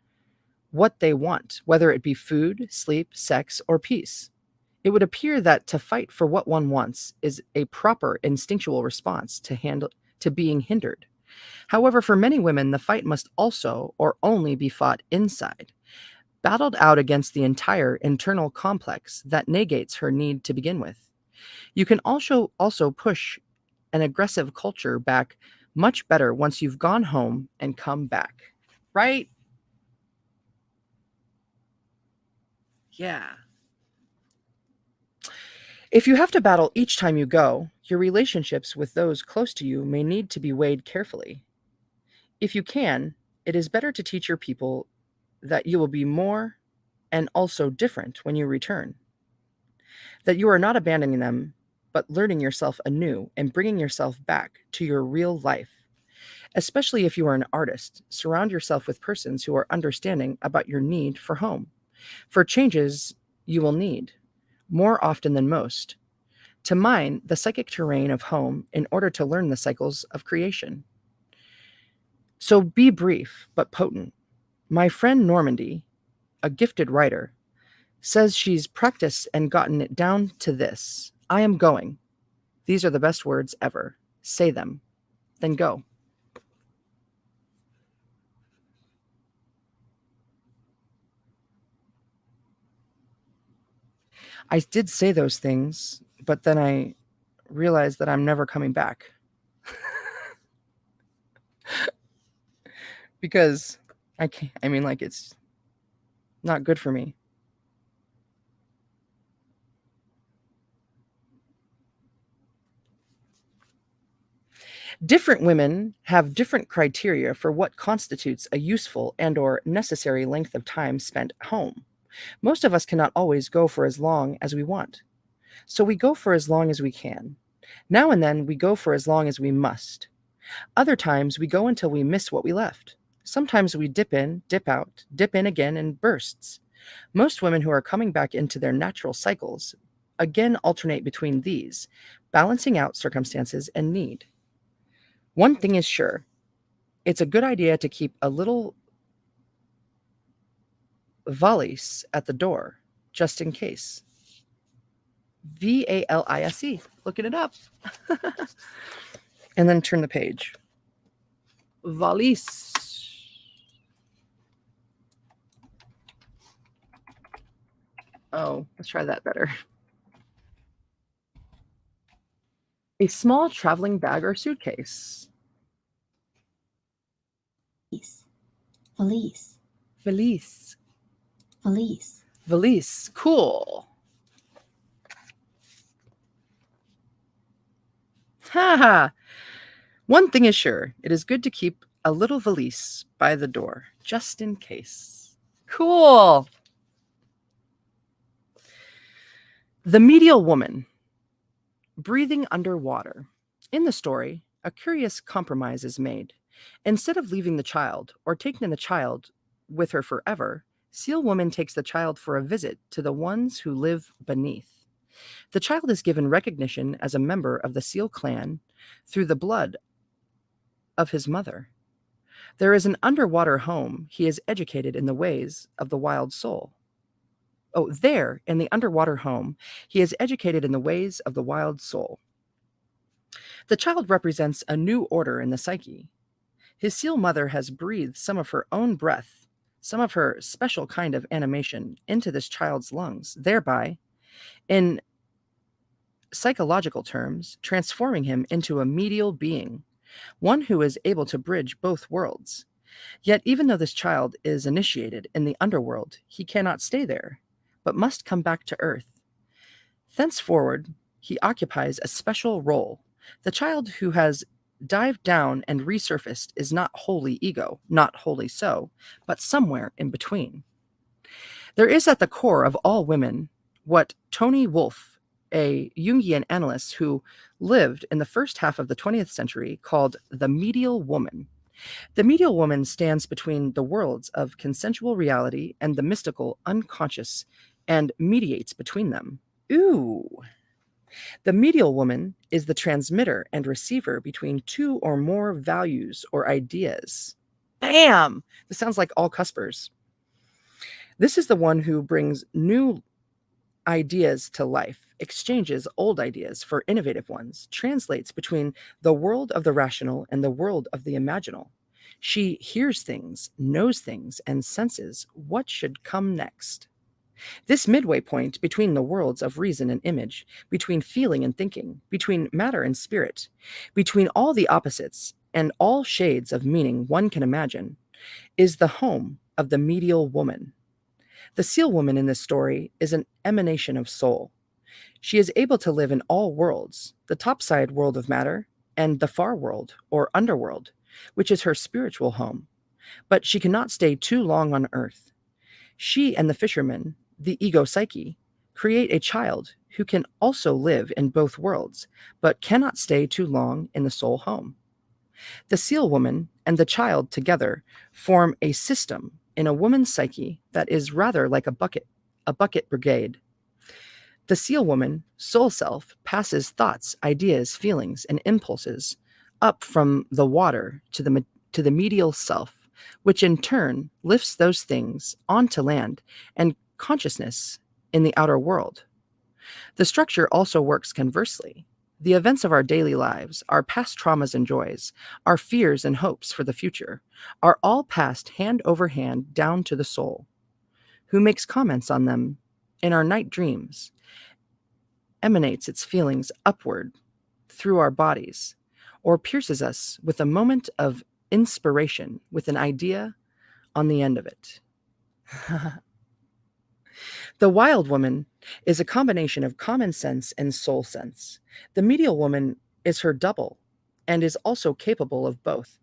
what they want, whether it be food, sleep, sex, or peace. It would appear that to fight for what one wants is a proper instinctual response to being hindered. However, for many women, the fight must also or only be fought inside, battled out against the entire internal complex that negates her need to begin with. You can also push an aggressive culture back much better once you've gone home and come back. Right? Yeah. If you have to battle each time you go, your relationships with those close to you may need to be weighed carefully. If you can, it is better to teach your people that you will be more and also different when you return, that you are not abandoning them, but learning yourself anew and bringing yourself back to your real life. Especially if you are an artist, surround yourself with persons who are understanding about your need for home, for changes you will need, more often than most, to mine the psychic terrain of home in order to learn the cycles of creation. So be brief but potent. My friend Normandy, a gifted writer, says she's practiced and gotten it down to this: I am going. These are the best words ever. Say them, then go. I did say those things, but then I realized that I'm never coming back because I can't, I mean, like, it's not good for me. Different women have different criteria for what constitutes a useful and or necessary length of time spent home. Most of us cannot always go for as long as we want. So we go for as long as we can. Now and then we go for as long as we must. Other times we go until we miss what we left. Sometimes we dip in, dip out, dip in again in bursts. Most women who are coming back into their natural cycles again alternate between these, balancing out circumstances and need. One thing is sure, it's a good idea to keep a little valise at the door, just in case. VALISE, looking it up. And then turn the page. Valise. Oh, let's try that better. A small traveling bag or suitcase. Valise. Valise. Valise. Valise. Cool. Haha. One thing is sure, it is good to keep a little valise by the door, just in case. Cool. The medial woman, breathing underwater. In the story, a curious compromise is made. Instead of leaving the child or taking the child with her forever, Seal Woman takes the child for a visit to the ones who live beneath. The child is given recognition as a member of the Seal clan through the blood of his mother. There is an underwater home. He is educated in the ways of the wild soul. Oh, there, in the underwater home, he is educated in the ways of the wild soul. The child represents a new order in the psyche. His seal mother has breathed some of her own breath, some of her special kind of animation into this child's lungs, thereby, in psychological terms, transforming him into a medial being, one who is able to bridge both worlds. Yet, even though this child is initiated in the underworld, he cannot stay there, but must come back to Earth. Thenceforward, he occupies a special role. The child who has dived down and resurfaced is not wholly ego, not wholly so, but somewhere in between. There is at the core of all women what Tony Wolff, a Jungian analyst who lived in the first half of the 20th century, called the medial woman. The medial woman stands between the worlds of consensual reality and the mystical unconscious and mediates between them. Ooh. The medial woman is the transmitter and receiver between two or more values or ideas. Bam! This sounds like all cuspers. This is the one who brings new ideas to life, exchanges old ideas for innovative ones, translates between the world of the rational and the world of the imaginal. She hears things, knows things, and senses what should come next. This midway point between the worlds of reason and image, between feeling and thinking, between matter and spirit, between all the opposites and all shades of meaning one can imagine, is the home of the medial woman. The seal woman in this story is an emanation of soul. She is able to live in all worlds, the topside world of matter and the far world or underworld, which is her spiritual home. But she cannot stay too long on Earth. She and the fisherman, the ego psyche, create a child who can also live in both worlds, but cannot stay too long in the soul home. The seal woman and the child together form a system in a woman's psyche that is rather like a bucket brigade. The seal woman, soul self, passes thoughts, ideas, feelings, and impulses up from the water to the medial self, which in turn lifts those things onto land and consciousness in the outer world. The structure also works conversely. The events of our daily lives, our past traumas and joys, our fears and hopes for the future, are all passed hand over hand down to the soul, who makes comments on them in our night dreams, emanates its feelings upward through our bodies, or pierces us with a moment of inspiration with an idea on the end of it. The wild woman is a combination of common sense and soul sense. The medial woman is her double and is also capable of both.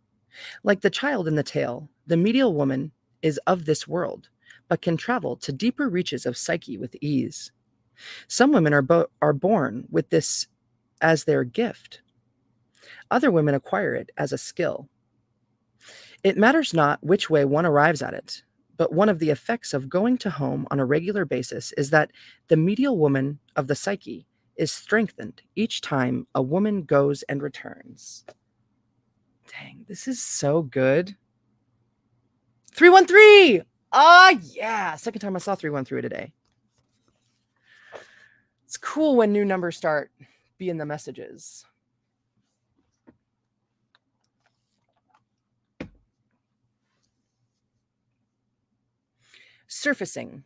Like the child in the tale, the medial woman is of this world, but can travel to deeper reaches of psyche with ease. Some women are born with this as their gift. Other women acquire it as a skill. It matters not which way one arrives at it, but one of the effects of going to home on a regular basis is that the medial woman of the psyche is strengthened each time a woman goes and returns. Dang, this is so good. 313! Ah, yeah. Second time I saw 313 today. It's cool when new numbers start being the messages. Surfacing.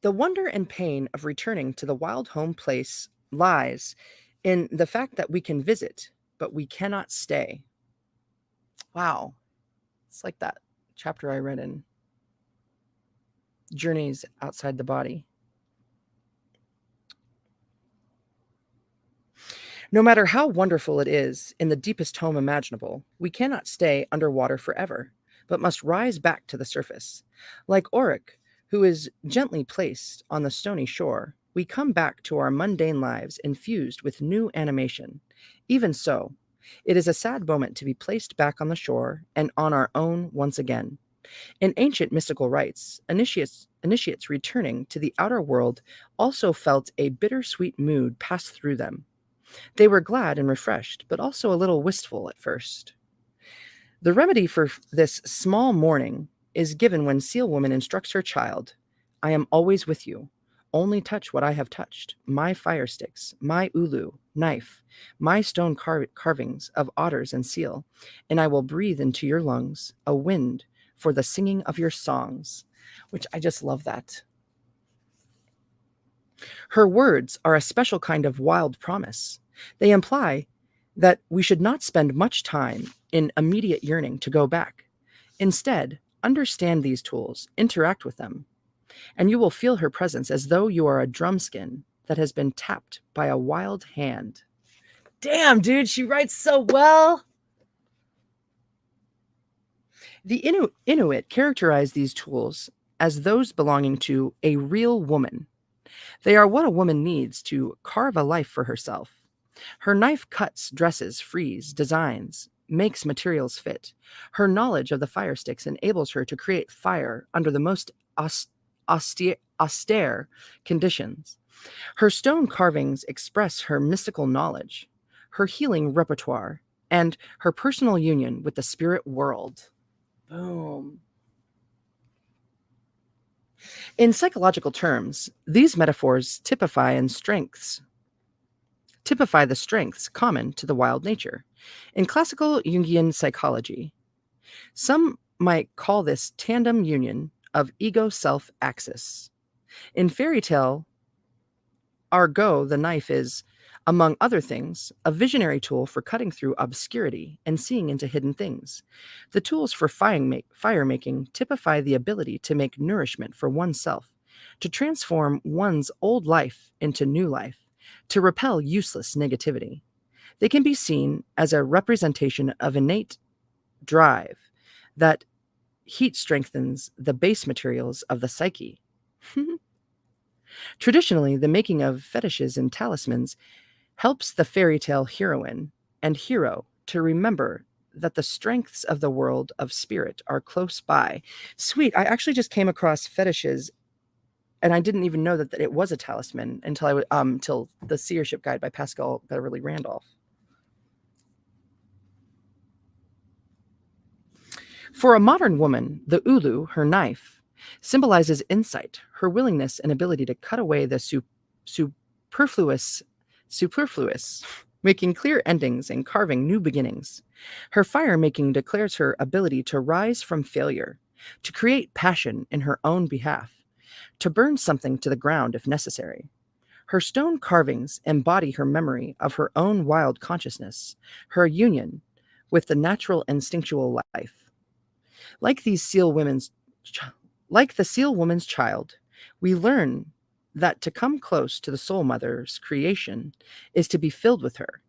The wonder and pain of returning to the wild home place lies in the fact that we can visit, but we cannot stay. Wow. It's like that chapter I read in Journeys Outside the Body. No matter how wonderful it is in the deepest home imaginable, we cannot stay underwater forever, but must rise back to the surface. Like Auric, who is gently placed on the stony shore, we come back to our mundane lives infused with new animation. Even so, it is a sad moment to be placed back on the shore and on our own once again. In ancient mystical rites, initiates returning to the outer world also felt a bittersweet mood pass through them. They were glad and refreshed, but also a little wistful at first. The remedy for this small mourning is given when Seal Woman instructs her child, I am always with you. Only touch what I have touched, my fire sticks, my ulu, knife, my stone carvings of otters and seal, and I will breathe into your lungs a wind for the singing of your songs, which I just love that. Her words are a special kind of wild promise. They imply that we should not spend much time in immediate yearning to go back. Instead, understand these tools, interact with them, and you will feel her presence as though you are a drumskin that has been tapped by a wild hand. Damn, dude, she writes so well. The Inuit characterize these tools as those belonging to a real woman. They are what a woman needs to carve a life for herself. Her knife cuts, dresses, frees, designs, makes materials fit. Her knowledge of the fire sticks enables her to create fire under the most austere conditions. Her stone carvings express her mystical knowledge, her healing repertoire, and her personal union with the spirit world. Boom. In psychological terms, these metaphors typify the strengths common to the wild nature. In classical Jungian psychology, some might call this tandem union of ego-self axis. In fairy tale Argot, the knife is, among other things, a visionary tool for cutting through obscurity and seeing into hidden things. The tools for fire making typify the ability to make nourishment for oneself, to transform one's old life into new life, to repel useless negativity. They can be seen as a representation of innate drive that heat strengthens the base materials of the psyche. Traditionally, the making of fetishes and talismans helps the fairy tale heroine and hero to remember that the strengths of the world of spirit are close by. Sweet, I actually just came across fetishes, and I didn't even know that it was a talisman until till the Seership Guide by Pascal Beverly Randolph. For a modern woman, the ulu, her knife, symbolizes insight, her willingness and ability to cut away the superfluous, making clear endings and carving new beginnings. Her fire making declares her ability to rise from failure, to create passion in her own behalf, to burn something to the ground if necessary. Her stone carvings embody her memory of her own wild consciousness, her union with the natural instinctual life. Like the seal woman's child, we learn that to come close to the soul mother's creation is to be filled with her.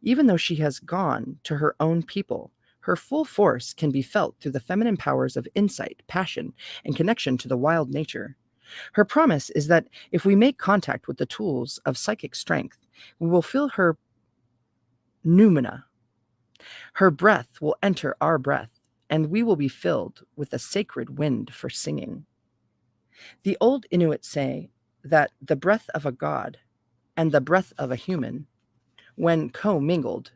Even though she has gone to her own people, her full force can be felt through the feminine powers of insight, passion, and connection to the wild nature. Her promise is that if we make contact with the tools of psychic strength, we will feel her pneumena. Her breath will enter our breath, and we will be filled with the sacred wind for singing. The old Inuit say that the breath of a god and the breath of a human, when co-mingled,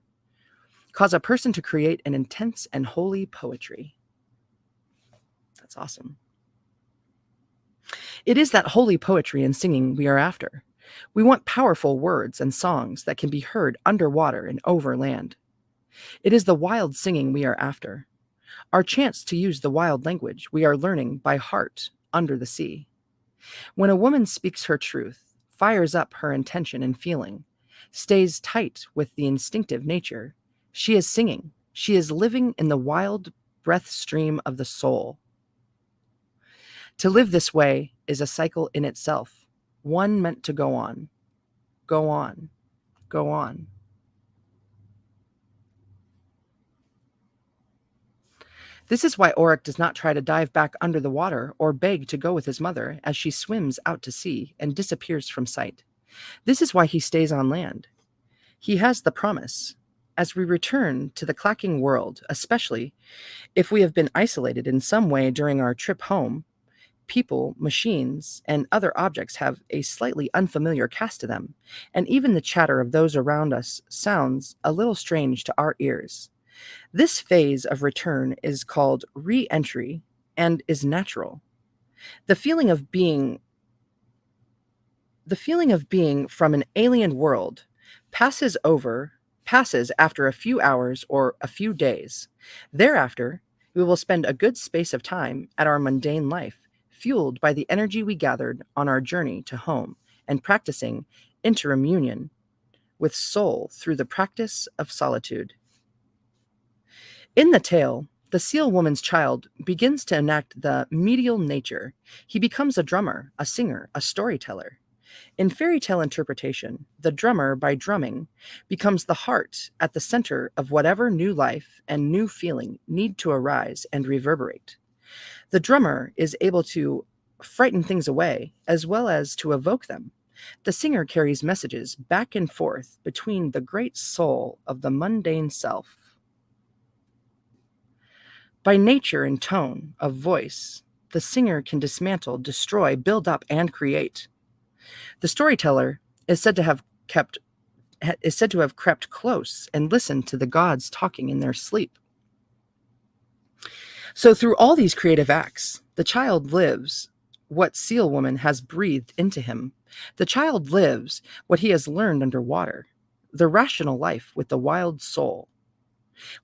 cause a person to create an intense and holy poetry. That's awesome. It is that holy poetry and singing we are after. We want powerful words and songs that can be heard underwater and over land. It is the wild singing we are after. Our chance to use the wild language we are learning by heart under the sea. When a woman speaks her truth, fires up her intention and feeling, stays tight with the instinctive nature, she is singing. She is living in the wild breath stream of the soul. To live this way is a cycle in itself, one meant to go on, go on, go on. This is why Oric does not try to dive back under the water or beg to go with his mother as she swims out to sea and disappears from sight. This is why he stays on land. He has the promise. As we return to the clacking world, especially if we have been isolated in some way during our trip home, people, machines, and other objects have a slightly unfamiliar cast to them, and even the chatter of those around us sounds a little strange to our ears. This phase of return is called re-entry and is natural. The feeling of being from an alien world passes after a few hours or a few days. Thereafter, we will spend a good space of time at our mundane life, fueled by the energy we gathered on our journey to home and practicing interim with soul through the practice of solitude. In the tale, the seal woman's child begins to enact the medial nature. He becomes a drummer, a singer, a storyteller. In fairy tale interpretation, the drummer, by drumming, becomes the heart at the center of whatever new life and new feeling need to arise and reverberate. The drummer is able to frighten things away as well as to evoke them. The singer carries messages back and forth between the great soul of the mundane self. By nature and tone of voice, the singer can dismantle, destroy, build up, and create. The storyteller is said to have crept close and listened to the gods talking in their sleep. So through all these creative acts, the child lives what Seal Woman has breathed into him. The child lives what he has learned underwater, the rational life with the wild soul.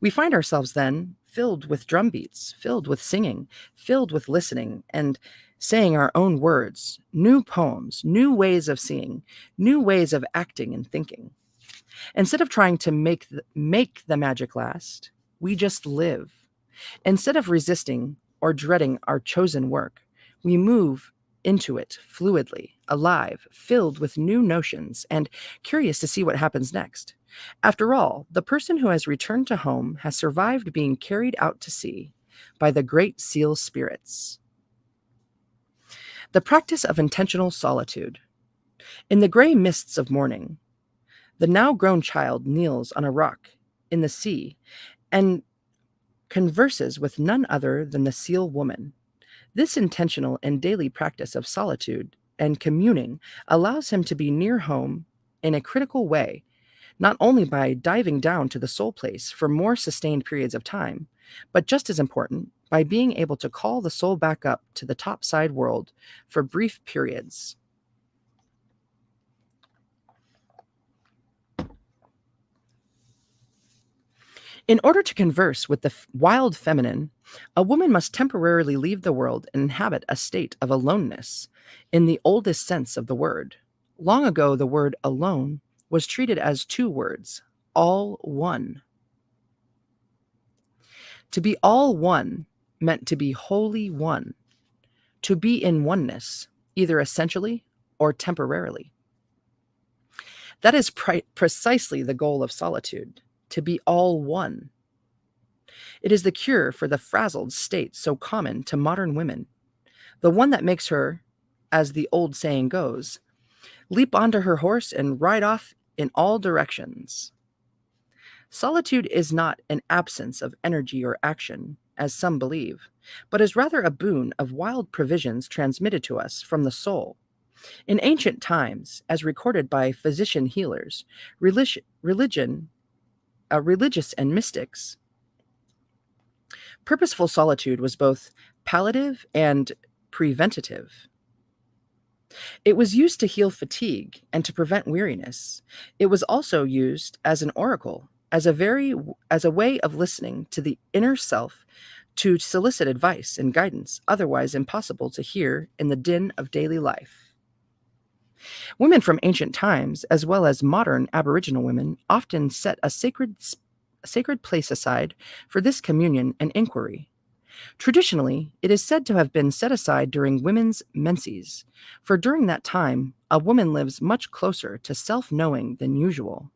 We find ourselves then filled with drum beats, filled with singing, filled with listening and saying our own words, new poems, new ways of seeing, new ways of acting and thinking. Instead of trying to make the magic last, we just live. Instead of resisting or dreading our chosen work, we move into it fluidly, alive, filled with new notions, and curious to see what happens next. After all, the person who has returned to home has survived being carried out to sea by the great seal spirits. The practice of intentional solitude. In the gray mists of morning, the now grown child kneels on a rock in the sea and converses with none other than the seal woman. This intentional and daily practice of solitude and communing allows him to be near home in a critical way, not only by diving down to the soul place for more sustained periods of time, but just as important, by being able to call the soul back up to the topside world for brief periods. In order to converse with the wild feminine, a woman must temporarily leave the world and inhabit a state of aloneness, in the oldest sense of the word. Long ago, the word alone was treated as two words, all one. To be all one meant to be wholly one, to be in oneness, either essentially or temporarily. That is precisely the goal of solitude, to be all one. It is the cure for the frazzled state so common to modern women, the one that makes her, as the old saying goes, leap onto her horse and ride off in all directions. Solitude is not an absence of energy or action, as some believe, but is rather a boon of wild provisions transmitted to us from the soul. In ancient times, as recorded by physician healers, religious and mystics, purposeful solitude was both palliative and preventative. It was used to heal fatigue and to prevent weariness. It was also used as an oracle, as a way of listening to the inner self to solicit advice and guidance otherwise impossible to hear in the din of daily life. Women from ancient times, as well as modern Aboriginal women, often set a sacred place aside for this communion and inquiry. Traditionally, it is said to have been set aside during women's menses, for during that time, a woman lives much closer to self-knowing than usual.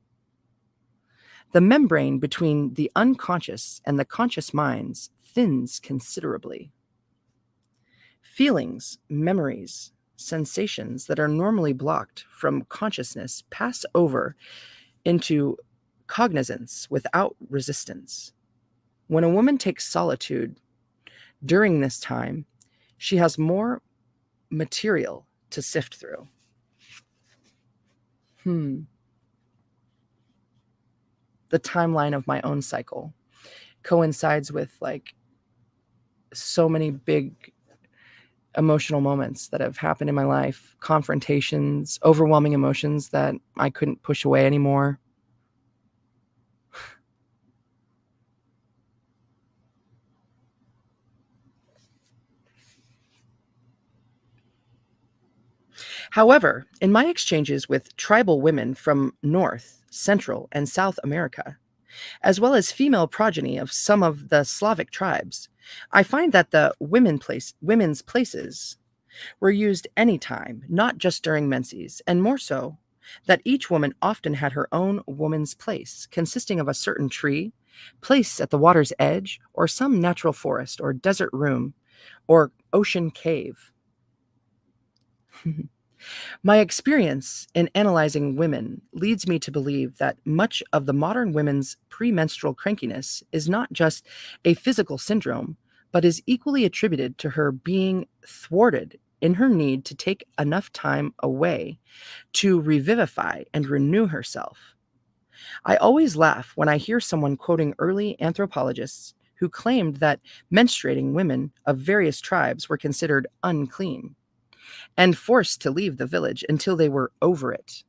The membrane between the unconscious and the conscious minds thins considerably. Feelings, memories, sensations that are normally blocked from consciousness pass over into cognizance without resistance. When a woman takes solitude during this time, she has more material to sift through. The timeline of my own cycle coincides with like so many big emotional moments that have happened in my life, confrontations, overwhelming emotions that I couldn't push away anymore. However, in my exchanges with tribal women from North, Central, and South America, as well as female progeny of some of the Slavic tribes, I find that the women's places were used anytime, not just during menses, and more so, that each woman often had her own woman's place, consisting of a certain tree, place at the water's edge, or some natural forest, or desert room, or ocean cave. My experience in analyzing women leads me to believe that much of the modern women's premenstrual crankiness is not just a physical syndrome, but is equally attributed to her being thwarted in her need to take enough time away to revivify and renew herself. I always laugh when I hear someone quoting early anthropologists who claimed that menstruating women of various tribes were considered unclean and forced to leave the village until they were over it.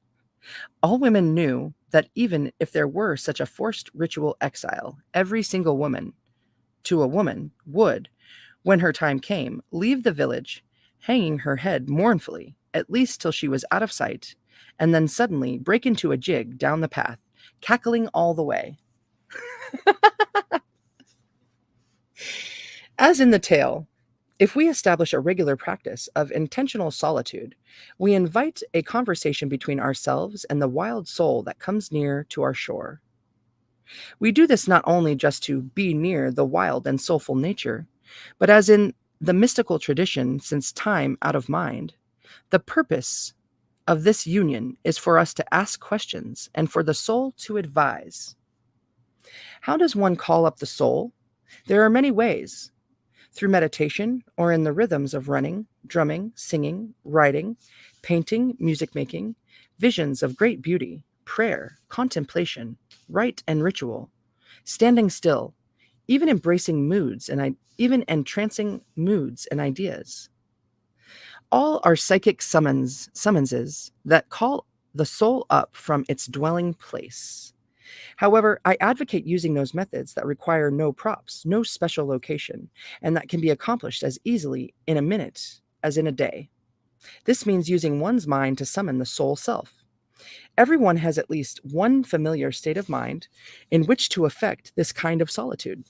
All women knew that even if there were such a forced ritual exile, every single woman to a woman would, when her time came, leave the village, hanging her head mournfully, at least till she was out of sight, and then suddenly break into a jig down the path, cackling all the way. As in the tale, if we establish a regular practice of intentional solitude, we invite a conversation between ourselves and the wild soul that comes near to our shore. We do this not only just to be near the wild and soulful nature, but as in the mystical tradition since time out of mind, the purpose of this union is for us to ask questions and for the soul to advise. How does one call up the soul? There are many ways. Through meditation or in the rhythms of running, drumming, singing, writing, painting, music making, visions of great beauty, prayer, contemplation, rite and ritual, standing still, even embracing moods and even entrancing moods and ideas. All are psychic summonses that call the soul up from its dwelling place. However, I advocate using those methods that require no props, no special location, and that can be accomplished as easily in a minute as in a day. This means using one's mind to summon the soul self. Everyone has at least one familiar state of mind in which to effect this kind of solitude.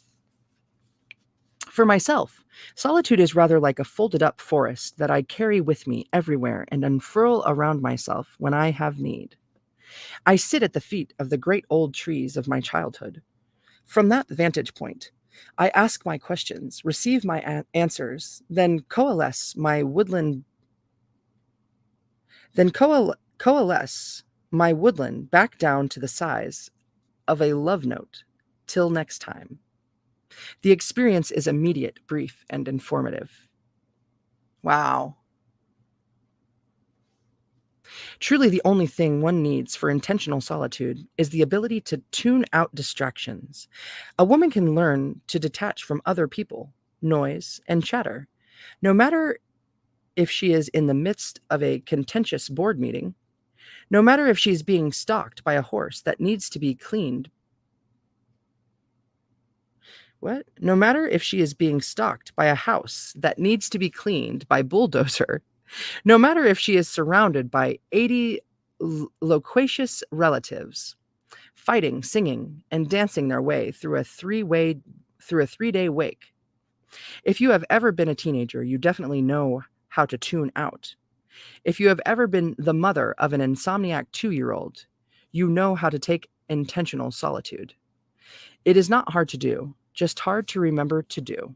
For myself, solitude is rather like a folded up forest that I carry with me everywhere and unfurl around myself when I have need. I sit at the feet of the great old trees of my childhood. From that vantage point, I ask my questions, receive my answers, then coalesce my woodland back down to the size of a love note. Till next time. The experience is immediate, brief, and informative. Wow. Truly, the only thing one needs for intentional solitude is the ability to tune out distractions. A woman can learn to detach from other people, noise, and chatter, no matter if she is in the midst of a contentious board meeting, no matter if she's being stalked by a horse that needs to be cleaned. What? No matter if she is being stalked by a house that needs to be cleaned by bulldozer, no matter if she is surrounded by 80 loquacious relatives, fighting, singing, and dancing their way through a three-day wake. If you have ever been a teenager, you definitely know how to tune out. If you have ever been the mother of an insomniac 2-year-old, you know how to take intentional solitude. It is not hard to do, just hard to remember to do.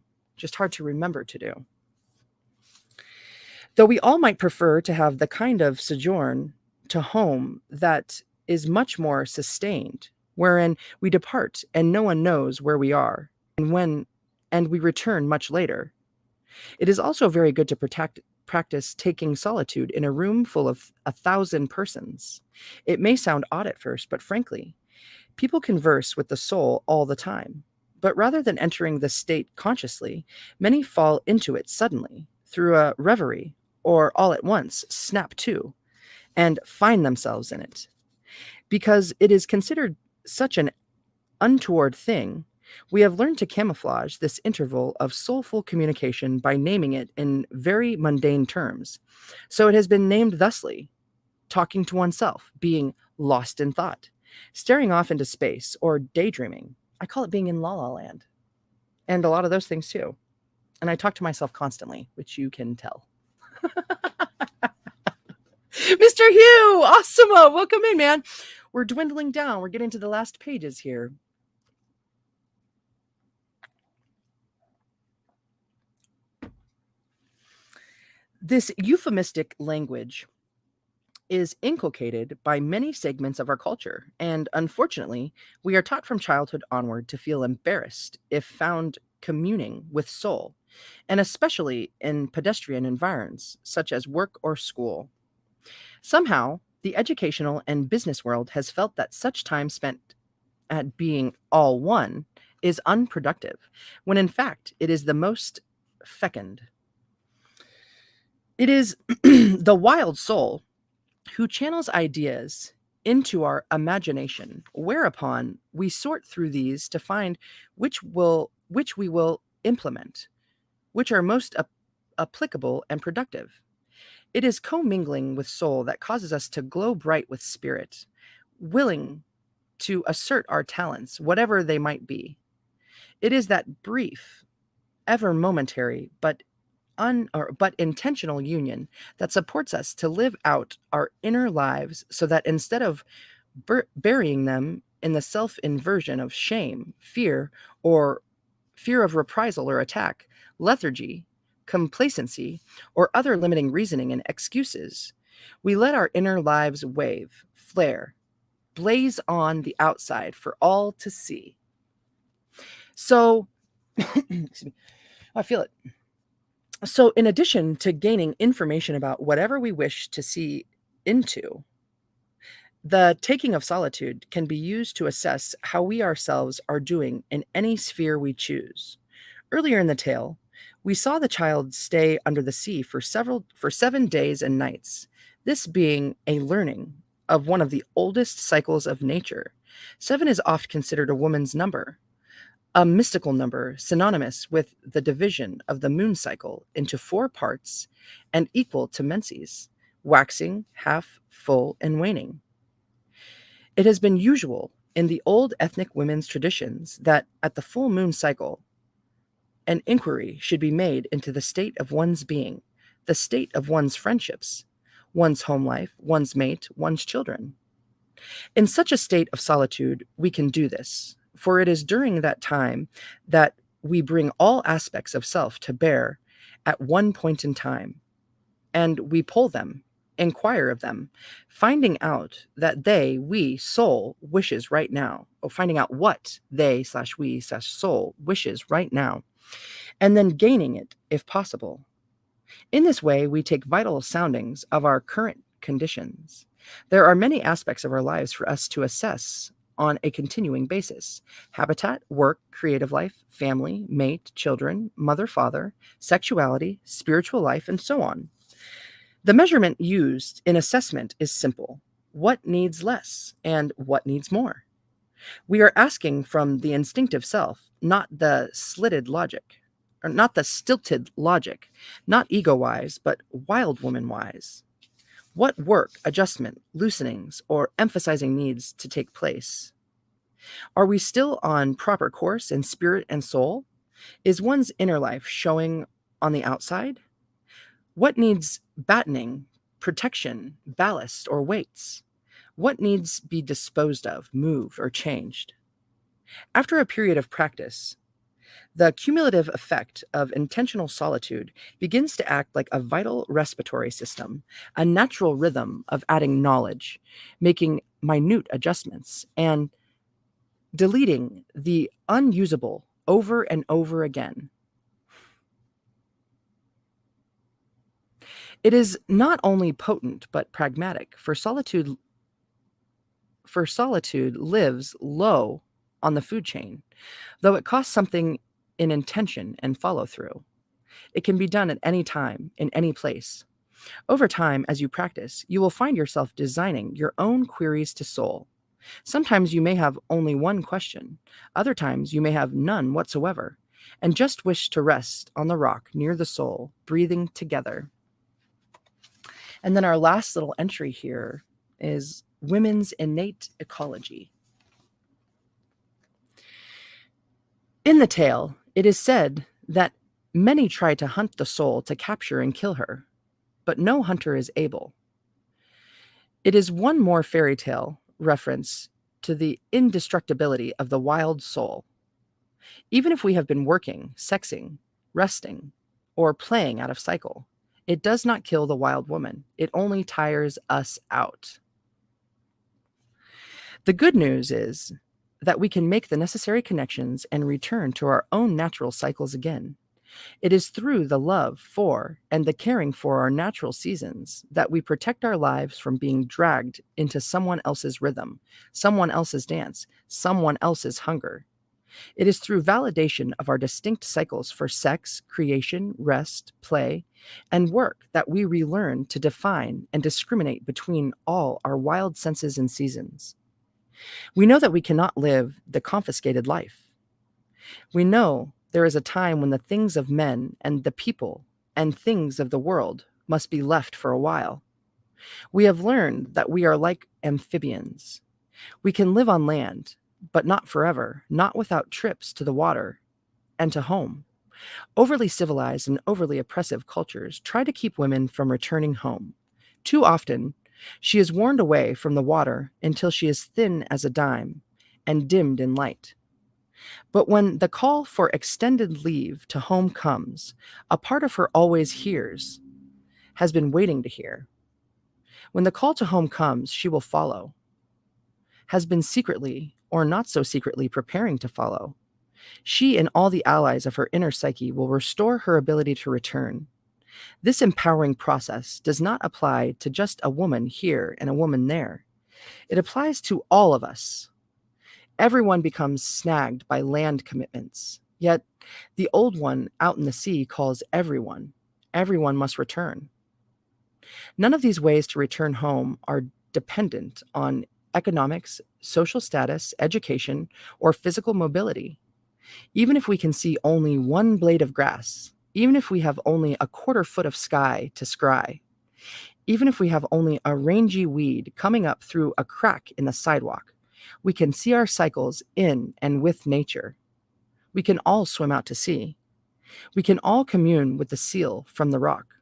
Though we all might prefer to have the kind of sojourn to home that is much more sustained, wherein we depart and no one knows where we are, and we return much later. It is also very good to practice taking solitude in a room full of 1,000 persons. It may sound odd at first, but frankly, people converse with the soul all the time. But rather than entering the state consciously, many fall into it suddenly, through a reverie, or all at once snap to, and find themselves in it. Because it is considered such an untoward thing, We have learned to camouflage this interval of soulful communication by naming it in very mundane terms. So it has been named thusly: talking to oneself, being lost in thought, staring off into space, or daydreaming. I call it being in la la land, and a lot of those things too. And I talk to myself constantly, which you can tell. Mr. Hugh, awesome. Welcome in, man. We're dwindling down. We're getting to the last pages here. This euphemistic language is inculcated by many segments of our culture, and unfortunately, we are taught from childhood onward to feel embarrassed if found communing with soul, and especially in pedestrian environs such as work or school. Somehow, the educational and business world has felt that such time spent at being all one is unproductive, when in fact it is the most fecund. It is the wild soul who channels ideas into our imagination, whereupon we sort through these to find which we will implement, which are most applicable and productive. It is commingling with soul that causes us to glow bright with spirit, willing to assert our talents, whatever they might be. It is that brief, ever momentary, but intentional union that supports us to live out our inner lives, so that instead of burying them in the self-inversion of shame, or fear of reprisal or attack, lethargy, complacency, or other limiting reasoning and excuses, we let our inner lives wave, flare, blaze on the outside for all to see. So, excuse me, I feel it. So, in addition to gaining information about whatever we wish to see into, the taking of solitude can be used to assess how we ourselves are doing in any sphere we choose. Earlier in the tale, we saw the child stay under the sea for 7 days and nights, this being a learning of one of the oldest cycles of nature. 7 is oft considered a woman's number, a mystical number synonymous with the division of the moon cycle into 4 parts and equal to menses, waxing, half, full, and waning. It has been usual in the old ethnic women's traditions that at the full moon cycle, an inquiry should be made into the state of one's being, the state of one's friendships, one's home life, one's mate, one's children. In such a state of solitude, we can do this, for it is during that time that we bring all aspects of self to bear at one point in time, and we pull them, inquire of them, finding out that we, soul, wishes right now, or finding out what we/soul wishes right now, and then gaining it if possible. In this way, we take vital soundings of our current conditions. There are many aspects of our lives for us to assess on a continuing basis: habitat, work, creative life, family, mate, children, mother, father, sexuality, spiritual life, and so on. The measurement used in assessment is simple: what needs less and what needs more? We are asking from the instinctive self, not the stilted logic, not ego-wise, but wild woman-wise. What work, adjustment, loosenings, or emphasizing needs to take place? Are we still on proper course in spirit and soul? Is one's inner life showing on the outside? What needs battening, protection, ballast, or weights? What needs be disposed of, moved, or changed? After a period of practice, the cumulative effect of intentional solitude begins to act like a vital respiratory system, a natural rhythm of adding knowledge, making minute adjustments, and deleting the unusable over and over again. It is not only potent but pragmatic, for solitude lives low on the food chain, though it costs something in intention and follow through. It can be done at any time, in any place. Over time, as you practice, you will find yourself designing your own queries to soul. Sometimes you may have only one question. Other times you may have none whatsoever, and just wish to rest on the rock near the soul, breathing together. And then our last little entry here is women's innate ecology. In the tale, it is said that many try to hunt the soul to capture and kill her, but no hunter is able. It is one more fairy tale reference to the indestructibility of the wild soul. Even if we have been working, sexing, resting, or playing out of cycle, it does not kill the wild woman. It only tires us out. The good news is that we can make the necessary connections and return to our own natural cycles again. It is through the love for and the caring for our natural seasons that we protect our lives from being dragged into someone else's rhythm, someone else's dance, someone else's hunger. It is through validation of our distinct cycles for sex, creation, rest, play, and work that we relearn to define and discriminate between all our wild senses and seasons. We know that we cannot live the confiscated life. We know there is a time when the things of men and the people and things of the world must be left for a while. We have learned that we are like amphibians. We can live on land, but not forever, not without trips to the water and to home. Overly civilized and overly oppressive cultures try to keep women from returning home. Too often, she is warned away from the water until she is thin as a dime and dimmed in light. But when the call for extended leave to home comes, a part of her always hears, has been waiting to hear. When the call to home comes, she will follow, has been secretly or not so secretly preparing to follow. She and all the allies of her inner psyche will restore her ability to return. This empowering process does not apply to just a woman here and a woman there. It applies to all of us. Everyone becomes snagged by land commitments, yet the old one out in the sea calls everyone. Everyone must return. None of these ways to return home are dependent on economics, social status, education, or physical mobility. Even if we can see only one blade of grass, even if we have only a quarter foot of sky to scry, even if we have only a rangy weed coming up through a crack in the sidewalk, we can see our cycles in and with nature. We can all swim out to sea. We can all commune with the seal from the rock.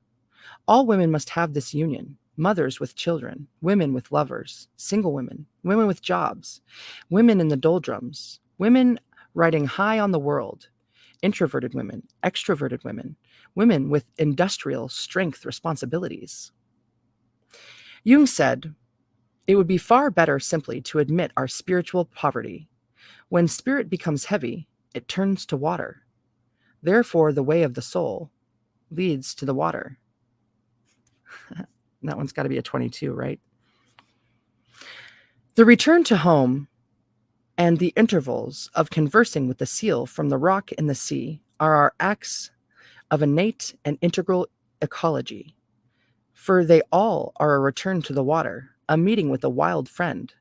All women must have this union. Mothers with children, women with lovers, single women, women with jobs, women in the doldrums, women riding high on the world, introverted women, extroverted women, women with industrial strength responsibilities. Jung said, "It would be far better simply to admit our spiritual poverty. When spirit becomes heavy, it turns to water. Therefore, the way of the soul leads to the water." That one's got to be a 22, right? The return to home and the intervals of conversing with the seal from the rock in the sea are our acts of innate and integral ecology, for they all are a return to the water, a meeting with a wild friend,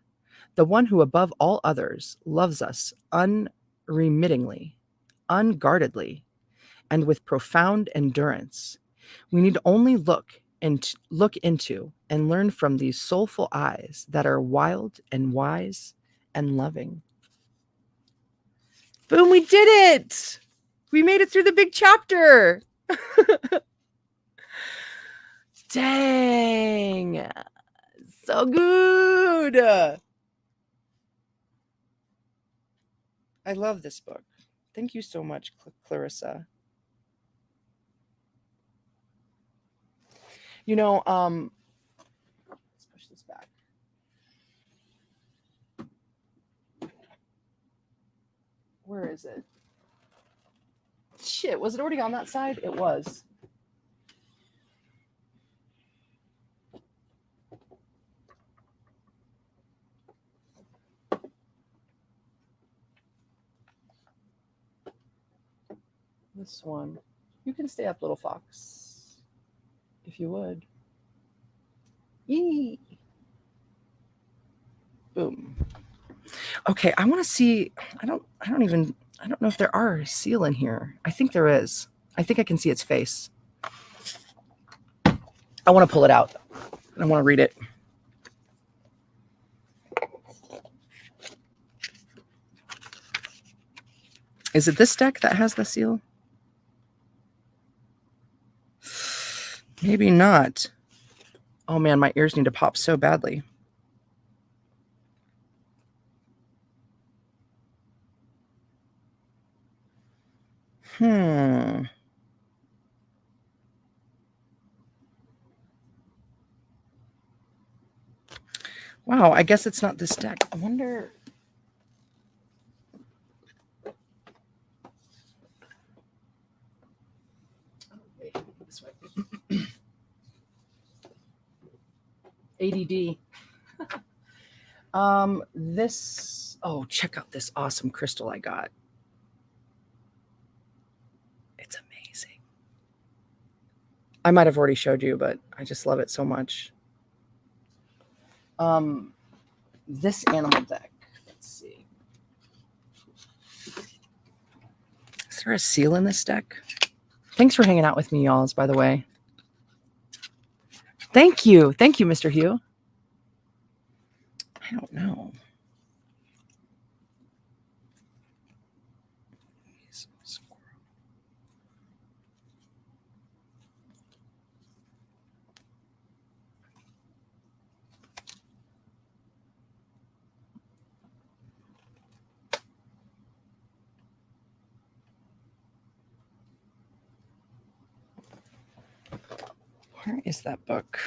the one who above all others loves us unremittingly, unguardedly, and with profound endurance. We need only look into and learn from these soulful eyes that are wild and wise and loving. Boom, we did it! We made it through the big chapter. Dang. So good. I love this book. Thank you so much, Clarissa. You know, let's push this back. Where is it? Shit, was it already on that side? It was. This one. You can stay up, little fox, if you would. Yee. Boom. Okay, I want to see. I don't know if there are a seal in here. I think there is. I think I can see its face. I want to pull it out. I want to read it. Is it this deck that has the seal? Maybe not. Oh man, my ears need to pop so badly. Wow, I guess it's not this deck. I wonder. This way. ADD. This. Oh, check out this awesome crystal I got. It's amazing. I might have already showed you, but I just love it so much. This animal deck. Let's see. Is there a seal in this deck? Thanks for hanging out with me, y'all, by the way. Thank you. Thank you, Mr. Hugh. I don't know. Where is that book?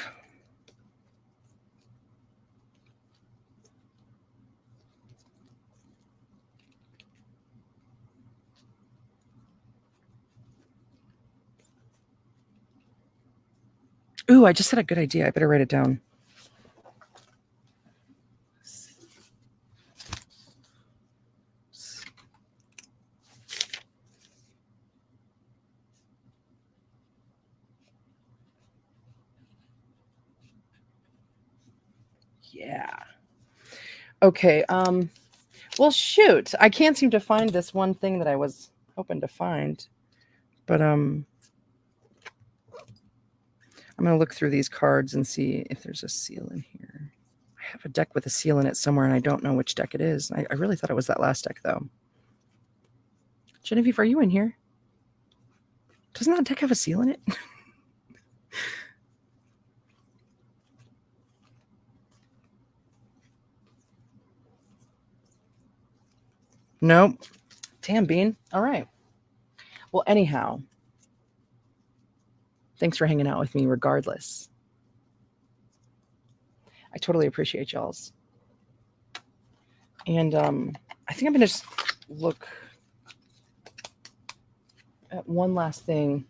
Ooh, I just had a good idea. I better write it down. Yeah. Okay. Well, shoot. I can't seem to find this one thing that I was hoping to find. But I'm going to look through these cards and see if there's a seal in here. I have a deck with a seal in it somewhere, and I don't know which deck it is. I really thought it was that last deck, though. Genevieve, are you in here? Doesn't that deck have a seal in it? Nope. Damn, Bean. All right. Well, anyhow, thanks for hanging out with me regardless. I totally appreciate y'all's. And I think I'm going to just look at one last thing.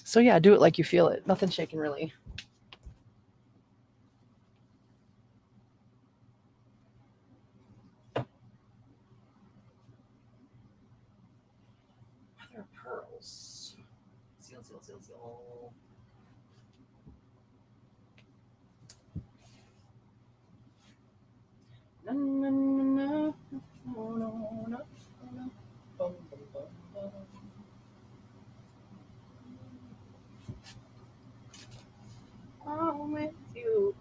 So yeah, do it like you feel it. Nothing shaking, really. Mother of pearls. Seal, seal, seal, seal. No, no, no, no, no, no, no. Bum, bum, bum, bum. I'm with you.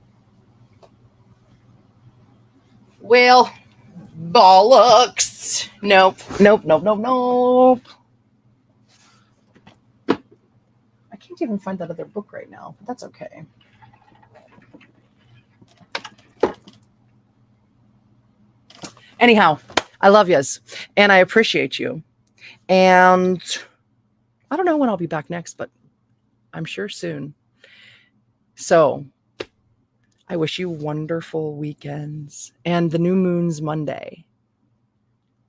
Well, bollocks. Nope, nope, nope, nope, nope. I can't even find that other book right now, but that's okay. Anyhow, I love yous, and I appreciate you. And I don't know when I'll be back next, but I'm sure soon. So I wish you wonderful weekends, and the new moon's Monday.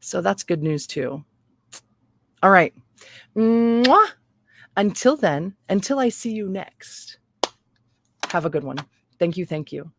So that's good news too. All right. Mwah! Until then, until I see you next, have a good one. Thank you. Thank you.